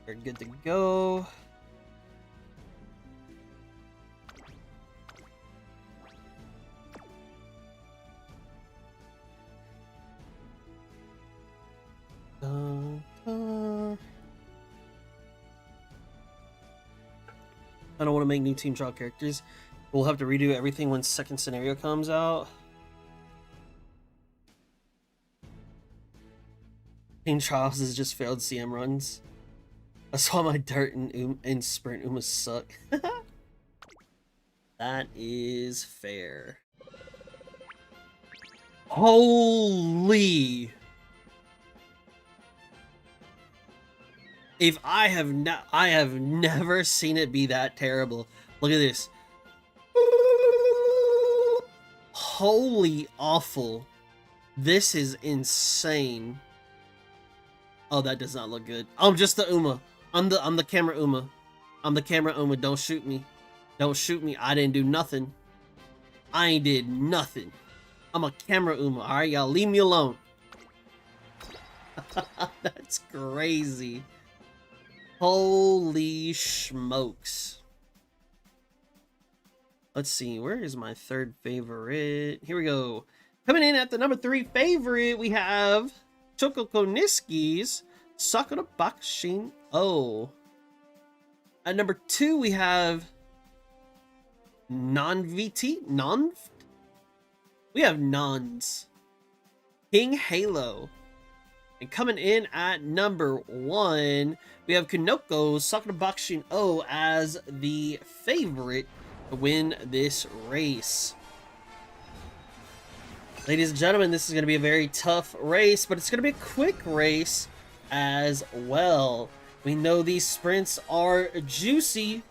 We're good to go. I don't want to make new team trial characters. We'll have to redo everything when second scenario comes out. Team trials is just failed CM runs. That's why my dirt and sprint Umas suck. That is fair. Holy! If I have never seen it be that terrible. Look at this. Holy awful. This is insane. Oh, that does not look good. I'm just the Uma. I'm the camera Uma. I'm the camera Uma. Don't shoot me. Don't shoot me. I didn't do nothing. I ain't did nothing. I'm a camera Uma. Alright, y'all leave me alone. That's crazy. Holy smokes. Let's see, where is my third favorite? Here we go. Coming in at the number 3 favorite, we have Chokokoniski's Sakura Bakushin O. At number 2, we have Non-VT? Non-VT? We have Nons. King Halo. And coming in at number 1, we have Kunoko's Sakura Bakushin O as the favorite to win this race. Ladies and gentlemen, this is going to be a very tough race, but it's going to be a quick race as well. We know these sprints are juicy,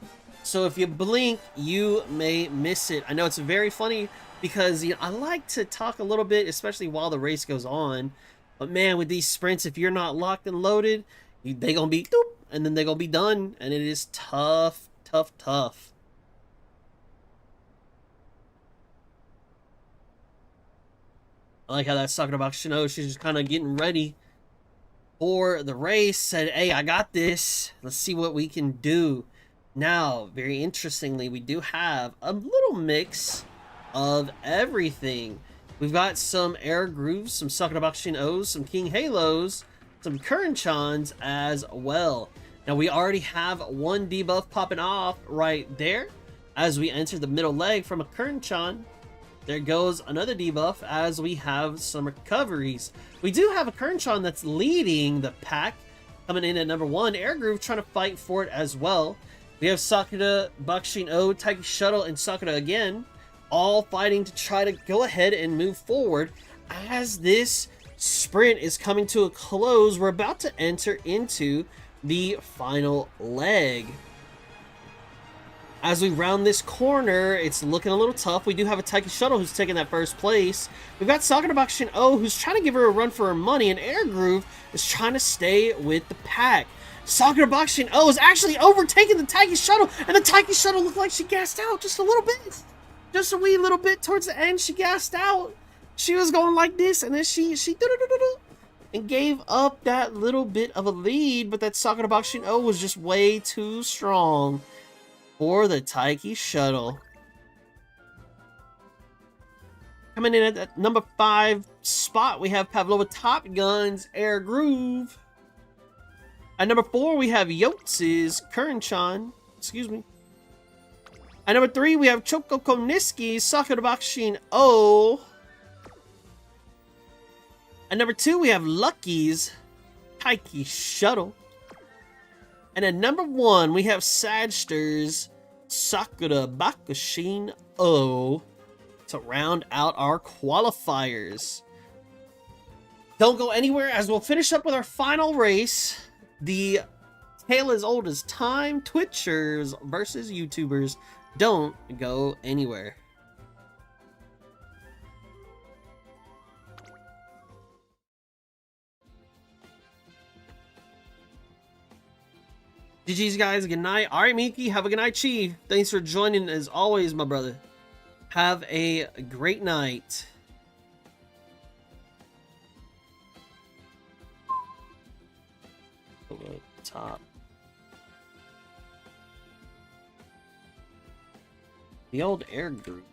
so if you blink, you may miss it. I know it's very funny because I like to talk a little bit, especially while the race goes on. But man, with these sprints, if you're not locked and loaded, they gonna be doop, and then they're gonna be done, and it is tough, tough, tough. I like how that Sakura Bakushin O, she's just kind of getting ready for the race. Said, hey, I got this. Let's see what we can do. Now, very interestingly, we do have a little mix of everything. We've got some Air Grooves, some Sakura Bakushin O's, some King Halos, some Current-chans as well. Now, we already have one debuff popping off right there as we enter the middle leg from a Current-chan. There goes another debuff as we have some recoveries. We do have a Current-chan that's leading the pack, coming in at number 1. Air Groove trying to fight for it as well. We have Sakura Bakushin O, Taiki Shuttle, and Sakura again, all fighting to try to go ahead and move forward. As this sprint is coming to a close, we're about to enter into the final leg. As we round this corner, it's looking a little tough. We do have a Taiki Shuttle who's taking that first place. We've got Sakura Bakushin O who's trying to give her a run for her money, and Air Groove is trying to stay with the pack. Sakura Bakushin O is actually overtaking the Taiki Shuttle, and the Taiki Shuttle looked like she gassed out just a little bit. Just a wee little bit towards the end, she gassed out. She was going like this, and then she and gave up that little bit of a lead, but that Sakura Bakushin O was just way too strong for the Taiki Shuttle. Coming in at that number 5 spot, we have Pavlova Top Gun's Air Groove. At number 4, we have Yotz's Current-chan. Excuse me. At number 3, we have Chokokoniski's Sakura Bakushin O. At number 2, we have Lucky's Taiki Shuttle. And at number 1, we have Sagster's Sakura Bakushin O to round out our qualifiers. Don't go anywhere as we'll finish up with our final race. The tale as old as time, Twitchers versus YouTubers. Don't go anywhere. GG's guys, good night. Alright Miki, have a good night, Chief. Thanks for joining as always, my brother. Have a great night. top. The old air group.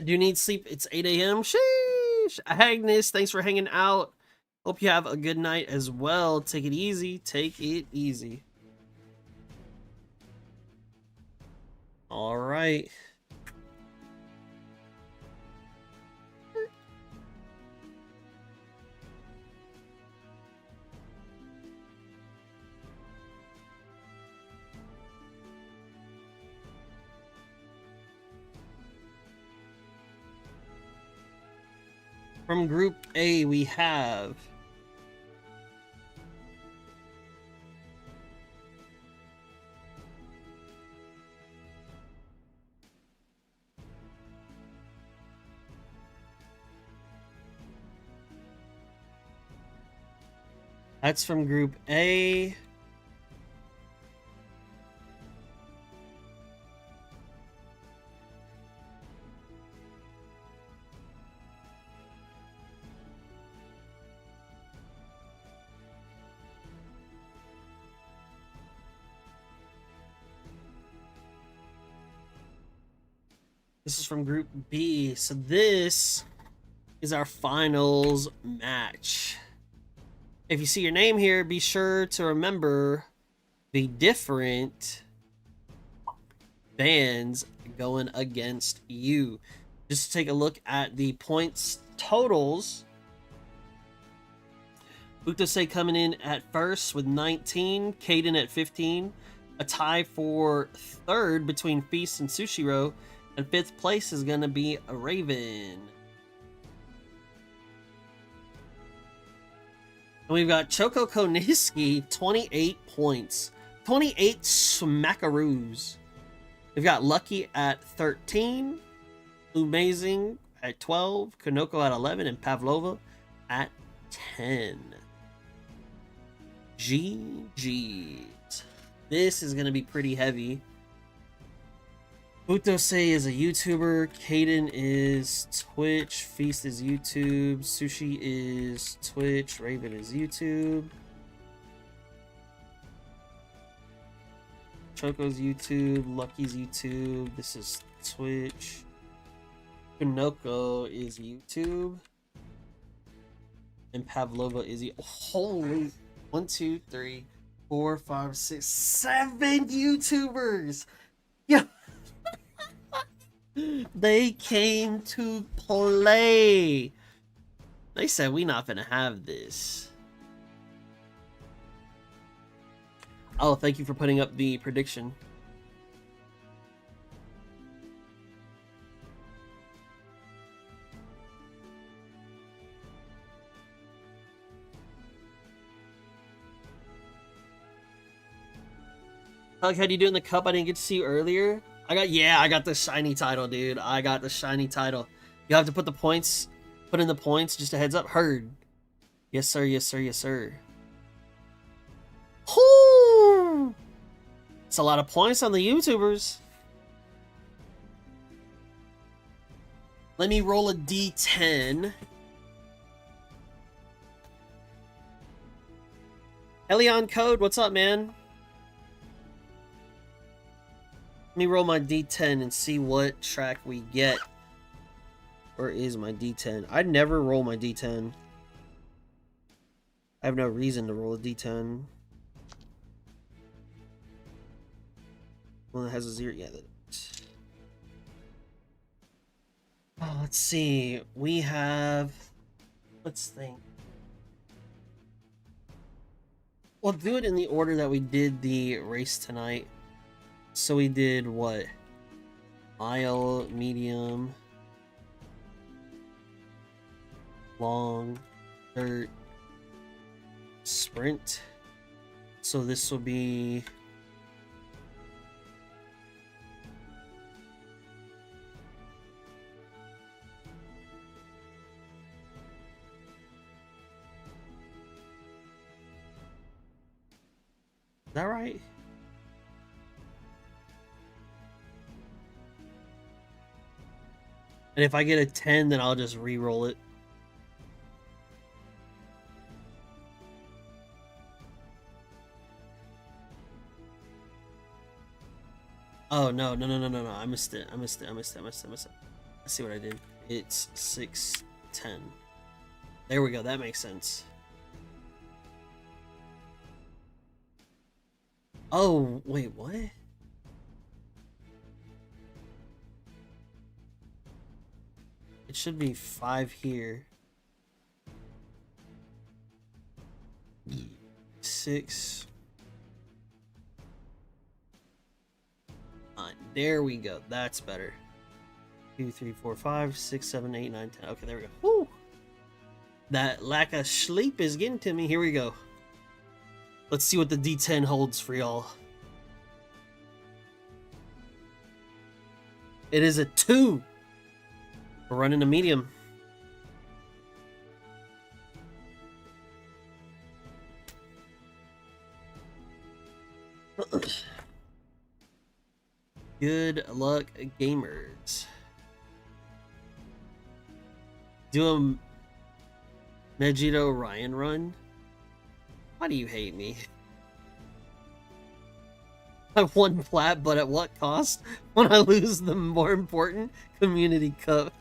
Do you need sleep? It's 8 a.m. Sheesh! Agnes, thanks for hanging out. Hope you have a good night as well. Take it easy. Take it easy. All right. From Group A, we have that's from Group A. This is from Group B. So this is our finals match. If you see your name here, be sure to remember the different bands going against you. Just to take a look at the points totals. Uktose coming in at first with 19, Kaden at 15, a tie for third between Feast and Sushiro, and fifth place is going to be a Raven. And we've got Choco Koniski, 28 points. 28 smackaroos. We've got Lucky at 13, Amazing at 12, Konoko at 11, and Pavlova at 10. GG's. This is going to be pretty heavy. Utose is a YouTuber, Kaden is Twitch, Feast is YouTube, Sushi is Twitch, Raven is YouTube, Choco's YouTube, Lucky's YouTube, this is Twitch, Konoko is YouTube, and Pavlova is holy 1, 2, 3, 4, 5, 6, 7 YouTubers. Yeah. They came to play. They said we not gonna have this. Oh, thank you for putting up the prediction. Hug, how do you do in the cup? I didn't get to see you earlier. I got the shiny title, dude. I got the shiny title. You have to put in the points, just a heads up. Heard. Yes, sir, yes, sir, yes, sir. Whoo! It's a lot of points on the YouTubers. Let me roll a D10. Helion Code, what's up, man? Let me roll my D10 and see what track we get. Where is my D10? I never roll my D10. I have no reason to roll a D10. One that has a 0. Yeah. Oh, let's see. We have... Let's think. We'll do it in the order that we did the race tonight. So we did what? Mile, medium, long, dirt, sprint. So this will be... Is that right? And if I get a 10, then I'll just re-roll it. Oh, no. I missed it. I see what I did. It's 6, 10. There we go. That makes sense. Oh, wait, what? It should be 5 here. 6. There we go. That's better. 2, 3, 4, 5, 6, 7, 8, 9, 10. Okay, there we go. Woo! That lack of sleep is getting to me. Here we go. Let's see what the D10 holds for y'all. It is a 2. We're running a medium. Good luck, gamers. Do a Megito Ryan run? Why do you hate me? I won plat, but at what cost? When I lose the more important Community Cup.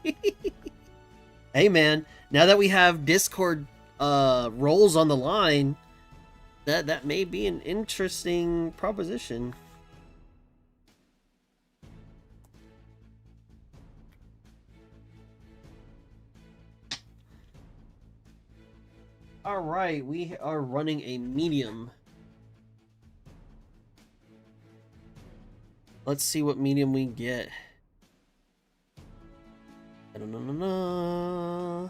Hey man, now that we have Discord roles on the line, that may be an interesting proposition. Alright, we are running a medium. Let's see what medium we get. Da-da-da-da-da.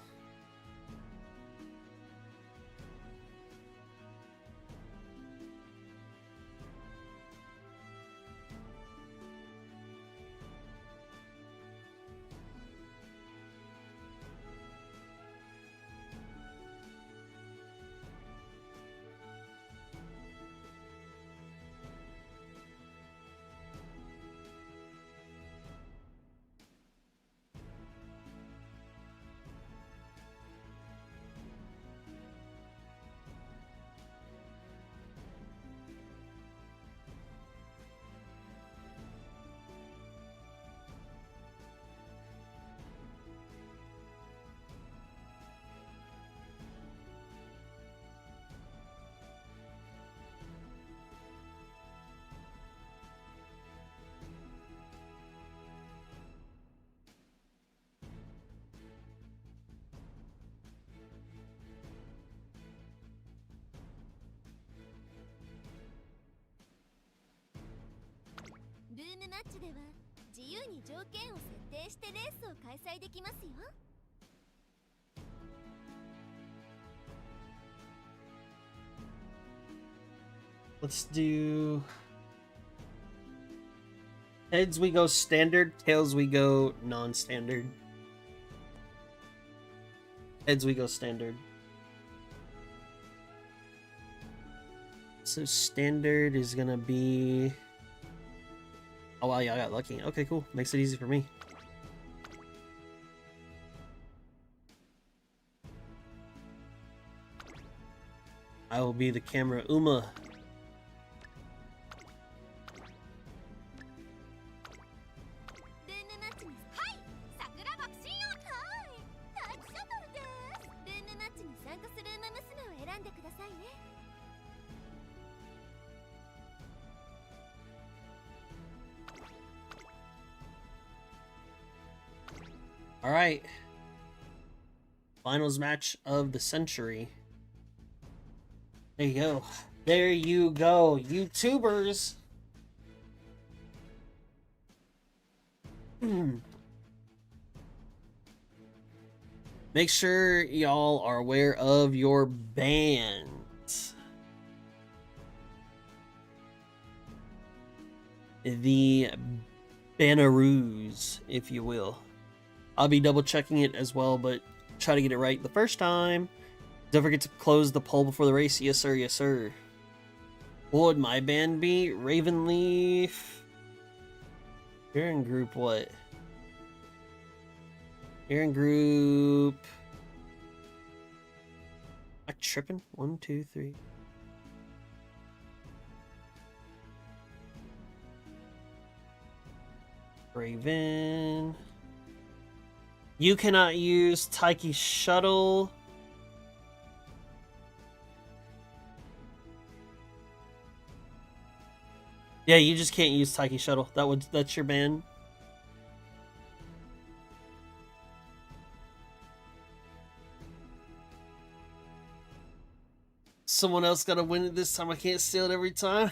Let's do... Heads we go standard, tails we go non-standard. Heads we go standard. So standard is gonna be... Oh wow, yeah, I got lucky. Okay, cool. Makes it easy for me. I will be the camera Uma. Alright. Finals match of the century. There you go. There you go, YouTubers. Make sure y'all are aware of your bans. the Banneroos, if you will. I'll be double checking it as well, but try to get it right the first time. Don't forget to close the poll before the race. Yes, sir. Yes, sir. What would my band be? Ravenleaf. You're in group what? You're in group... Am I tripping? 1, 2, 3. Raven. You cannot use Taiki Shuttle. Yeah, you just can't use Taiki Shuttle. That's your ban. Someone else gotta win it this time. I can't steal it every time.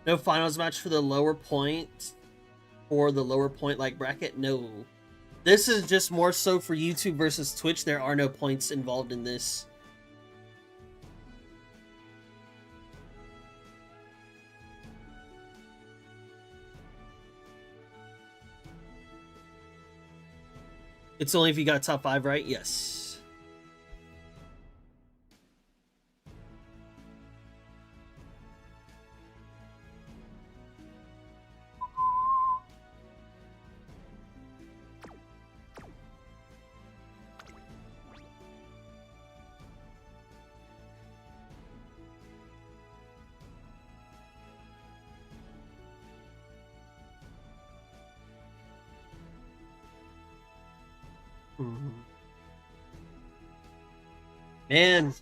No finals match for the lower point, or the lower point like bracket? No. This is just more so for YouTube versus Twitch. There are no points involved in this. It's only if you got top 5, right? Yes. Man,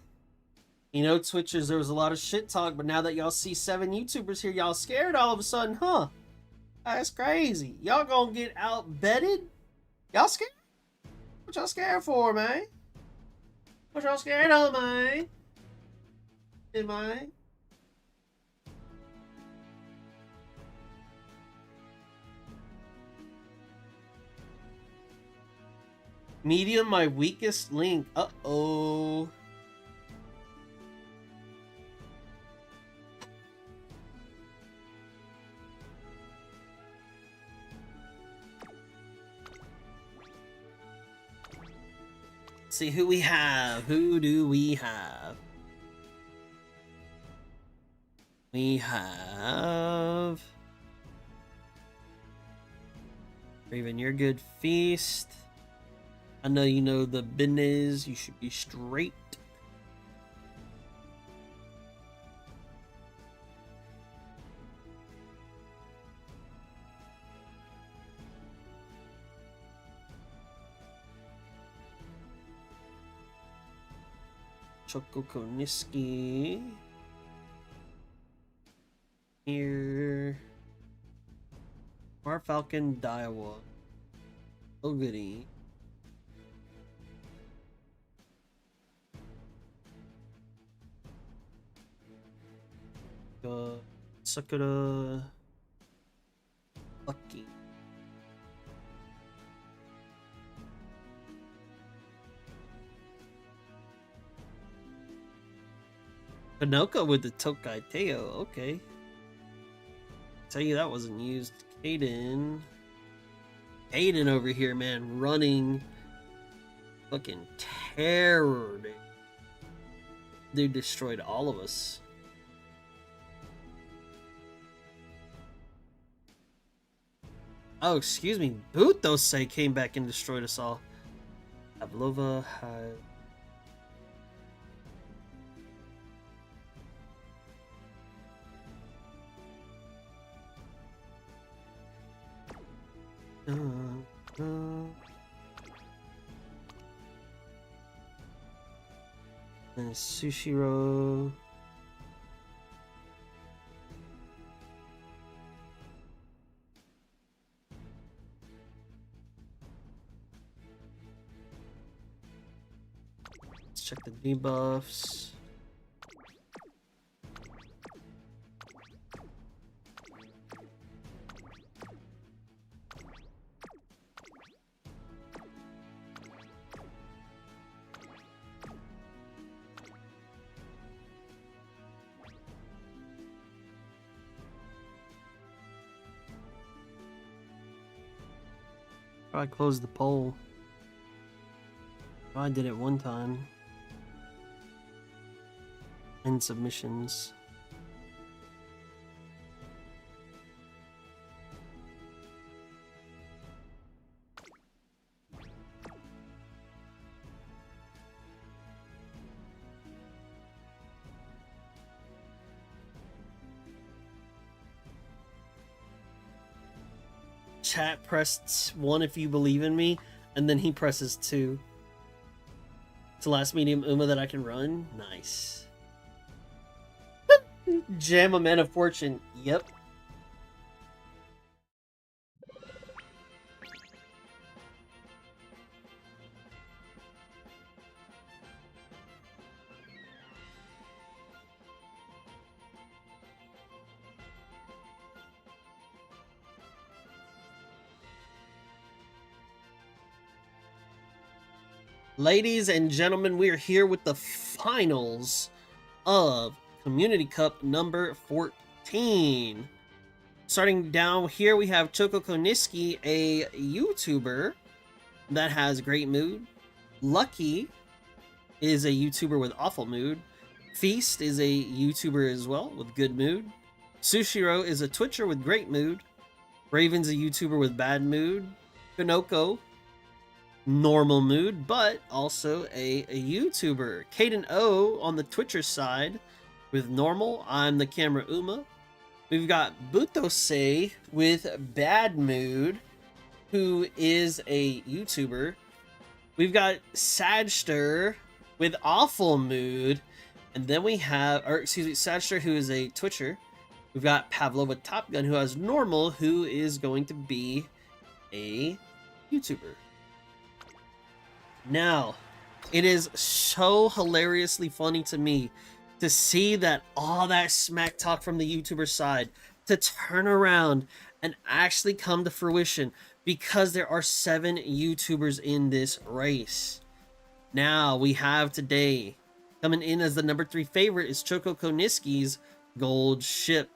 you know, Twitchers, there was a lot of shit talk, but now that y'all see 7 YouTubers here, y'all scared all of a sudden, huh? That's crazy. Y'all gonna get outbetted? Y'all scared? What y'all scared for, man? What y'all scared of, man? Am I? Medium, my weakest link. Uh-oh. See who we have. Who do we have? We have... Raven, you're good. Feast. I know you know the business. You should be straight. Choco Koniski. Here. Mar Falcon Daiwa. Oh goody. Sakura. Lucky. Pinocchio with the Tokai Teo, okay. Tell you that wasn't used. Caden. Caden over here, man, running fucking terror, dude. Dude destroyed all of us. Oh, excuse me. Butose came back and destroyed us all. Pavlova had... And Sushiro. Let's check the debuffs. I closed the poll. I did it one time. End submissions. Chat pressed 1 if you believe in me, and then he presses 2. It's the last medium Uma that I can run. Nice. Jam a Man of Fortune. Yep. Ladies and gentlemen, we are here with the finals of Community Cup number 14. Starting down here, we have Choco Koniski, a YouTuber that has great mood. Lucky is a YouTuber with awful mood. Feast is a YouTuber as well with good mood. Sushiro is a Twitcher with great mood. Raven's a YouTuber with bad mood. Konoko, normal mood, but also a YouTuber. Kaden O on the Twitcher side with normal. I'm the camera Uma. We've got Butose with bad mood, who is a YouTuber. We've got Sadster with awful mood. And then we have, Sadster, who is a Twitcher. We've got Pavlova Top Gun, who has normal, who is going to be a YouTuber. Now, it is so hilariously funny to me to see that all that smack talk from the YouTuber side to turn around and actually come to fruition, because there are 7 YouTubers in this race. Now, we have today, coming in as the number 3 favorite is Choco Koniski's Gold Ship.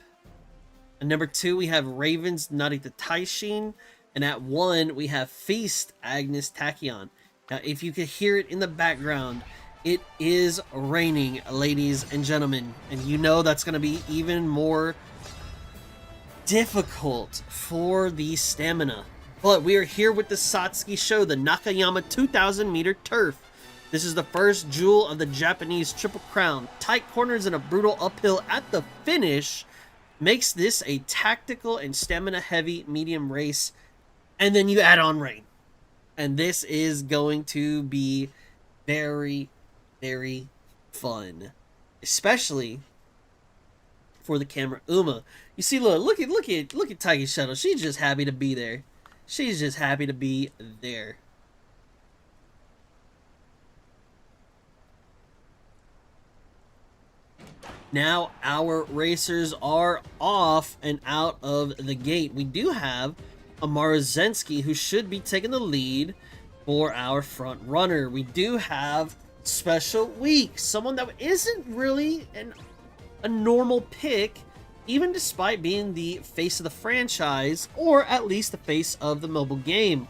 At number 2, we have Raven's Narita Taishin. And at 1, we have Feast Agnes Tachyon. Now, if you could hear it in the background, it is raining, ladies and gentlemen. And you know that's going to be even more difficult for the stamina. But we are here with the Satsuki Show, the Nakayama 2,000 meter turf. This is the first jewel of the Japanese Triple Crown. Tight corners and a brutal uphill at the finish makes this a tactical and stamina heavy medium race. And then you add on rain. And this is going to be very, very fun. Especially for the camera Uma. You see, look at Taiki Shuttle. She's just happy to be there. She's just happy to be there. Now our racers are off and out of the gate. We do have Amara Zensky, who should be taking the lead for our front runner. We do have Special Week, someone that isn't really a normal pick, even despite being the face of the franchise, or at least the face of the mobile game.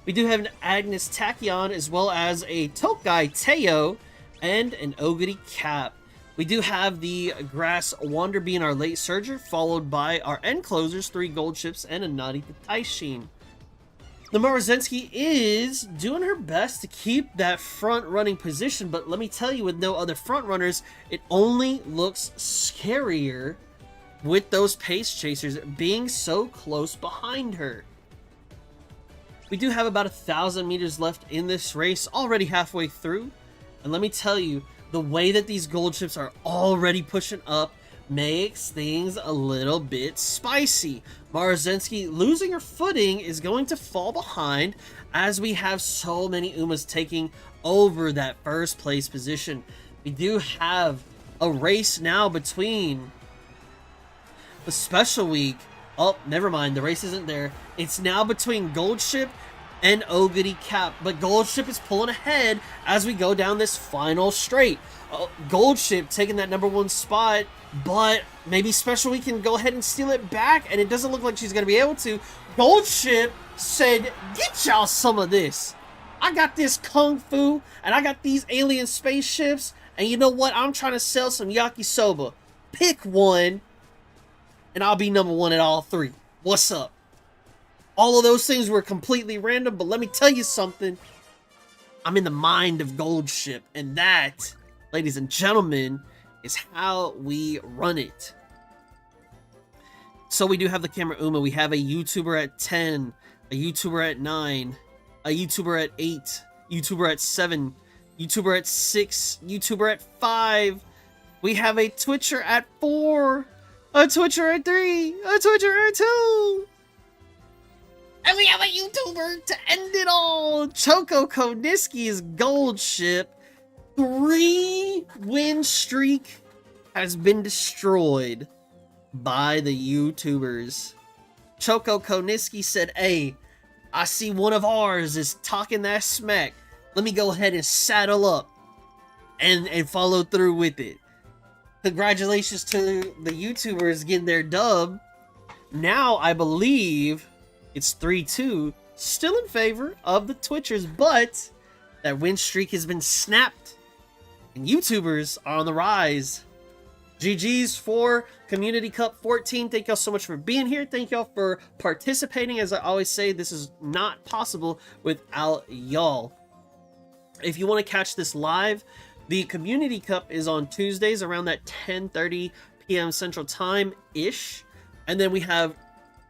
We do have an Agnes Tachyon, as well as a Tokai Teo, and an Oguri Cap. We do have the Grass Wander being our late surger, followed by our end closers, 3 gold ships, and a Narita Taishin. The Morozensky is doing her best to keep that front running position, but let me tell you, with no other front runners, it only looks scarier with those pace chasers being so close behind her. We do have about 1,000 meters left in this race, already halfway through, and let me tell you, the way that these gold ships are already pushing up makes things a little bit spicy. Marozensky losing her footing is going to fall behind, as we have so many Umas taking over that first place position. We do have a race now between the Special Week. Oh, never mind, the race isn't there. It's now between Gold Ship and Oguri Cap, but Gold Ship is pulling ahead as we go down this final straight. Gold Ship taking that number 1 spot, but maybe Special Week can go ahead and steal it back, and it doesn't look like she's going to be able to. Gold Ship said, get y'all some of this. I got this kung fu, and I got these alien spaceships, and you know what? I'm trying to sell some yakisoba. Pick one, and I'll be number one at all three. What's up? All of those things were completely random, but let me tell you something. I'm in the mind of Goldship, and that, ladies and gentlemen, is how we run it. So we do have the camera Uma. We have a YouTuber at 10, a YouTuber at 9, a YouTuber at 8, YouTuber at 7, YouTuber at 6, YouTuber at 5. We have a Twitcher at 4, a Twitcher at 3, a Twitcher at 2. And we have a YouTuber to end it all. Choco Koniski's Goldship 3-win streak has been destroyed by the YouTubers. Choco Koniski said, hey, I see one of ours is talking that smack. Let me go ahead and saddle up and follow through with it. Congratulations to the YouTubers getting their dub. Now I believe it's 3-2, still in favor of the Twitchers, but that win streak has been snapped and YouTubers are on the rise. GG's for Community Cup 14. Thank y'all so much for being here. Thank y'all for participating. As I always say, this is not possible without y'all. If you want to catch this live, the Community Cup is on Tuesdays around that 10:30 p.m. Central Time-ish. And then we have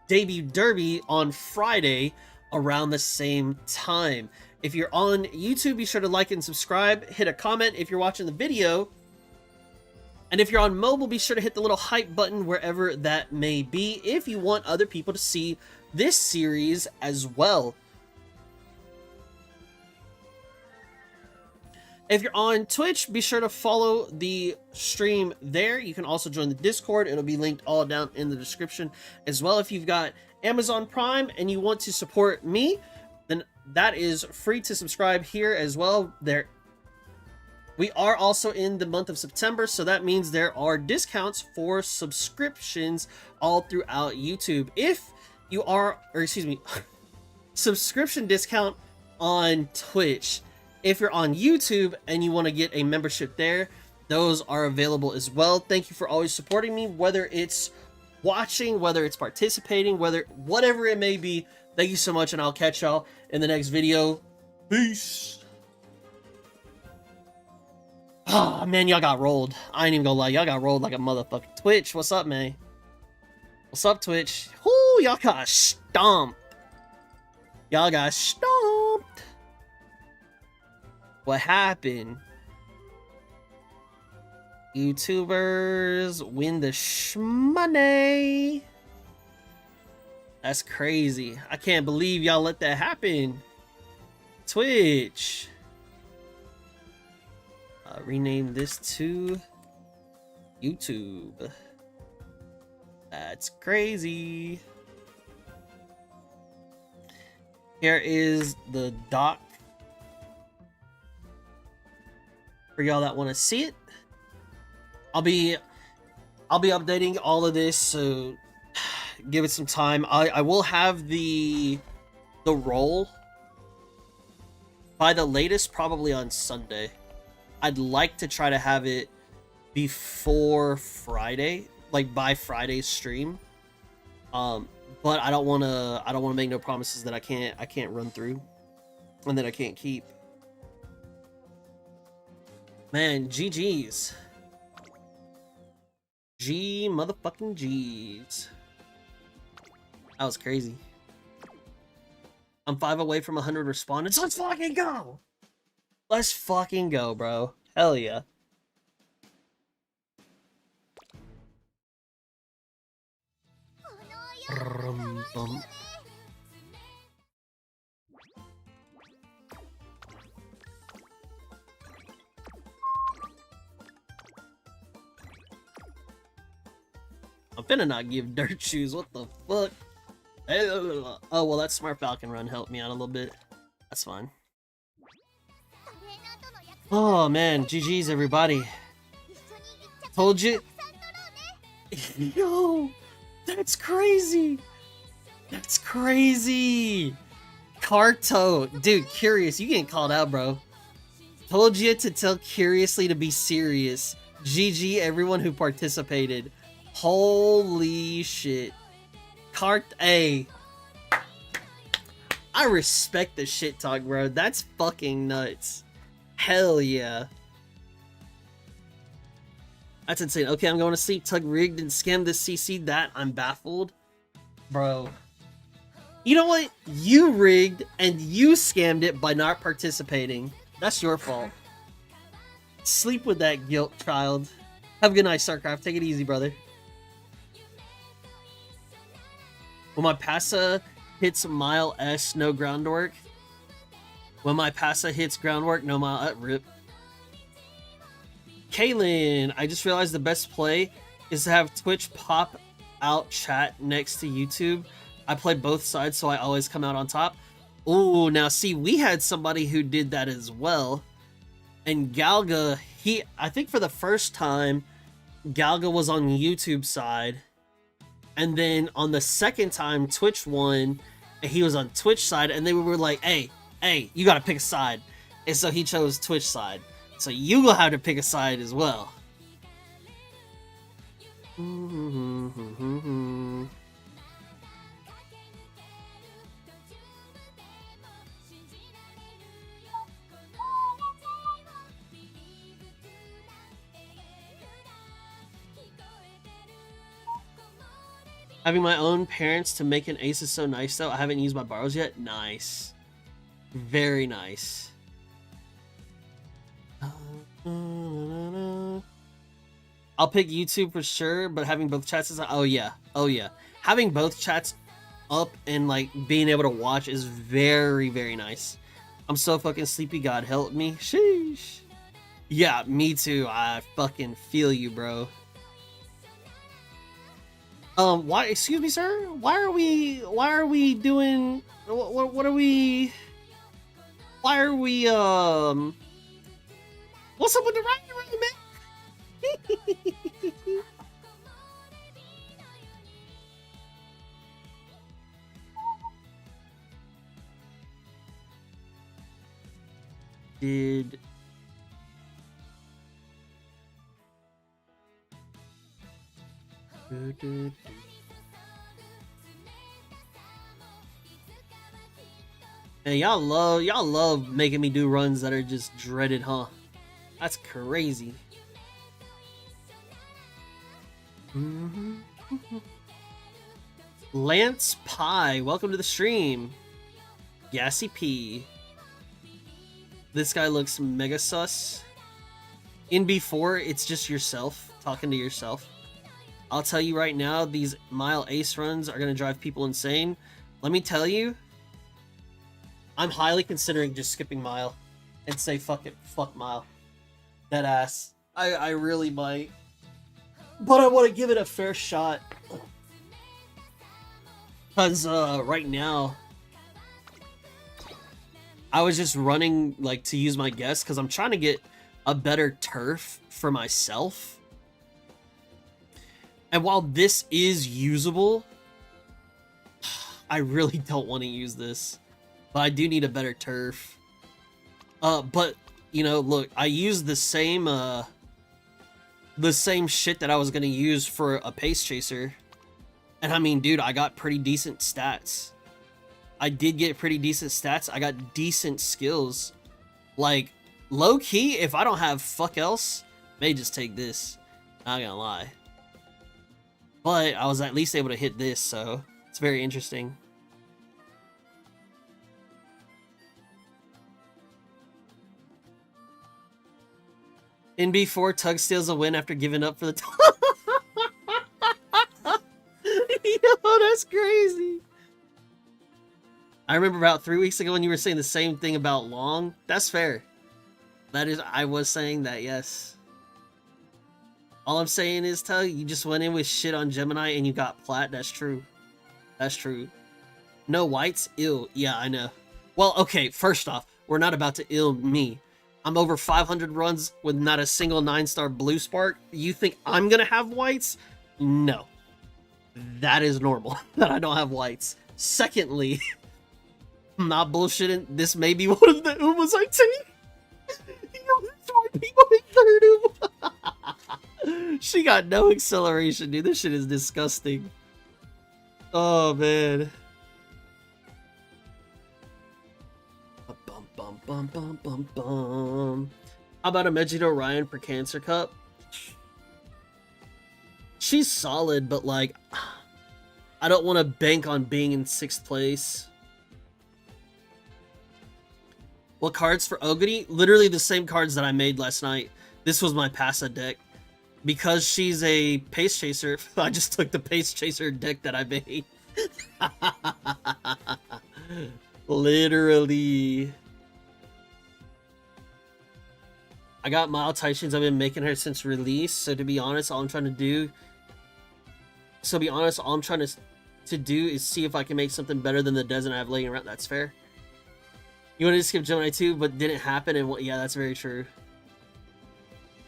Debut Derby on Friday around the same time. If you're on YouTube, be sure to like and subscribe. Hit a comment if you're watching the video. And if you're on mobile, be sure to hit the little hype button wherever that may be if you want other people to see this series as well. If you're on Twitch, be sure to follow the stream there. You can also join the Discord. It'll be linked all down in the description as well. If you've got Amazon Prime and you want to support me, then that is free to subscribe here as well. We are also in the month of September, so that means there are discounts for subscriptions all throughout YouTube. If you are, or excuse me, subscription discount on Twitch. If you're on YouTube and you want to get a membership there, those are available as well. Thank you for always supporting me, whether it's watching, whether it's participating, whatever it may be. Thank you so much, and I'll catch y'all in the next video. Peace. Oh man, y'all got rolled. I ain't even gonna lie, y'all got rolled like a motherfucking Twitch. What's up, man? What's up, Twitch? Whoo, y'all got stomped. Y'all got stomped. What happened? YouTubers win the shmoney. That's crazy. I can't believe y'all let that happen. Twitch. Rename this to YouTube. That's crazy. Here is the doc for y'all that want to see it. I'll be updating all of this, so give it some time. I will have the roll by the latest probably on Sunday. I'd like to try to have it before Friday, like by Friday's stream. But I don't want to make no promises that I can't run through and that I can't keep. Man, GG's. G motherfucking G's. That was crazy. I'm 5 away from 100 respondents. Let's fucking go! Let's fucking go, bro. Hell yeah. I'm finna not give dirt shoes. What the fuck? Oh, well, that Smart Falcon run helped me out a little bit. That's fine. Oh, man. GG's, everybody. Told you. Yo, that's crazy. That's crazy. Carto. Dude, Curious, you getting called out, bro. Told you to tell Curiously to be serious. GG everyone who participated. Holy shit. I respect the shit talk, bro. That's fucking nuts. Hell yeah. That's insane. Okay, I'm going to sleep. Tug rigged and scammed the CC. That I'm baffled. Bro. You know what? You rigged and you scammed it by not participating. That's your fault. Sleep with that guilt, child. Have a good night, Starcraft. Take it easy, brother. When my Passa hits mile S, no groundwork. When my Passa hits groundwork, no mile rip. Kaylin, I just realized the best play is to have Twitch pop out chat next to YouTube. I play both sides, so I always come out on top. Ooh, now see, we had somebody who did that as well. And Galga, I think for the first time, Galga was on YouTube side. And then on the second time, Twitch won, and he was on Twitch side, and they were like, hey, you gotta pick a side. And so he chose Twitch side. So you will have to pick a side as well. Having my own parents to make an ace is so nice, though. I haven't used my borrows yet. Nice. Very nice. I'll pick YouTube for sure, but having both chats is... Oh, yeah. Oh, yeah. Having both chats up and, like, being able to watch is very, very nice. I'm so fucking sleepy. God help me. Sheesh. Yeah, me too. I fucking feel you, bro. Why, excuse me, sir? Why are we doing, what are we, why are we, what's up with the right, man? Did... Hey, y'all love making me do runs that are just dreaded, huh? That's crazy. Lance Pie, welcome to the stream. Gassy P. This guy looks mega sus. In B4, it's just yourself, talking to yourself. I'll tell you right now, these mile ace runs are going to drive people insane. Let me tell you, I'm highly considering just skipping mile and say fuck it, fuck mile. That ass. I really might. But I want to give it a fair shot. Because right now, I was just running like to use my guess because I'm trying to get a better turf for myself. And while this is usable, I really don't want to use this. But I do need a better turf. But, you know, look, I used the same shit that I was going to use for a pace chaser. And I mean, dude, I got pretty decent stats. I did get pretty decent stats. I got decent skills. Like, low-key, if I don't have fuck else, may just take this. Not gonna lie. But I was at least able to hit this, so it's very interesting. In B4, Tug steals a win after giving up for the Yo, that's crazy. I remember about 3 weeks ago when you were saying the same thing about Long. That's fair. That is, I was saying that, yes. All I'm saying is, Tug, you just went in with shit on Gemini and you got plat. That's true. That's true. No whites? Ill. Yeah, I know. Well, okay, first off, we're not about to ill me. I'm over 500 runs with not a single 9-star blue spark. You think I'm gonna have whites? No. That is normal, that I don't have whites. Secondly, I'm not bullshitting, this may be one of the Umas I take. People in third Uma. She got no acceleration, dude. This shit is disgusting. Oh, man. Bum, bum, bum, bum, bum, bum. How about a Megiddo Ryan for Cancer Cup? She's solid, but like, I don't want to bank on being in 6th place. What cards for Oguri? Literally the same cards that I made last night. This was my Passa deck. Because she's a Pace Chaser, I just took the Pace Chaser deck that I made. Literally. I got Mild Taishins. I've been making her since release. So to be honest, all I'm trying to do is see if I can make something better than the dozen I have laying around. That's fair. You wanted to skip Gemini 2, but didn't happen, and yeah, that's very true.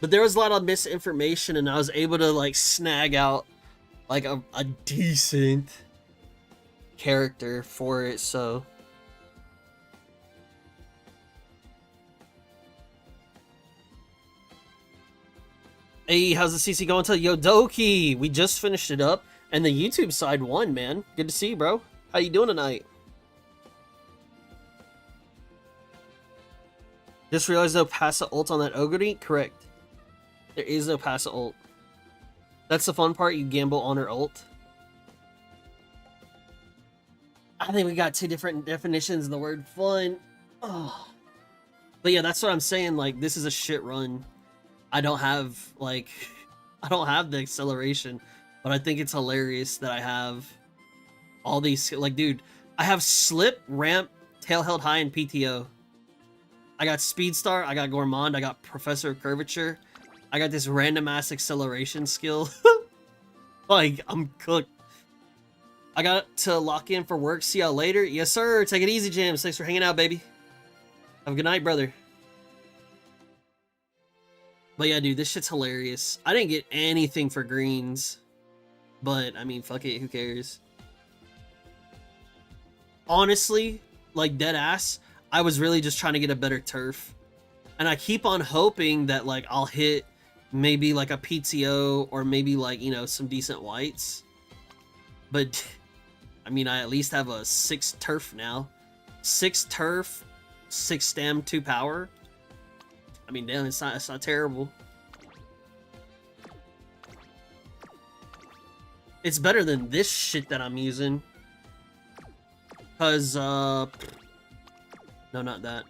But there was a lot of misinformation, and I was able to like snag out like a decent character for it, so. Hey, how's the CC going? To Yodoki? We just finished it up, and the YouTube side won, man. Good to see you, bro. How you doing tonight? Just realized no Passa ult on that Oguri? Correct. There is no Passa ult. That's the fun part, you gamble on her ult. I think we got 2 different definitions of the word fun. Oh. But yeah, that's what I'm saying, like, this is a shit run. I don't have the acceleration, but I think it's hilarious that I have all these, like, dude, I have Slip, Ramp, Tail Held High, and PTO. I got Speed Star, I got Gourmand, I got Professor of Curvature, I got this random ass acceleration skill. Like, I'm cooked. I got to lock in for work, see y'all later. Yes sir, take it easy, James. Thanks for hanging out, baby. Have a good night, brother. But yeah, dude, this shit's hilarious. I didn't get anything for greens. But, I mean, fuck it, who cares? Honestly, like, dead ass, I was really just trying to get a better turf. And I keep on hoping that, like, I'll hit maybe, like, a PTO or maybe, like, you know, some decent whites. But, I mean, I at least have a 6 turf now. 6 turf, 6 stem, 2 power. I mean, damn, it's not terrible. It's better than this shit that I'm using. Cause, no, not that.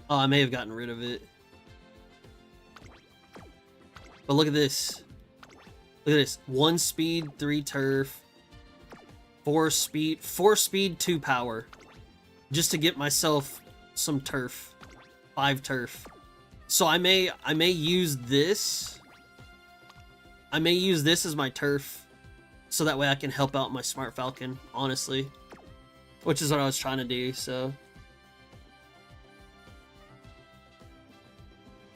Oh, I may have gotten rid of it. But look at this. Look at this. 1 speed, 3 turf, 4 speed, 2 power. Just to get myself some turf. 5 turf. So I may use this. I may use this as my turf. So that way I can help out my Smart Falcon, honestly. Which is what I was trying to do, so.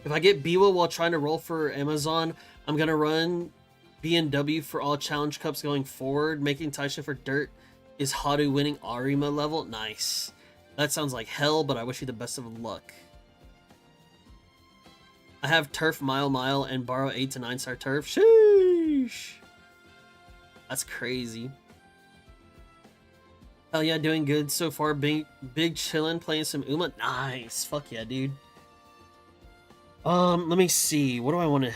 If I get Biwa while trying to roll for Amazon, I'm gonna run B&W for all challenge cups going forward. Making Taisha for dirt is Haru winning Arima level. Nice. That sounds like hell, but I wish you the best of luck. I have turf mile and borrow 8 to 9 star turf. Sheesh. That's crazy. Hell yeah, doing good so far. Big chillin', playing some Uma. Nice. Fuck yeah, dude. Let me see. What do I want to...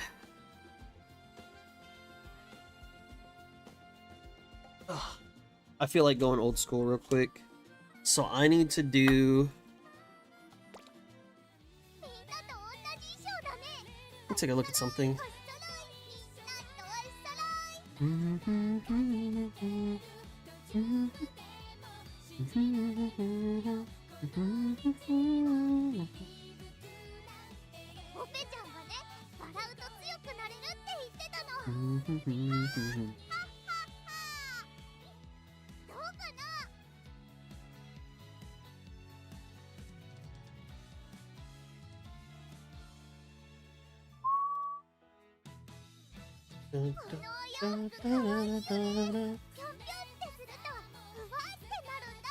I feel like going old school real quick. So I need to do... Let's take a look at something. 洋服かわいいよね。ぴょんぴょんってするとふわってなるんだ。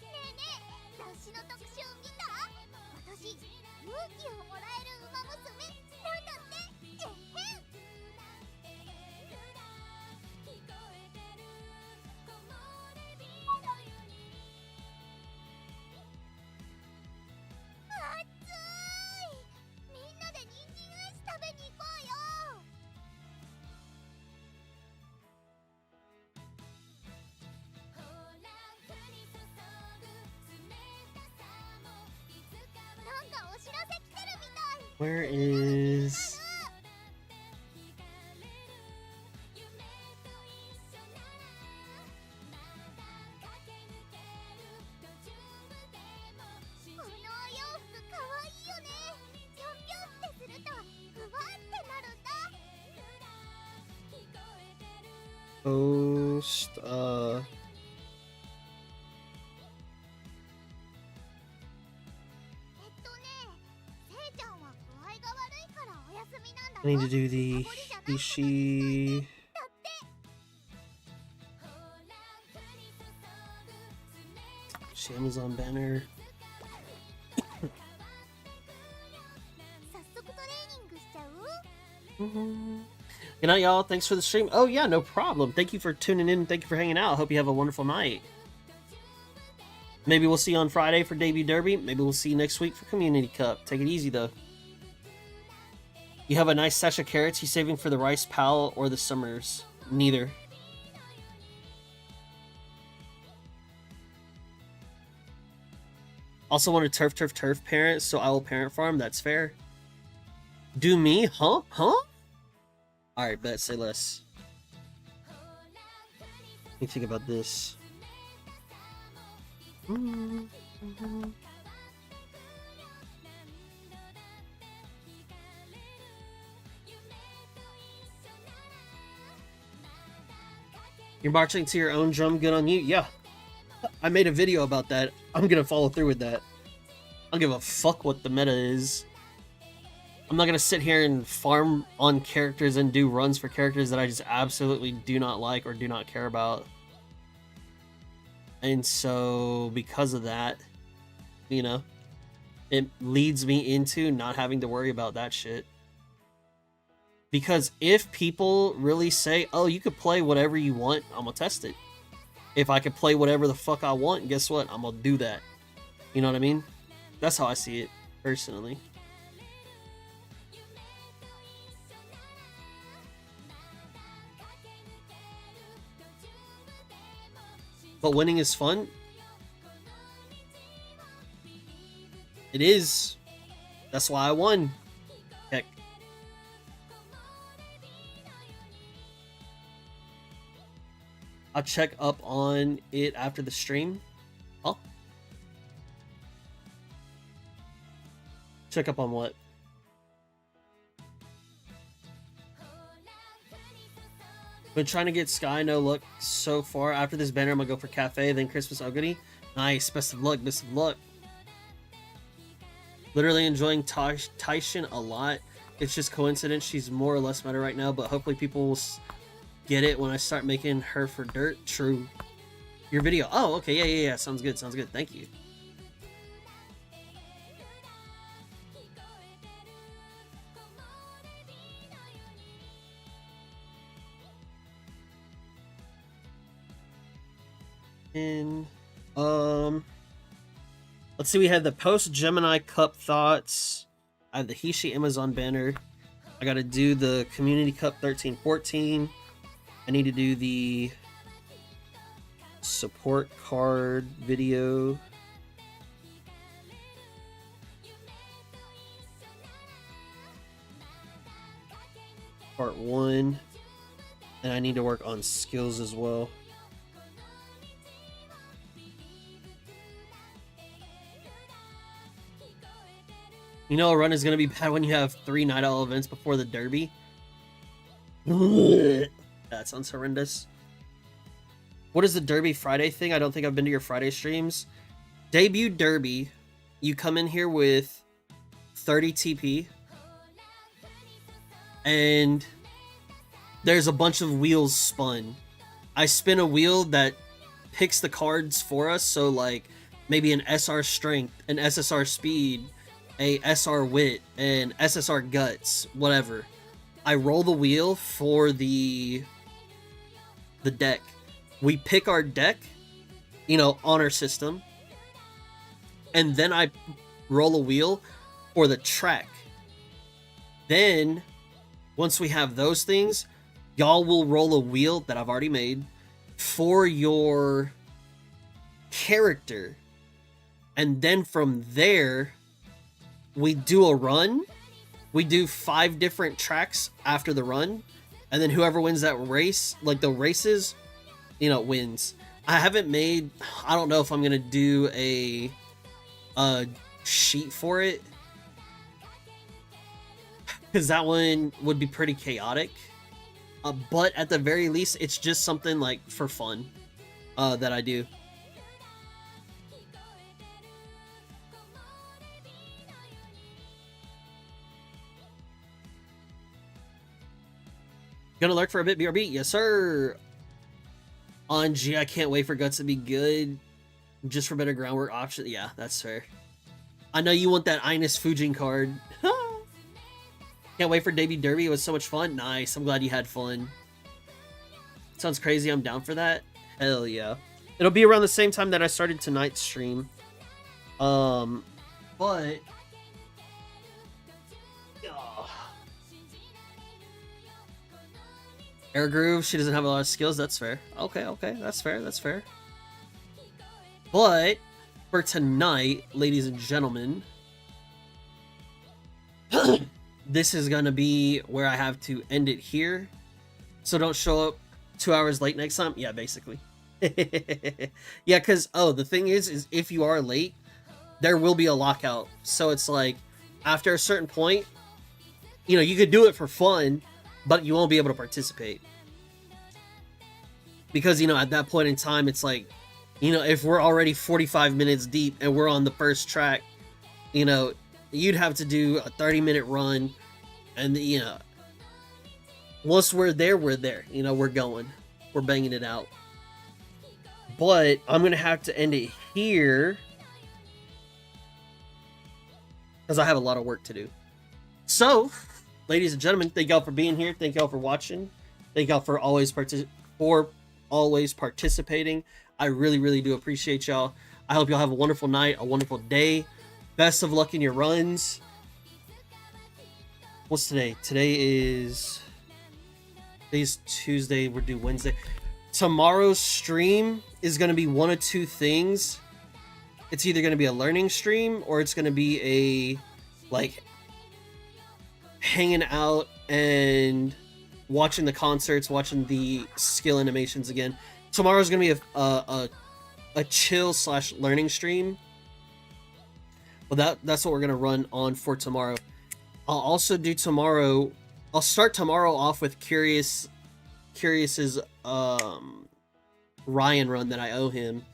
ねえねえ、雑誌の特集見た？私、勇気をもらえるウマ娘なんだって。えへん。暑い。みんなで人参アイス食べに行こうよ。なんかお知らせ来てるみたい。 Where is...このお洋服かわいいよね。ぴょんぴょんってするとふわってなるんだ。 Post, せいちゃんは具合が悪いからお休みなんだ I よ。 need to do the サボりじゃないことにしといて。 Ishi... だって。 Amazon banner. 早速トレーニングしちゃう？ Good night, y'all. Thanks for the stream. Oh, yeah, no problem. Thank you for tuning in. Thank you for hanging out. Hope you have a wonderful night. Maybe we'll see you on Friday for Debut Derby. Maybe we'll see you next week for Community Cup. Take it easy, though. You have a nice stash of carrots. You saving for the Rice Pal or the Summers? Neither. Also want a turf parent, so I will parent farm. That's fair. Do me? Huh? Alright, bet. Say less. Let me think about this. You're marching to your own drum, good on you? Yeah. I made a video about that. I'm gonna follow through with that. I don't give a fuck what the meta is. I'm not gonna sit here and farm on characters and do runs for characters that I just absolutely do not like or do not care about. And so, because of that, you know, it leads me into not having to worry about that shit. Because if people really say, oh, you could play whatever you want, I'm gonna test it. If I could play whatever the fuck I want, guess what? I'm gonna do that. You know what I mean? That's how I see it, personally. But winning is fun. It is. That's why I won. Heck. I'll check up on it after the stream. Huh? Check up on what? Been trying to get Sky, no luck so far. After this banner, I'm gonna go for Cafe, then Christmas Ogre. Nice, best of luck, best of luck. Literally enjoying Taishin a lot. It's just coincidence she's more or less meta right now, but hopefully people will get it when I start making her for dirt. True. Your video. Oh, okay, yeah. Sounds good, thank you. And let's see, we had the post Gemini Cup thoughts. I have the Hishi Amazon banner. I gotta do the Community Cup 13-14. I need to do the support card video. Part 1. And I need to work on skills as well. You know a run is going to be bad when you have 3 Night Owl events before the Derby? That sounds horrendous. What is the Derby Friday thing? I don't think I've been to your Friday streams. Debut Derby, you come in here with 30 TP, and there's a bunch of wheels spun. I spin a wheel that picks the cards for us, so like maybe an SR Strength, an SSR Speed, a SR Wit, and SSR Guts, whatever. I roll the wheel for the deck. We pick our deck, you know, on our system, and then I roll a wheel for the track. Then, once we have those things, y'all will roll a wheel that I've already made for your character. And then from there, we do a run. We do 5 different tracks after the run. And then whoever wins that race, like the races, you know, wins. I haven't made, I don't know if I'm going to do a sheet for it, because that one would be pretty chaotic. But at the very least, it's just something like for fun that I do. Gonna lurk for a bit, BRB? Yes, sir. On G, I can't wait for Guts to be good. Just for better groundwork option. Yeah, that's fair. I know you want that Ines Fujin card. Can't wait for Debut Derby. It was so much fun. Nice. I'm glad you had fun. Sounds crazy. I'm down for that. Hell yeah. It'll be around the same time that I started tonight's stream. But... Air Groove, she doesn't have a lot of skills. That's fair. Okay, that's fair. That's fair. But for tonight, ladies and gentlemen, this is gonna be where I have to end it here. So don't show up 2 hours late next time. Yeah, basically. Yeah, because the thing is if you are late, there will be a lockout. So it's like after a certain point, you know, you could do it for fun, but you won't be able to participate. Because, you know, at that point in time, it's like, you know, if we're already 45 minutes deep and we're on the first track, you know, you'd have to do a 30-minute run. And, you know, once we're there, you know, we're going. We're banging it out. But I'm going to have to end it here, because I have a lot of work to do. So... ladies and gentlemen, thank y'all for being here. Thank y'all for watching. Thank y'all for always participating. I really, really do appreciate y'all. I hope y'all have a wonderful night, a wonderful day. Best of luck in your runs. What's today? Today's Tuesday. We're due Wednesday. Tomorrow's stream is going to be one of two things. It's either going to be a learning stream, or it's going to be a, like, hanging out and watching the concerts, watching the skill animations again. Tomorrow's gonna be a chill / learning stream. Well, that's what we're gonna run on for tomorrow. I'll also do tomorrow. I'll start tomorrow off with Curious's Ryan run that I owe him,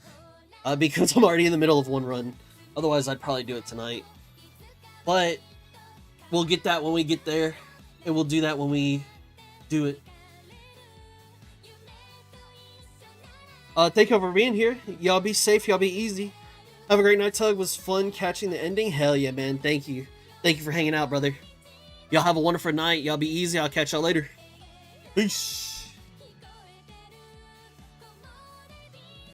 because I'm already in the middle of one run. Otherwise, I'd probably do it tonight. But we'll get that when we get there, and we'll do that when we do it. Thank you for being here. Y'all be safe. Y'all be easy. Have a great night, Tug. Was fun catching the ending. Hell yeah, man. Thank you. Thank you for hanging out, brother. Y'all have a wonderful night. Y'all be easy. I'll catch y'all later. Peace.